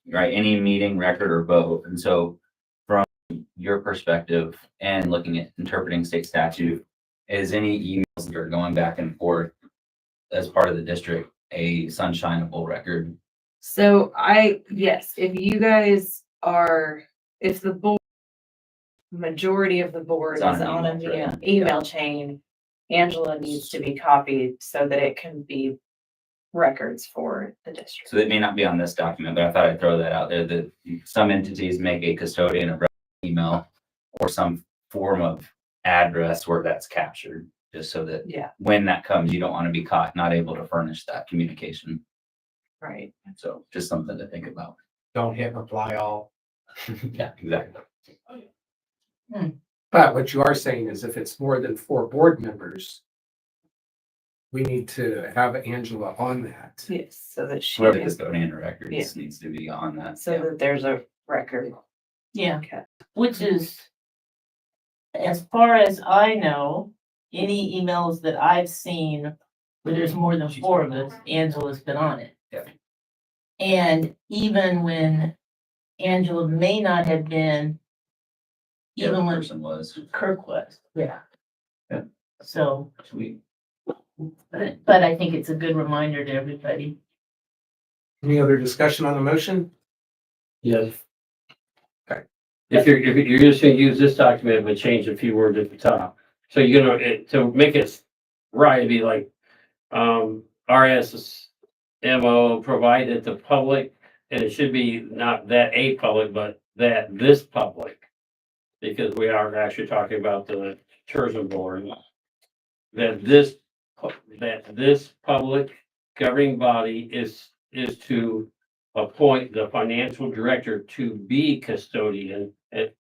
right, any meeting, record, or vote. And so from your perspective and looking at interpreting state statute, is any emails that are going back and forth as part of the district a sunshineable record? So yes, if you guys are, if the board, majority of the board is It's on an on an email thread. email chain, Angela needs to be copied so that it can be records for the district. So it may not be on this document, but I thought I'd throw that out there, that some entities make a custodian of record email or some form of address where that's captured, just so that Yeah, when that comes, you don't want to be caught not able to furnish that communication. right. So just something to think about. Don't hit reply all. Yeah, exactly. But what you are saying is if it's more than 4 board members, we need to have Angela on that. Yes, so that she, Whoever the custodian of records Yeah. needs to be on that. so that there's a record. Yeah, Okay. which is, as far as I know, any emails that I've seen where there's more than 4 of us, Angela's been on it. Yeah. And even when Angela may not have been, The other even when person was. Kirk was, yeah. Yeah. So, Sweet. but I think it's a good reminder to everybody. Any other discussion on the motion? Yes. Okay. If you're just gonna use this document, but change a few words at the top. So you're gonna, to make it right, it'd be like, RSMO provided the public, and it should be not that a public, but that this public. Because we are actually talking about the tourism board. That this public governing body is to appoint the financial director to be custodian at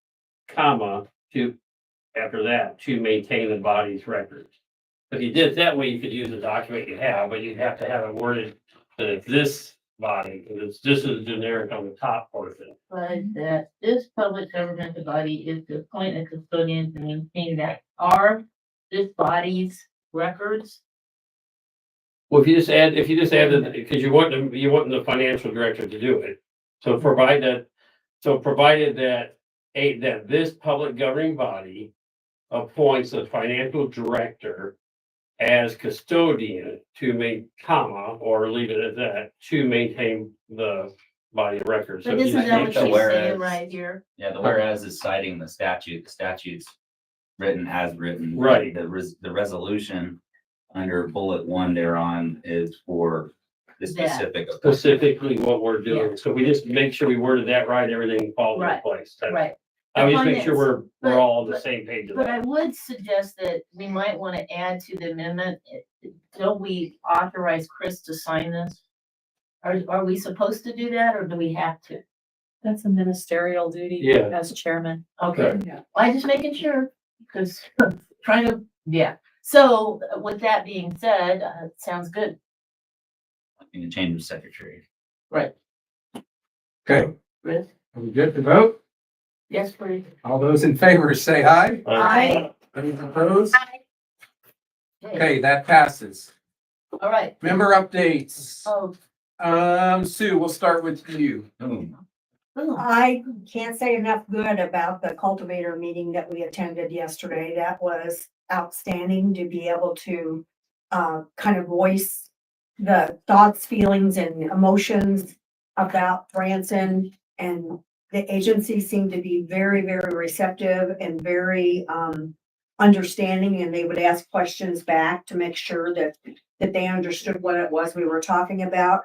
comma to, after that, to maintain the body's records. If you did it that way, you could use the document you have, but you'd have to have it worded that it's this body, because this is generic on the top portion. But that this public governmental body is to appoint a custodian to maintain that are this body's records. Well, if you just add that, because you want the financial director to do it. So provided that this public governing body appoints a financial director as custodian to or leave it at that, to maintain the body of records. So But if you isn't that what take the she's whereas- saying right here? Yeah, the whereas is citing the statute. The statute's written as written. Right. The resolution under bullet 1 thereon is for the That. specific. Specifically what we're doing, so we just make sure we worded that right, everything falls into Right. place. Right. I would just make sure Finance. we're But- all on the same page of But I that. would suggest that we might want to add to the amendment, don't we authorize Chris to sign this? Are we supposed to do that or do we have to? That's a ministerial duty Yeah. as chairman. Okay, Yeah. I just making sure, because trying to, yeah. So with that being said, sounds good. In the change of secretary. Right. Okay, Chris? are we good to vote? Yes, please. All those in favor say aye. Aye. Any opposed? Okay, that passes. All right. Member updates. Oh, Sue, we'll start with you. Boom. I can't say enough good about the cultivator meeting that we attended yesterday. That was outstanding to be able to kind of voice the thoughts, feelings and emotions about Branson, and the agency seemed to be very, very receptive and very understanding, and they would ask questions back to make sure that they understood what it was we were talking about.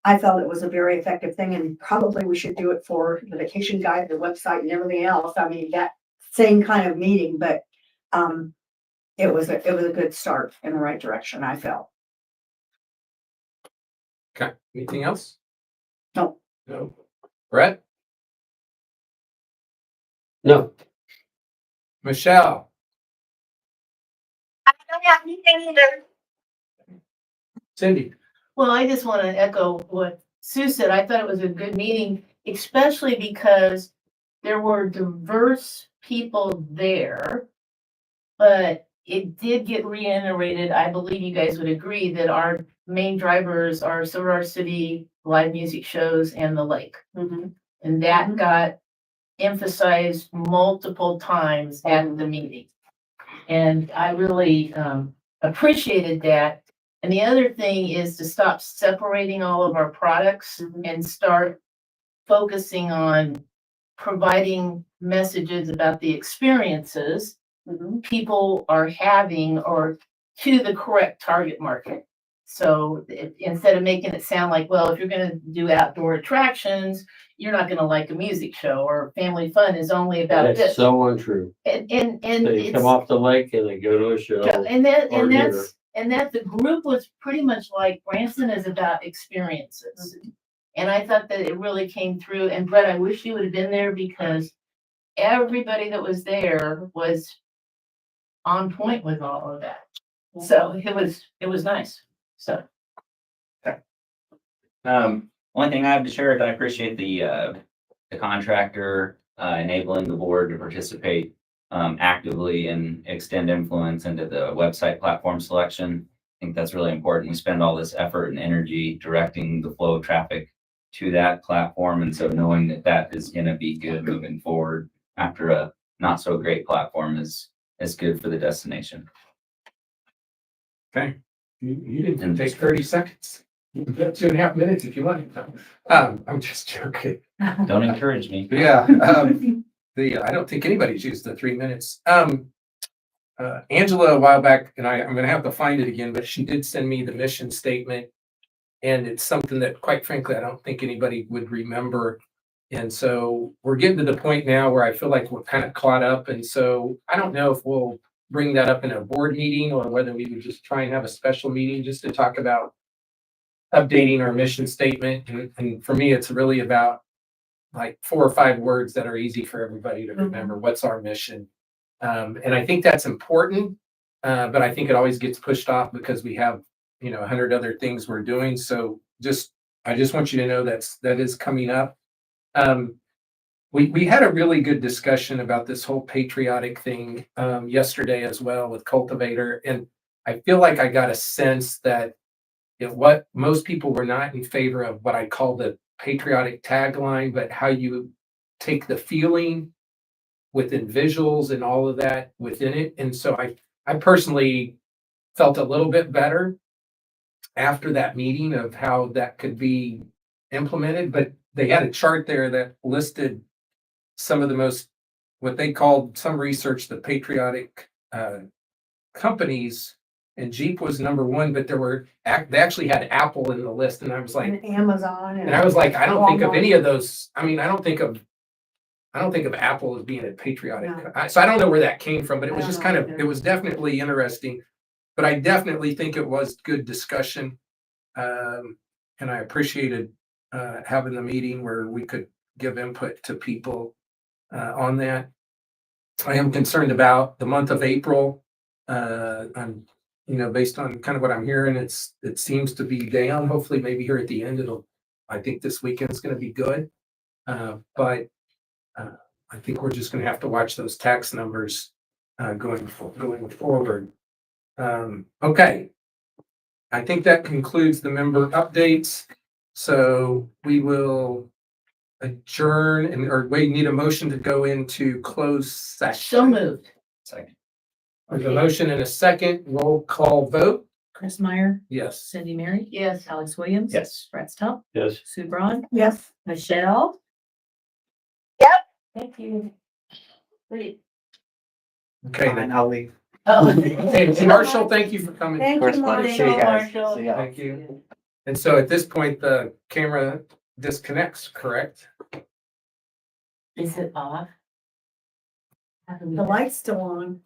I felt it was a very effective thing, and probably we should do it for the vacation guide, the website and everything else. I mean, that same kind of meeting, but it was a good start in the right direction, I felt. Okay, anything else? No. No. Brett? No. Michelle? I don't have anything either. Cindy? Well, I just want to echo what Sue said. I thought it was a good meeting, especially because there were diverse people there. But it did get reiterated, I believe you guys would agree, that our main drivers are Soror City, live music shows, and the lake. And that got emphasized multiple times at the meeting. And I really appreciated that. And the other thing is to stop separating all of our products and start focusing on providing messages about the experiences people are having or to the correct target market. So instead of making it sound like, well, if you're going to do outdoor attractions, you're not going to like a music show, or family fun is only about That's this. so untrue. And They it's, come off the lake and they go to a show. and that, or and dinner. that's, and that the group was pretty much like Branson is about experiences. And I thought that it really came through. And Brett, I wish you would have been there because everybody that was there was on point with all of that. So it was nice. So. Only thing I have to share is I appreciate the contractor enabling the board to participate actively and extend influence into the website platform selection. I think that's really important. We spend all this effort and energy directing the flow of traffic to that platform. And so knowing that that is going to be good moving forward after a not so great platform is good for the destination. Okay. You didn't take 30 seconds. You can get 2.5 minutes if you want. I'm just joking. Don't encourage me. Yeah. I don't think anybody's used the 3 minutes. Angela, a while back, and I'm going to have to find it again, but she did send me the mission statement. And it's something that, quite frankly, I don't think anybody would remember. And so we're getting to the point now where I feel like we're kind of caught up. And so I don't know if we'll bring that up in a board meeting or whether we would just try and have a special meeting just to talk about updating our mission statement. And for me, it's really about like 4 or 5 words that are easy for everybody to remember. What's our mission? And I think that's important, but I think it always gets pushed off because we have, 100 other things we're doing. So I just want you to know that is coming up. We had a really good discussion about this whole patriotic thing yesterday as well with Cultivator. And I feel like I got a sense that what most people were not in favor of what I call the patriotic tagline, but how you take the feeling within visuals and all of that within it. And so I personally felt a little bit better after that meeting of how that could be implemented, but they had a chart there that listed some of the most, what they called some research, the patriotic companies, and Jeep was number 1, but they actually had Apple in the list. And I was like, And Amazon. and I was like, I don't think of Walmart. any of those. I mean, I don't think of Apple as being a patriotic. So I don't know where that came from, but it was just kind of, it was definitely interesting. But I definitely think it was good discussion. And I appreciated having the meeting where we could give input to people on that. I am concerned about the month of April. I'm, based on kind of what I'm hearing, it seems to be down. Hopefully maybe here at the end, I think this weekend's going to be good. But I think we're just going to have to watch those tax numbers going forward. Okay. I think that concludes the member updates. So we will adjourn and, or wait, need a motion to go into closed session. So moved. Second. There's a motion and a second, roll call vote. Chris Meyer, Yes. Cindy Mary, Yes. Alex Williams. Yes. Brett Stump, Yes. Sue Braun, Yes. Michelle. Thank you. Great. Okay, And then. I'll leave. Oh. Hey, Marshall, thank you for coming. Thank you, Correspondence. See you Marshall. guys. Marshall. See ya. Thank you. And so at this point, the camera disconnects, correct? Is it off? The light's still on.